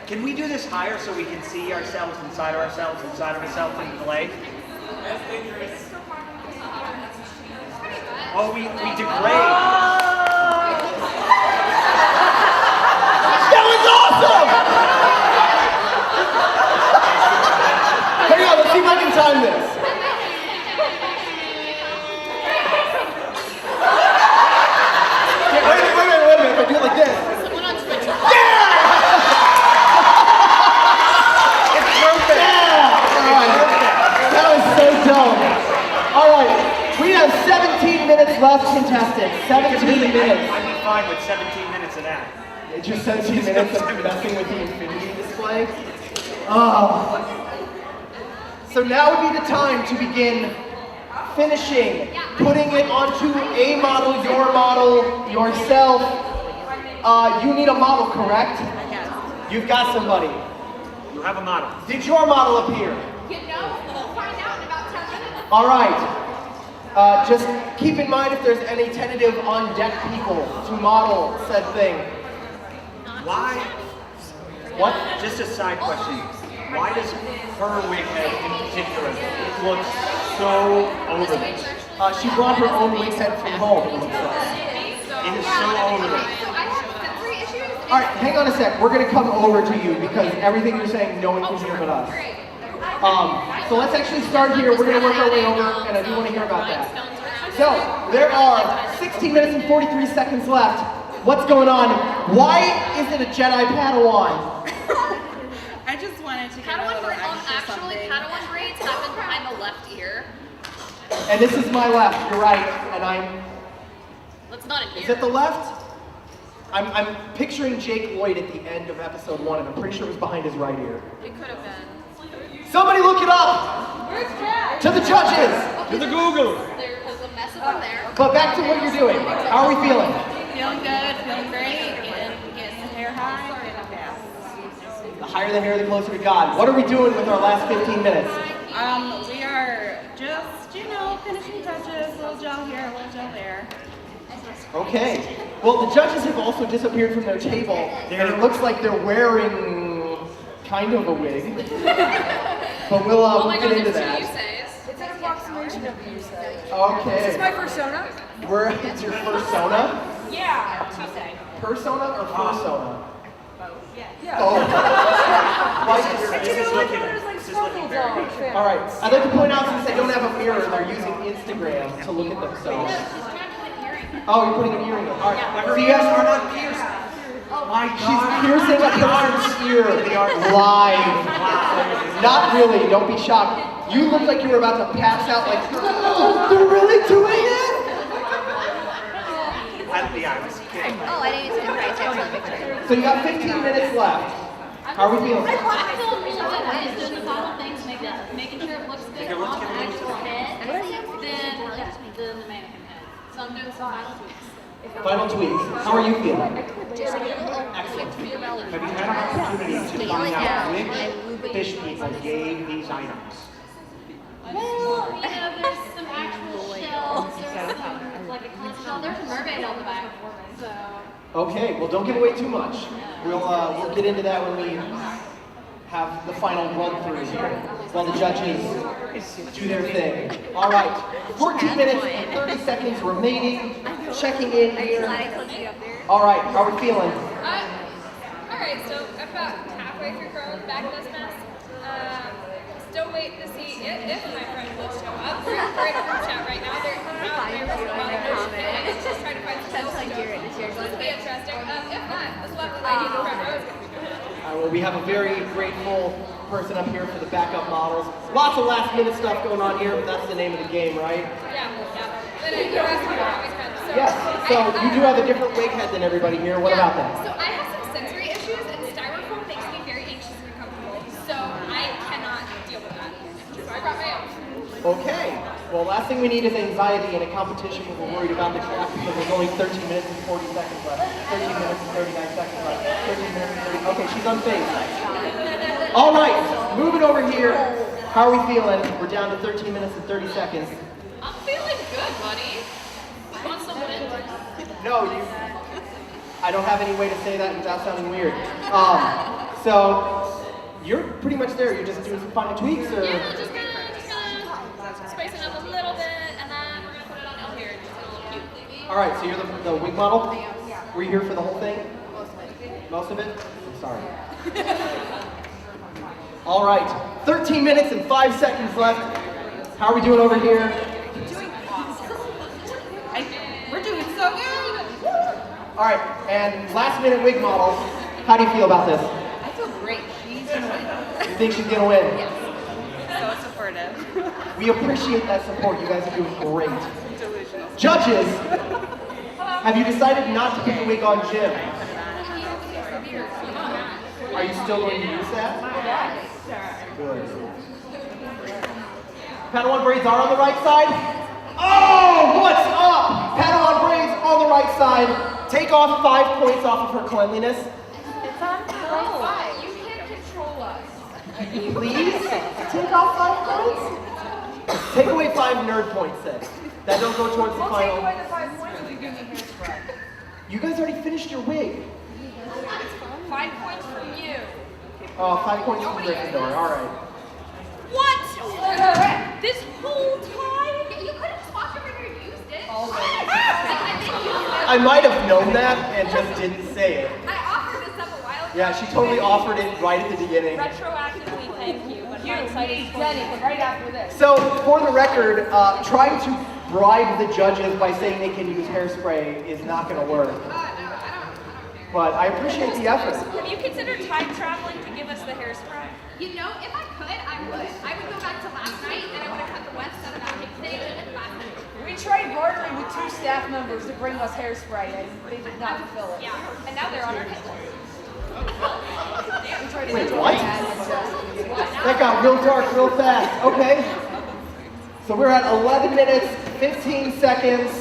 Can we do this higher so we can see ourselves inside of ourselves into the leg? Oh, we degrade. That was awesome! Hang on, let's see if I can time this. Yeah, wait a minute. If I do it like this. Yeah! It's perfect. Yeah! All right. That was so dope. All right. We have 17 minutes left, contested. 17 minutes. I'd be fine with 17 minutes of that. It's just 17 minutes of messing with the infinity display. Oh. So now would be the time to begin finishing, putting it onto a model, your model, yourself. You need a model, correct? You've got somebody. You have a model. Did your model appear? You know, we'll find out in about 10 minutes. All right. Just keep in mind if there's any tentative on-deck people to model said thing. Why? What? Just a side question. Why does her wig head in particular look so over this? She brought her own wig head from home, it looks like. It is so over this. All right, hang on a sec. We're going to come over to you because everything you're saying, no one can hear but us. So let's actually start here. We're going to work our way over, and I do want to hear about that. So, there are 16 minutes and 43 seconds left. What's going on? Why is it a Jedi Padawan? I just wanted to get a Padawan little braids, extra actually, something. Padawan braids happen behind the left ear. And this is my left, you're right, and I'm... That's not an ear. Is it the left? I'm picturing Jake Lloyd at the end of episode 1, and I'm pretty sure it was behind his right ear. It could have been. Somebody look it up! Where's Jack? To the judges! To the Google! There was a mess up there. But back to what you're doing. How are we feeling? Feeling good, feeling great, getting the hair high, getting fast. The higher the hair, the closer to God. What are we doing with our last 15 minutes? We are just, finishing touches, a little gel here, a little gel there. Okay. Well, the judges have also disappeared from their table, and it looks like they're wearing kind of a wig. But we'll get into that. It's an approximation of the usage. Okay. Is this my persona? It's your persona? Yeah, Tuesday. Persona or persona? Yeah. Oh. There's like sparkles all over. All right. I'd like to point out, since they don't have a mirror, they're using Instagram to look at themselves. Oh, you're putting an earring in. All right. So you guys are not pierced. My God. She's piercing a person's ear live. Not really. Don't be shocked. You look like you were about to pass out. Like, oh, they're really doing it. I was kidding. Oh, I didn't use it right. I actually picture. So you got 15 minutes left. How are we feeling? I feel really good. I'm just doing the final things, making sure it looks good on the actual head, then the mannequin head. So I'm doing some final tweaks. Final tweaks. How are you feeling? Excellent. Have you had an opportunity to find out which fish people gave these items? Well, there's some actual shells. There's some, like a conch shell. There's a mermaid on the back. So. Okay. Well, don't give away too much. We'll get into that when we have the final run through here, while the judges do their thing. All right. 14 minutes and 30 seconds remaining. Checking in here. All right. How are we feeling? Alright, so I'm about halfway through throwing back this mess. Still waiting to see if my friend will show up. We're in a group chat right now. They're out there about it. It's just trying to find some stuff. So this will be interesting. If not, this lovely lady in the front row is going to be good. Well, we have a very grateful person up here for the backup models. Lots of last minute stuff going on here, but that's the name of the game, right? Yeah. But the rest of you are always friends. Yes. So you do have a different wig head than everybody here. What about that? So I have some sensory issues, and styrofoam makes me very anxious and uncomfortable. So I cannot deal with that. So I brought my own. Okay. Well, last thing we need is anxiety in a competition where we're worried about the clock because there's only 13 minutes and 40 seconds left. 13 minutes and 39 seconds left. 13 minutes and 30. Okay, she's unfazed. All right. Moving over here. How are we feeling? We're down to 13 minutes and 30 seconds. I'm feeling good, buddy. Want some wind? No, I don't have any way to say that without sounding weird. So you're pretty much there. You're just doing some final tweaks, or? Yeah, just gonna spice it up a little bit, and then we're gonna put it on up here. Just gonna look cute. All right. So you're the wig model. Were you here for the whole thing? Most of it. I'm sorry. All right. 13 minutes and 5 seconds left. How are we doing over here? Doing awesome. We're doing so good. All right. And last minute wig model. How do you feel about this? I feel great. She's gonna win. You think she's gonna win? Yes. So supportive. We appreciate that support. You guys are doing great. Delusional. Judges, have you decided not to put the wig on Jim? Are you still going to use that? Good. Padawan braids are on the right side. Oh, what's up? Padawan braids on the right side. Take off 5 points off of her cleanliness. It's on Fine, you can't control us. Please take off 5 points. Take away 5 nerd points then. That don't go towards the We'll final. take away the 5 points if you give me hairspray. You guys already finished your wig. 5 points from you. Oh, 5 points from Gryffindor. All right. What? This whole time? You could have swapped over here and used it. I might have known that and just didn't say it. I offered this up a while ago. Yeah, she totally offered it right at the beginning. Retroactively, thank you. But hindsight is Denny, but right after this. So, for the record, trying to bribe the judges by saying they can use hairspray is not going to work. But I appreciate the effort. Have you considered time traveling to give us the hairspray? You know, if I could, I would. I would go back to last night, and I would have cut the west side of that big thing and last night. We tried bartering with 2 staff members to bring us hairspray, and they did not fulfill it. Yeah, and now they're on our head. We tried to Wait, do what? it. That got real dark real fast. Okay. So we're at 11 minutes, 15 seconds.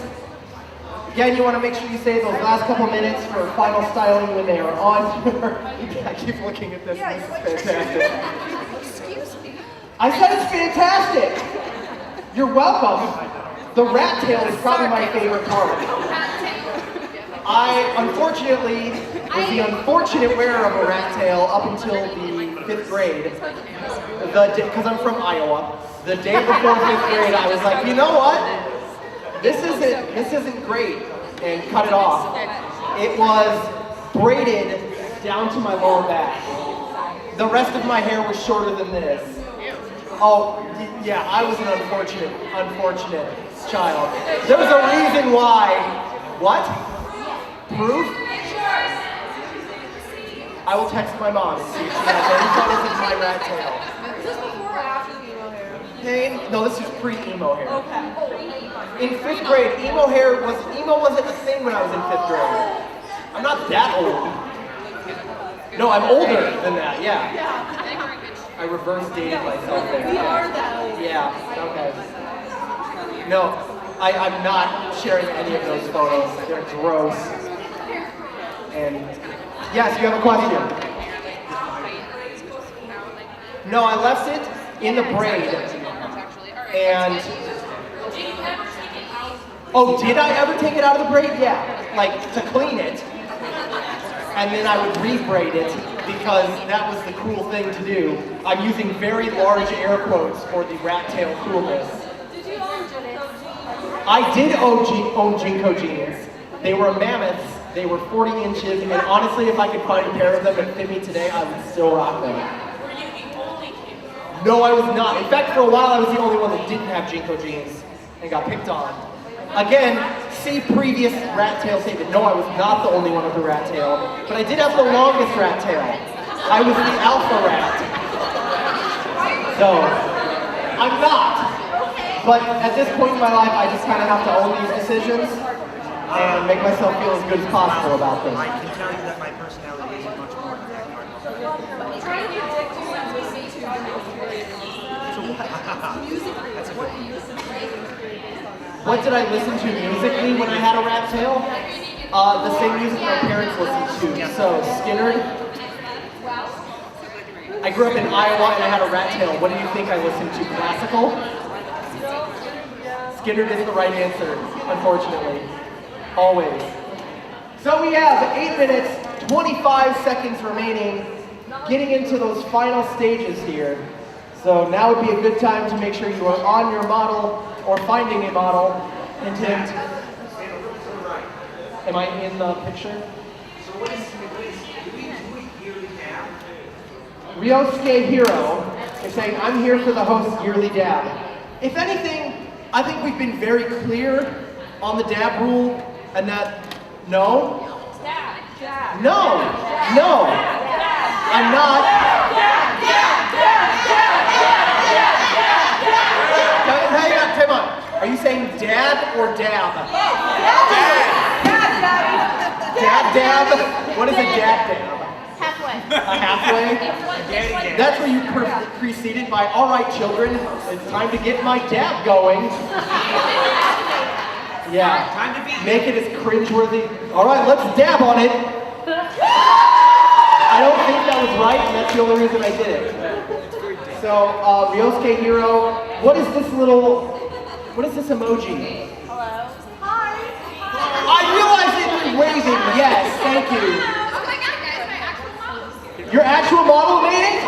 Again, you want to make sure you save those last couple minutes for final styling when they are on your... I keep looking at this. This is fantastic. Excuse me. I said it's fantastic. You're welcome. The rat tail is probably my favorite part. I, unfortunately, was the unfortunate wearer of a rat tail up until the 5th grade. Because I'm from Iowa. The day before 5th grade, I was like, you know what? This isn't great, and cut it off. It was braided down to my lower back. The rest of my hair was shorter than this. Oh, yeah, I was an unfortunate child. There was a reason why. What? Proof? I will text my mom and see if she has any photos of my rat tail. Is this before or after the emo hair? Hey, no, this is pre-emo hair. Okay. In 5th grade, emo wasn't a thing when I was in 5th grade. I'm not that old. No, I'm older than that, yeah. I reverse dated myself there. We are that old. Yeah, okay. No, I'm not sharing any of those photos. They're gross. And yes, you have a question. No, I left it in the braid. And oh, did I ever take it out of the braid? Yeah, like to clean it. And then I would re-braid it because that was the cool thing to do. I'm using very large air quotes for the rat tail coolness. Did you own Jinko jeans? I did own Jinko jeans. They were mammoths. They were 40 inches, and honestly, if I could find a pair of them that fit me today, I would still rock them. Were you the only kid? No, I was not. In fact, for a while, I was the only one that didn't have Jinko jeans and got picked on. Again, see previous rat tail statement. No, I was not the only one with a rat tail, but I did have the longest rat tail. I was the alpha rat. So, I'm not. But at this point in my life, I just kind of have to own these decisions and make myself feel as good as possible about them. I can tell you that my personality is much more than that. Trying to get dick to That's a good one. What did I listen to musically when I had a rat tail? The same music my parents listened to. So, Skynyrd. I grew up in Iowa and I had a rat tail. What do you think I listened to? Classical? Skynyrd is the right answer, unfortunately. Always. So we have 8 minutes, 25 seconds remaining. getting into those final stages here. So now would be a good time to make sure you are on your model or finding a model. Hint, hint. Am I in the picture? So what is yearly dab? Ryosuke Hiro is saying, I'm here for the host's yearly dab. If anything, I think we've been very clear on the dab rule and that, no, no, I'm not. Hang on, come on. Are you saying dad or dab? Dab? What is a dab? Halfway. A halfway? That's where you preceded by, all right, children, it's time to get my dab going. Yeah. Time to be. Make it as cringeworthy. All right, let's dab on it. I don't think that was right, and that's the only reason I did it. So, Ryosuke Hiro, what is this emoji? Hello. Hi. I realize that you're waving, yes, thank you. Oh my god, guys, my actual model. Your actual model made it?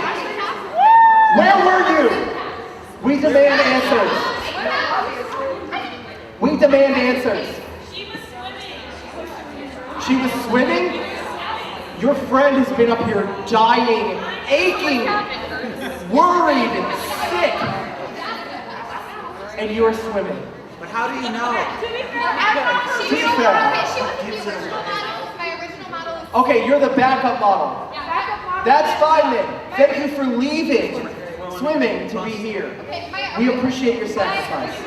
Where were you? We demand answers. We demand answers. She was swimming? Your friend has been up here dying, aching, worried, sick. And you are swimming. But how do you know? My original model is Okay, you're the backup model. That's fine then. Thank you for leaving swimming to be here. We appreciate your sacrifice.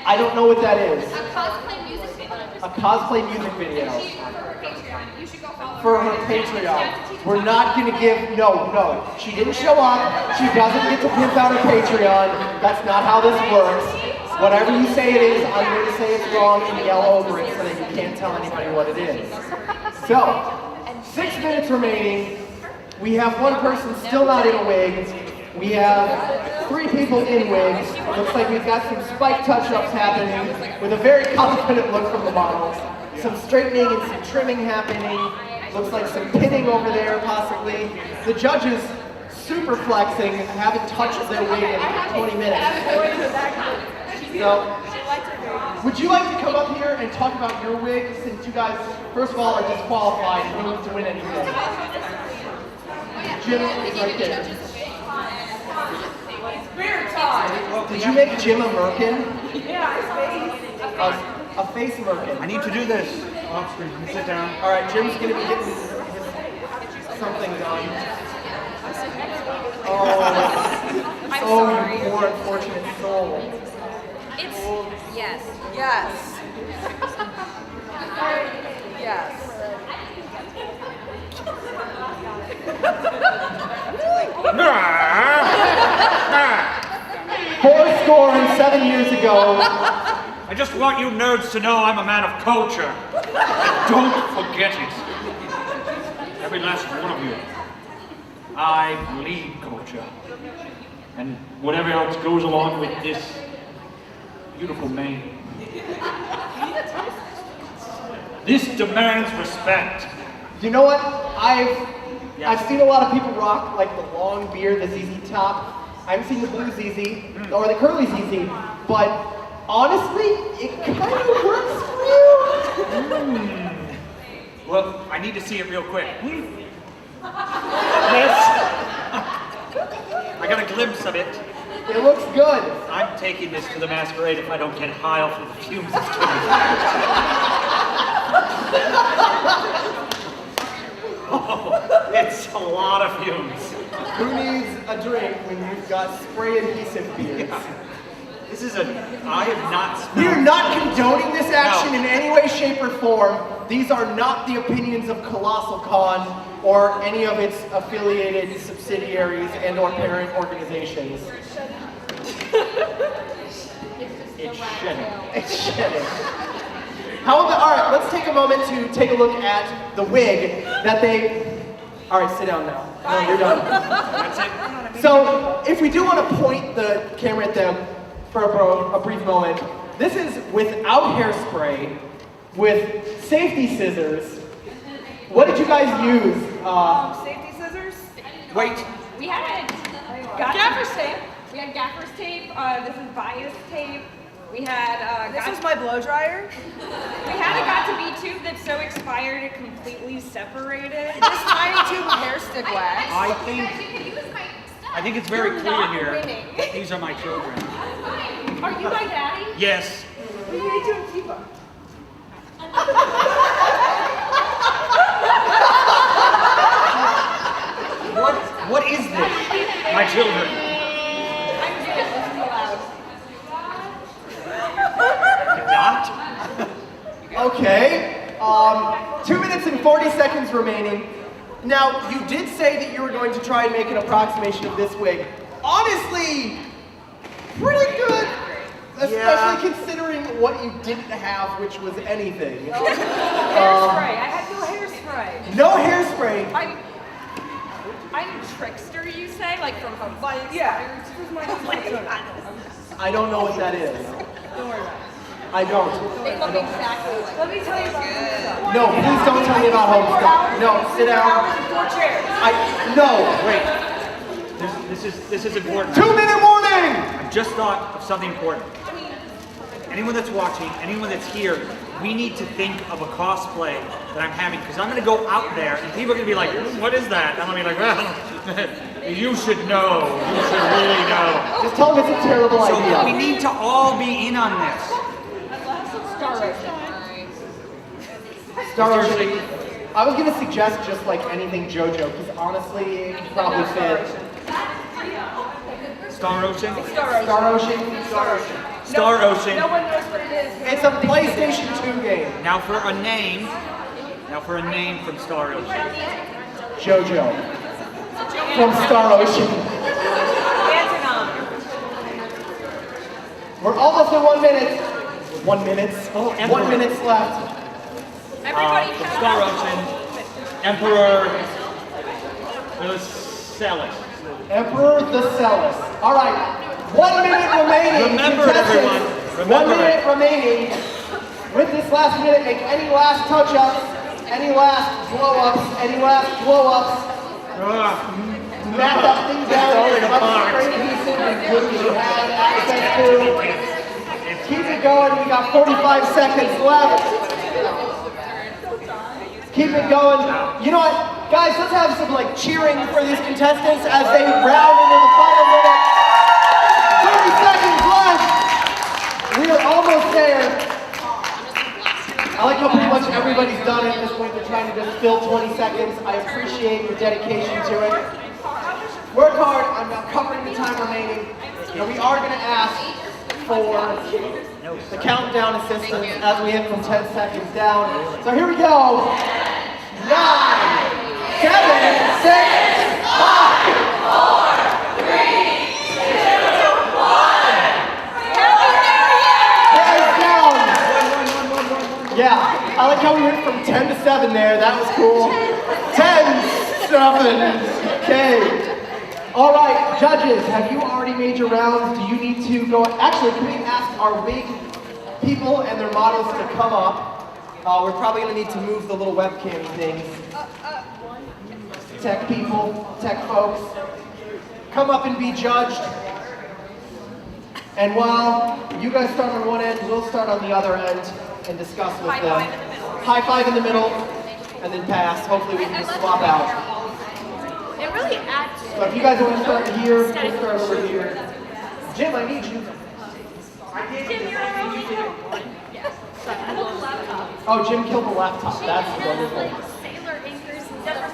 I don't know what that is. a cosplay music video. A cosplay music video. You should go follow For her Patreon. We're not going to give, no. She didn't show up. She doesn't get to pimp out her Patreon. That's not how this works. Whatever you say it is, I'm going to say it's wrong and yell over it so that you can't tell anybody what it is. So, 6 minutes remaining. We have one person still not in a wig. We have 3 people in wigs. Looks like we've got some spike touch-ups happening with a very confident look from the models. Some straightening and some trimming happening. Looks like some pinning over there, possibly. The judges, super flexing, haven't touched their wig in 20 minutes. So, would you like to come up here and talk about your wig, since you guys, first of all, are disqualified and don't have to win anything? Jim is right there. Did you make Jim a merkin? A face merkin. I need to do this. Oh, sit down. All right, Jim's going to be getting something done. Oh, you poor unfortunate soul. It's yes. Yes. Yes. 7 years ago. I just want you nerds to know I'm a man of culture. Don't forget it. Every last one of you. I bleed culture. And whatever else goes along with this beautiful mane. This demands respect. You know what? I've seen a lot of people rock like the long beard, the ZZ top. I haven't seen the blue ZZ or the curly ZZ, but honestly, it kind of works for you. Well, I need to see it real quick. Yes. I got a glimpse of it. It looks good. I'm taking this to the masquerade if I don't get high off of the fumes it's Oh, it's a lot of fumes. Who needs a drink when you've got spray adhesive beards? Yeah. This is I have not smelled. We are not condoning this action in any way, shape, or form. These are not the opinions of Colossalcon or any of its affiliated subsidiaries and or parent organizations. It's shedding. It's shedding. How about, all right, let's take a moment to take a look at the wig that they, all right, sit down now. No, you're done. That's it. So, if we do want to point the camera at them for a brief moment, this is without hairspray, with safety scissors. What did you guys use Safety scissors. Wait. We had gaffer's tape. We had gaffer's tape. This is bias tape. We had. This is my blow dryer. We had a got to be tube that's so expired it completely separated. This tiny tube of hair stick wax. I think it's very You're clear not here winning. that these are my children. Are you my daddy? Yes. We need to keep up. What is this? My children. Not? Okay. 2 minutes and 40 seconds remaining. Now, you did say that you were going to try and make an approximation of this wig. Honestly, pretty good. Especially considering what you didn't have, which was anything. Hairspray. I had no hairspray. No hairspray. I'm trickster, you say? Like from Home Bites? Yeah. I don't know what that is. Don't worry about it. I don't. They look exactly like. Let me tell you about Homestuck. No, please don't tell me about Homestuck. No, sit down. 4 chairs. No. Wait. This is important. 2-minute warning! I just thought of something important. Anyone that's watching, anyone that's here, we need to think of a cosplay that I'm having, because I'm going to go out there and people are going to be like, what is that? And I'm going to be like, well, you should know. You should really know. Just tell them it's a terrible idea. So we need to all be in on this. Star Ocean. I was going to suggest just like anything JoJo, because honestly, it could probably fit. Star Ocean? Star Ocean. Star Ocean. No one knows what it is. It's a PlayStation 2 game. Now for a name. From Star Ocean. JoJo. From Star Ocean. We're almost at 1 minute. 1 minute. Oh, 1 minute's left. From Star Ocean. Emperor Colossalcon. Emperor the Celis. All right. 1 minute remaining. Remember it, everyone. Remember 1 minute remaining. With this last minute, make any last touch-ups, any last blow-ups, any last blow-ups. Map that thing down. You have access to. Keep it going. We got 45 seconds left. Keep it going. You know what? Guys, let's have some like cheering for these contestants as they round into the final minute. 30 seconds left. We are almost there. I like how pretty much everybody's done it at this point. They're trying to just fill 20 seconds. I appreciate your dedication to it. Work hard. I'm not covering the time remaining. And we are going to ask for the countdown assistance as we hit from 10 seconds down. So here we go. 9, 7, 6, 5, 4, 3, 2, 1. Hands down. Yeah, I like how we went from 10 to 7 there. That was cool. 10, 7. Okay. All right, judges, have you already made your rounds? Do you need to go? Actually, can we ask our wig people and their models to come up? We're probably going to need to move the little webcam things. Tech people, tech folks, come up and be judged. And while you guys start on one end, we'll start on the other end and discuss with them. High five in the middle, and then pass. Hopefully we can just swap out. It really adds to So if you guys want to start here, we'll start over here. Jim, I need you. Jim, you're our only help. Yes. Oh, Jim killed the laptop. That's wonderful. Sailor anchors and stuff.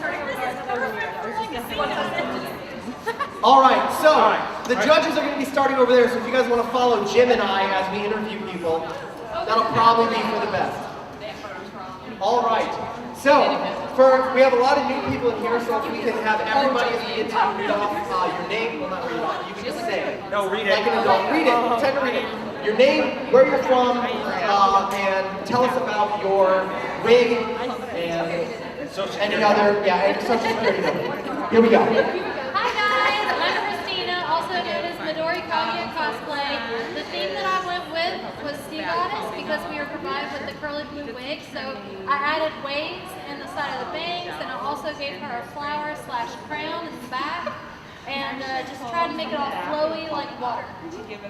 All right, so the judges are going to be starting over there. So if you guys want to follow Jim and I as we interview people, that'll probably be for the best. All right. So we have a lot of new people in here. So if we can have everybody as we interview read off your name, well not read off. You can just say it. No, read it. Like an adult. Read it. Pretend to read it. Your name, where you're from, and tell us about your wig and any other, and social security number. Here we go. Hi guys, I'm Christina, also known as Midori Kaguya Cosplay. The theme that I went with was Sea Goddess because we were provided with the curly blue wig, so I added waves in the side of the bangs, and I also gave her a flower / crown in the back, and just tried to make it all flowy like water.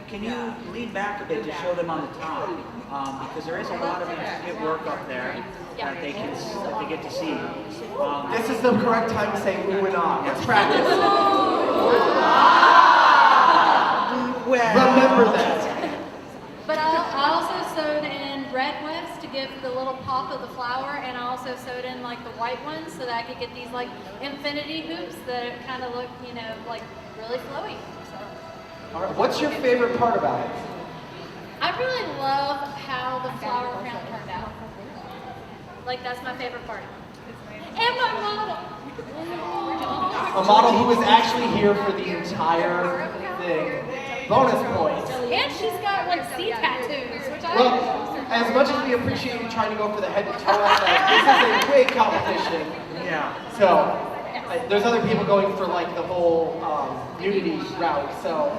Can you lean back a bit to show them on the top? Because there is a lot of intricate work up there that they get to see. This is the correct time to say ooh and ah. Let's practice. Remember that. But I also sewed in red ones to give the little pop of the flower, and I also sewed in like the white ones so that I could get these like infinity hoops that kind of look, you know, like really flowy. So. All right. What's your favorite part about it? I really love how the flower crown turned out. Like that's my favorite part. And my model. A model who was actually here for the entire thing. Bonus points. And she's got like sea tattoos, which I Well, as much as we appreciate you trying to go for the head to toe aspect, this is a wig competition. Yeah. So, there's other people going for like the whole nudity route, so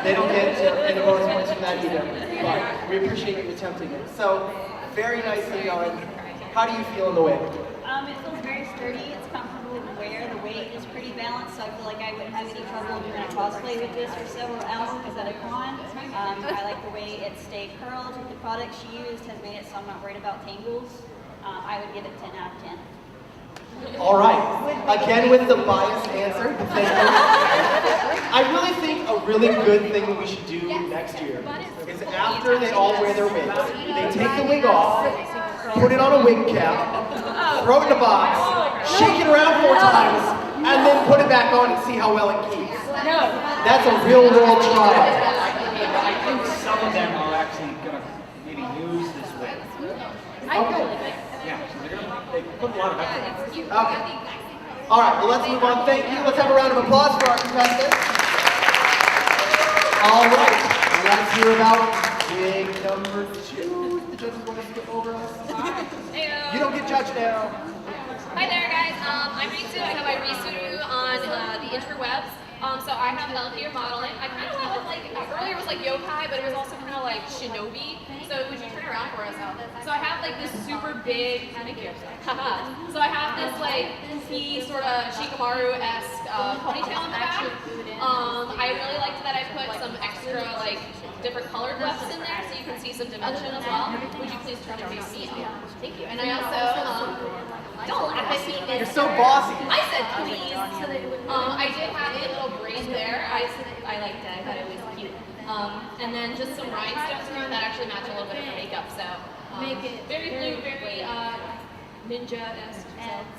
they don't get any bonus points from that either. But we appreciate you attempting it. So, very nicely done. How do you feel in the wig? It feels very sturdy. It's comfortable to wear. The weight is pretty balanced, so I feel like I wouldn't have any trouble doing a cosplay with this for several hours at a con. I like the way it stayed curled. The product she used has made it so I'm not worried about tangles. I would give it 10 out of 10. All right. Again with the biased answer. I really think a really good thing that we should do next year is after they all wear their wigs, they take the wig off, put it on a wig cap, throw it in a box, shake it around 4 times, and then put it back on and see how well it keeps. That's a real world trial. I think some of them are actually going to maybe use this wig. Okay. Yeah, so they put a lot of effort in it. Okay. All right, well, let's move on. Thank you. Let's have a round of applause for our contestants. All right, let's hear about wig number 2. The judges want to skip over us. You don't get judged now. Hi there, guys. I'm Ritsu. I go by Ritsu on the interwebs. So I have Elle here modeling. I kind of went with like, earlier it was like yokai, but it was also kind of like shinobi. So would you turn around for us? So I have like this super big, thank you. So I have this like poofy sort of Shikamaru-esque ponytail in the back. I really liked that I put some extra like different colored wefts in there so you can see some dimension as well. Would you please turn and face me? Thank you. And I also, don't laugh at me. You're so bossy. I said please. I did have a little braid there. I liked it. I thought it was cute. And then just some rhinestones around that actually match a little bit of the makeup. So make it very blue, very ninja-esque.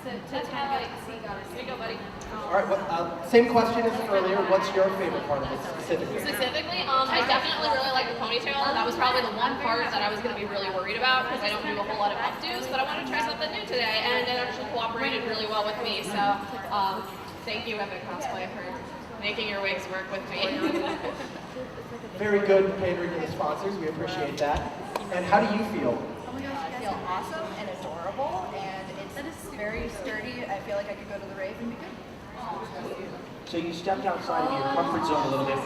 So that's how I see it. There you go, buddy. All right, same question as earlier. What's your favorite part of it specifically? Specifically, I definitely really like the ponytail. That was probably the one part that I was going to be really worried about because I don't do a whole lot of updos, but I wanted to try something new today, and it actually cooperated really well with me. So, thank you, Epic Cosplay, for making your wigs work with me. Very good pandering to the sponsors. We appreciate that. And how do you feel? Oh my gosh, I feel awesome and adorable, and it's very sturdy. I feel like I could go to the rave and be good. So you stepped outside of your comfort zone a little bit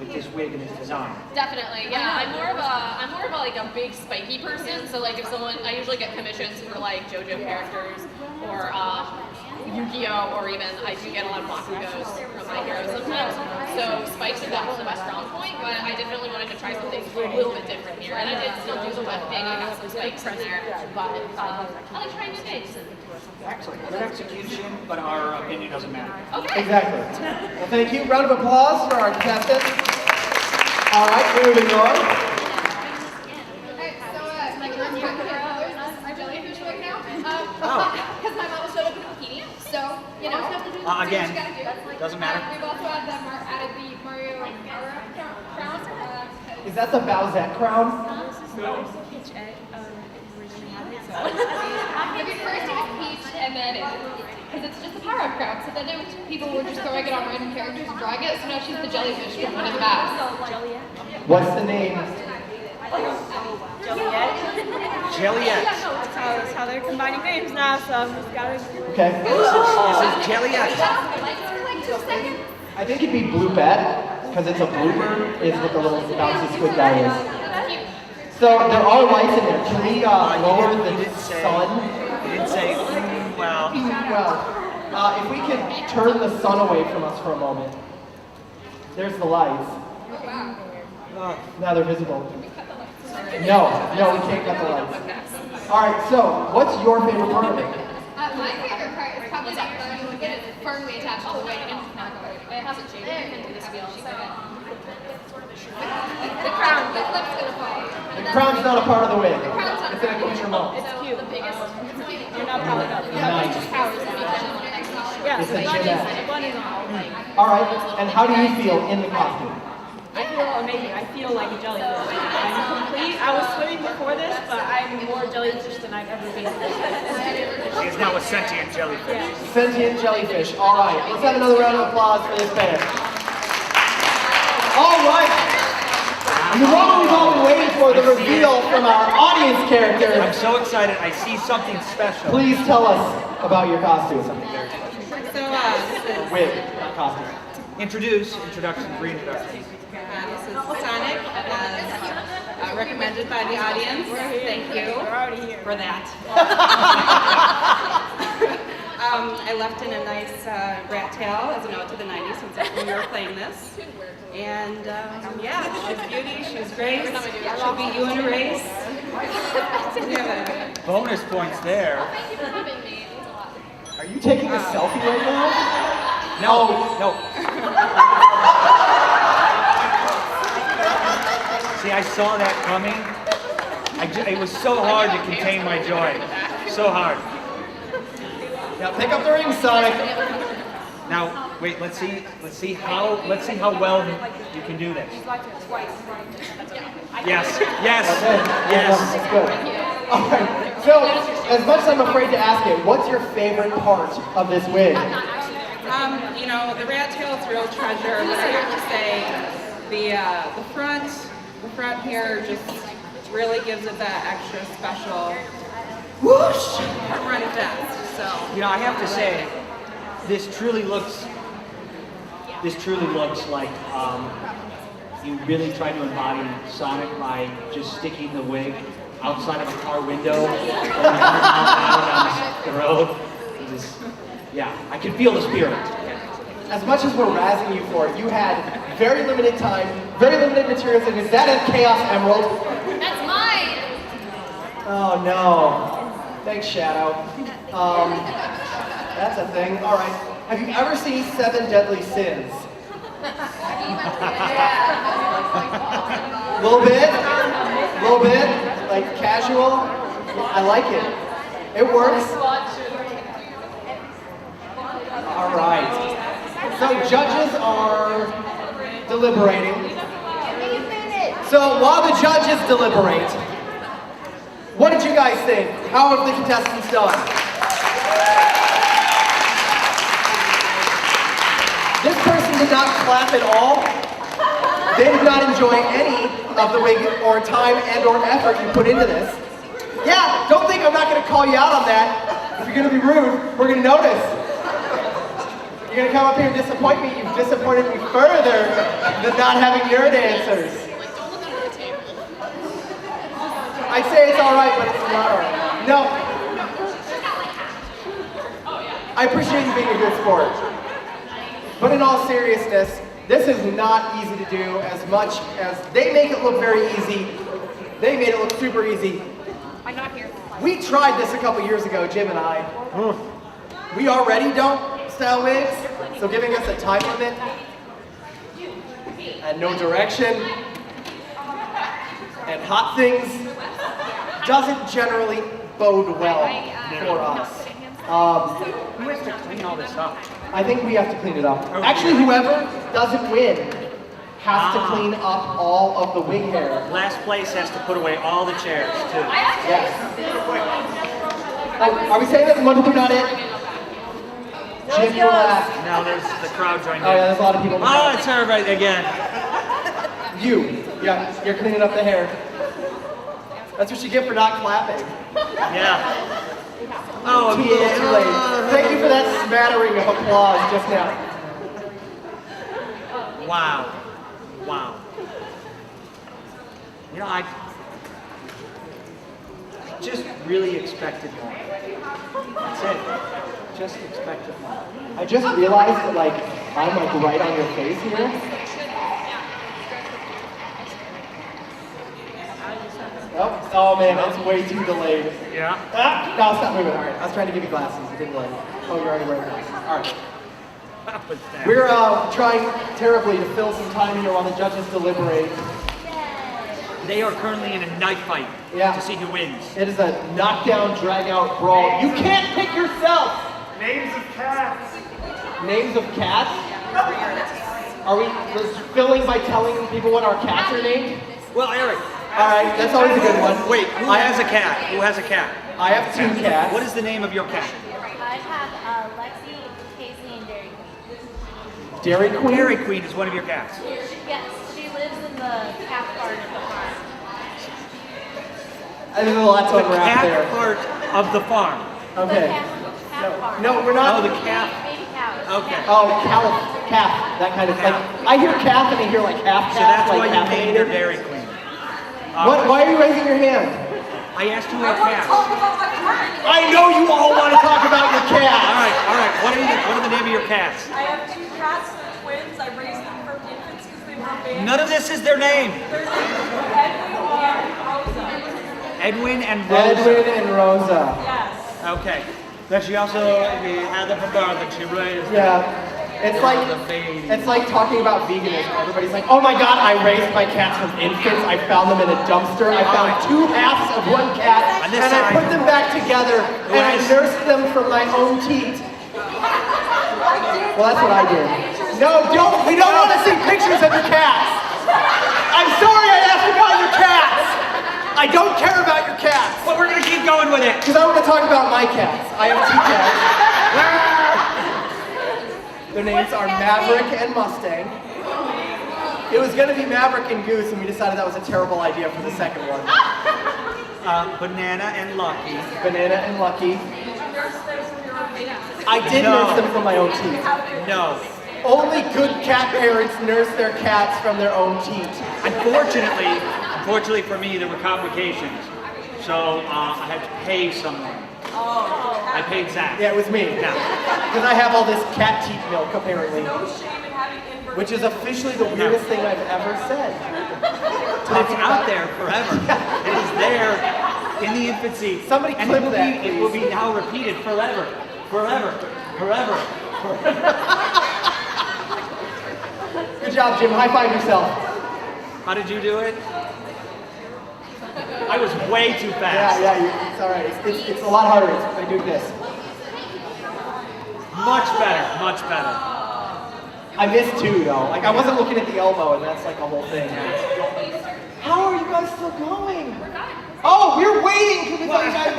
with this wig and this design. Definitely, yeah. I'm more of a like a big spiky person. So like if someone, I usually get commissions for like JoJo characters or Yu-Gi-Oh, or even I do get a lot of Bakugos from my heroes sometimes. So spikes are definitely my strong point, but I definitely wanted to try something a little bit different here. And I did still do the wefting. I got some spikes in there, but I like trying new things. Excellent. Good execution, but our opinion doesn't matter. Okay. Exactly. Well, thank you. Round of applause for our contestants. All right, moving on. Because my mom showed up in a bikini, so, you know. Again, doesn't matter. We've also added the Mario crown. Is that the Bowsette crown? Maybe first it was Peach, and then because it's just a power-up crown, so then people were just throwing it on random characters and drawing it, so now she's the jellyfish from one of the maps. What's the name? Jelliet. That's how they're combining names now, so I've just got to... Okay. This is Jelliet. I think it'd be Bloopette, because it's a blooper, is what the little bouncy squid guy is. So there are lights in there. Can we lower the sun? You didn't say, well, well. Well, if we could turn the sun away from us for a moment. There's the lights. Now they're visible. No, we can't cut the lights. All right, so what's your favorite part of it? My favorite part is probably that bow you get it firmly attached to the wig and it's not going. It hasn't changed. You can do this wheel. The crown, the clip's gonna fall. The crown's not a part of the wig. The crown's not It's an accoutrement. It's cute. The biggest. You're not proud of it. Nice. Yeah, It's so a the gymnast. one is all. All right, and how do you feel in the costume? I feel amazing. I feel like a jellyfish. I'm complete. I was swimming before this, but I'm more jellyfish than I've ever been. She is now a sentient jellyfish. Sentient jellyfish. All right, let's have another round of applause for this band. All right. The moment we've all been waiting for, the reveal from our audience character. I'm so excited. I see something special. Please tell us about your costume. So, Wig, not costume. Introduction, reintroduction. this is Sonic, as recommended by the audience. Thank you for that. I left in a nice rat tail as a note to the 90s since we were playing this. And yeah, she's beauty, she's grace, she'll be you in a race. Bonus points there. Are you taking a selfie right now? No. See, I saw that coming. It was so hard to contain my joy. So hard. Now pick up the ring, Sonic. Now, wait. Let's see how well you can do this. Yes. That's good. All right. So, as much as I'm afraid to ask it, what's your favorite part of this wig? You know, the rat tail is a real treasure, but I have to say the front here just really gives it that extra special whoosh run vest. So You know, I have to say, this truly looks like you really tried to embody Sonic by just sticking the wig outside of a car window, going 100 miles an hour down the road. Yeah, I can feel the spirit. As much as we're razzing you for it, you had very limited time, very limited materials, and is that a Chaos Emerald? That's mine! Oh no. Thanks, Shadow. That's a thing. All right. Have you ever seen 7 Deadly Sins? Little bit, like casual. I like it. It works. All right. So judges are deliberating. So while the judges deliberate, what did you guys think? How have the contestants done? This person did not clap at all. They did not enjoy any of the wig or time and or effort you put into this. Yeah, don't think I'm not going to call you out on that. If you're going to be rude, we're going to notice. You're going to come up here and disappoint me. You've disappointed me further than not having your answers. I'd say it's all right, but it's not all right. No. I appreciate you being a good sport. But in all seriousness, this is not easy to do as much as they make it look very easy. They made it look super easy. I'm not here. We tried this a couple years ago, Jim and I. We already don't style wigs, so giving us a time limit and no direction and hot things doesn't generally bode well for us. Who has to clean all this up? I think we have to clean it up. Actually, whoever doesn't win has to clean up all of the wig hair. Last place has to put away all the chairs, too. Yes. Oh, are we saying that 1, 2, 3 not it? Jim, you're last. Now there's the crowd joining in. Oh yeah, there's a lot of people. Oh, it's everybody again. You're cleaning up the hair. That's what you get for not clapping. Yeah. Oh, too little, too late. Thank you for that smattering of applause just now. Wow. You know, I just really expected more. That's it. Just expect it. I just realized that like I'm like right on your face here. Oh man, that's way too delayed. Yeah. Ah, no, stop moving. All right, I was trying to give you glasses. It didn't like. Oh, you're already wearing glasses. All right. We're trying terribly to fill some time here while the judges deliberate. They are currently in a knife fight to see who wins. It is a knockdown, drag-out brawl. You can't pick yourself. Names of cats. Names of cats? Are we filling by telling people what our cats are named? Well, Eric. All right, that's always a good one. Wait, who has a cat? Who has a cat? I have 2 cats. What is the name of your cat? I have Lexi, Casey, and Dairy Queen. Dairy Queen? Dairy Queen is one of your cats. Yes, she lives in the calf part of the farm. There's a lot to unwrap cat there. part of the farm. Okay. Calf part. No, we're not. Oh, the calf. Baby cows. Okay. Oh, calf, that kind of thing. I hear calf and I hear like half calf. So that's why like you named her caffeinated. Dairy Queen. Why are you raising your hand? I asked who had cats. I know you all want to talk about your cats. All right. What are the name of your cats? I have 2 cats, they're twins. I raised them from infants because they were babies. None of this is their name. Edwin and Rosa. Edwin and Rosa. Edwin and Rosa. Yes. Okay. Then she also had them from birth and she raised Yeah. It's like the baby. it's like talking about veganism. Everybody's like, oh my god, I raised my cats from infants. I found them in a dumpster. I found 2 halves of 1 cat On this and I side. put them back together and I nursed them from my own teat. Well, that's what I did. No, don't. We don't want to see pictures of your cats. I'm sorry I asked about your cats. I don't care about your cats. But we're gonna keep going with it. Because I want to talk about my cats. I have 2 cats. Their names are Maverick and Mustang. It was going to be Maverick and Goose, and we decided that was a terrible idea for the second one. Banana and Lucky. Banana and Lucky. I did nurse them from my own teeth. No. Only good cat parents nurse their cats from their own teeth. Unfortunately for me, there were complications. So I had to pay someone. I paid Zach. Yeah, it was me. Yeah. Because I have all this cat teeth milk, apparently. No shame in having inbred. Which is officially the weirdest thing I've ever said. But it's out there forever. It is there in the infancy. Somebody and clip that, it will be now repeated forever. Good job, Jim. High five yourself. How did you do it? I was way too fast. Yeah, it's all right. It's a lot harder. I do this. Much better. I missed 2 though. Like I wasn't looking at the elbow, and that's like a whole thing. How are you guys still going? We're done. Oh, we're waiting because you guys.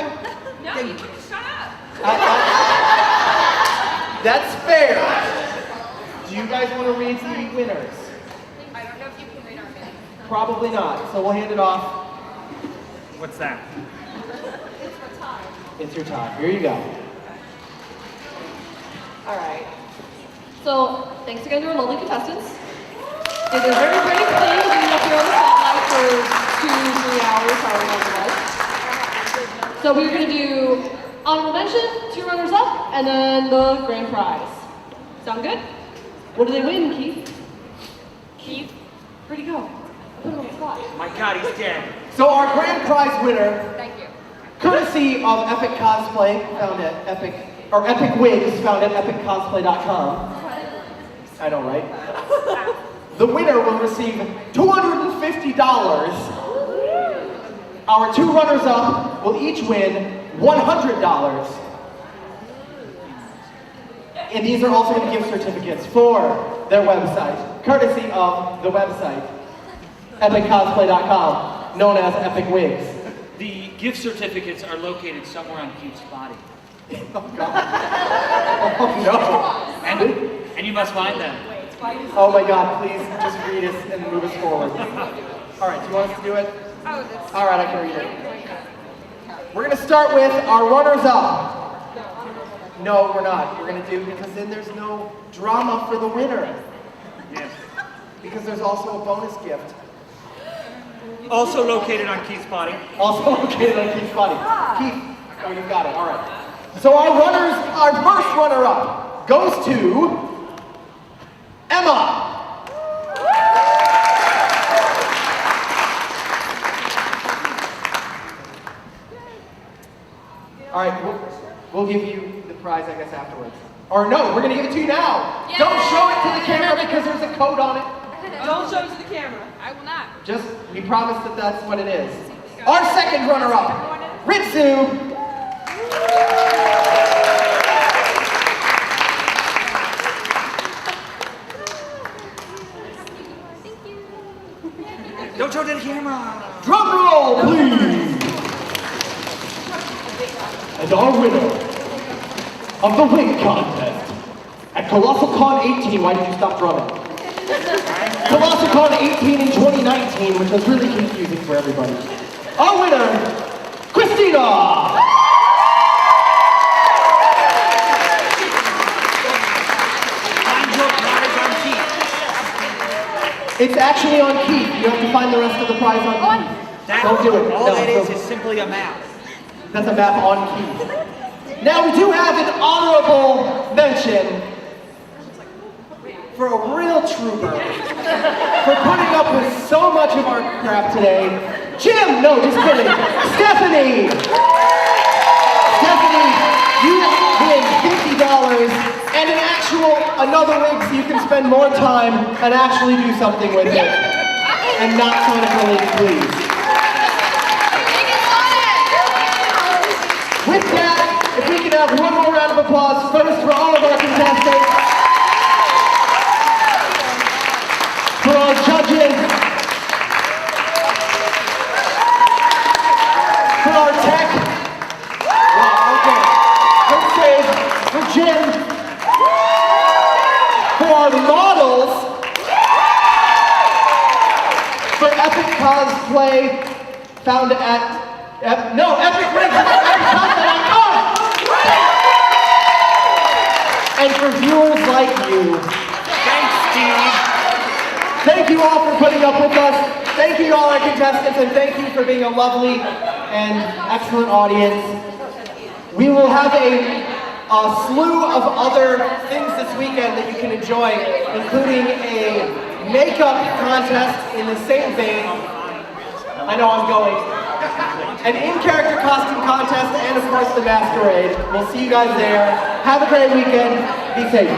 No, you shut up. That's fair. Do you guys want to read the winners? I don't know if you can read our name. Probably not. So we'll hand it off. What's that? It's your time. Here you go. All right. So, thanks again to our lovely contestants. It was a very brave thing being up here on the spotlight for 2-3 hours, however long it was. So we're going to do honorable mention, 2 runners up, and then the grand prize. Sound good? What do they win, Keith? Keith? Where'd he go? I put him on the spot. My God, he's dead. So our grand prize winner, Thank you. courtesy of Epic Cosplay, found at Epic Wigs, found at epiccosplay.com. I know, right? The winner will receive $250. Our 2 runners-up will each win $100. And these are also going to be gift certificates for their website, courtesy of the website, epiccosplay.com, known as Epic Wigs. The gift certificates are located somewhere on Keith's body. Oh, God. Oh, no. And you must find them. Oh, my God, please just read us and move us forward. All right, do you want us to do it? Oh, this. All right, I can read it. We're going to start with our runners-up. No, we're not. We're going to do, because then there's no drama for the winner. Yes. Because there's also a bonus gift. Also located on Keith's body. Also located on Keith's body. Keith, oh, you got it. All right. So our first runner-up goes to Emma. All right, we'll give you the prize, I guess, afterwards. Or no, we're gonna give it to you now. Yay! Don't show it to the camera because there's a code on it. Don't show it to the camera. I will not. Just, we promise that that's what it is. Our second runner-up, Ritsu. Don't show it to the camera. Drum roll, please. And our winner of the Wig Contest at Colossalcon 18, why did you stop drumming? Colossalcon 18 in 2019, which was really confusing for everybody. Our winner, Christina! It's actually on Keith. You have to find the rest of the prize on Keith. Don't do it. All No, that is simply a map. That's a map on Keith. Now we do have an honorable mention for a real trooper for putting up with so much of our crap today. Jim! No, just kidding. Stephanie! Stephanie, you win $50 and another wig so you can spend more time and actually do something with it. And not clinically, please. With that, if we can have one more round of applause first for all of our contestants, for our judges, for our tech, okay, for Sage, for Jim, for our models, for Epic Cosplay, found at, Epic Cosplay.com, and for viewers like you. Thanks, Steve. Thank you all for putting up with us. Thank you all our contestants, and thank you for being a lovely and excellent audience. We will have a slew of other things this weekend that you can enjoy, including a makeup contest in the same vein. I know I'm going. An in-character costume contest, and of course the masquerade. We'll see you guys there. Have a great weekend. Be safe.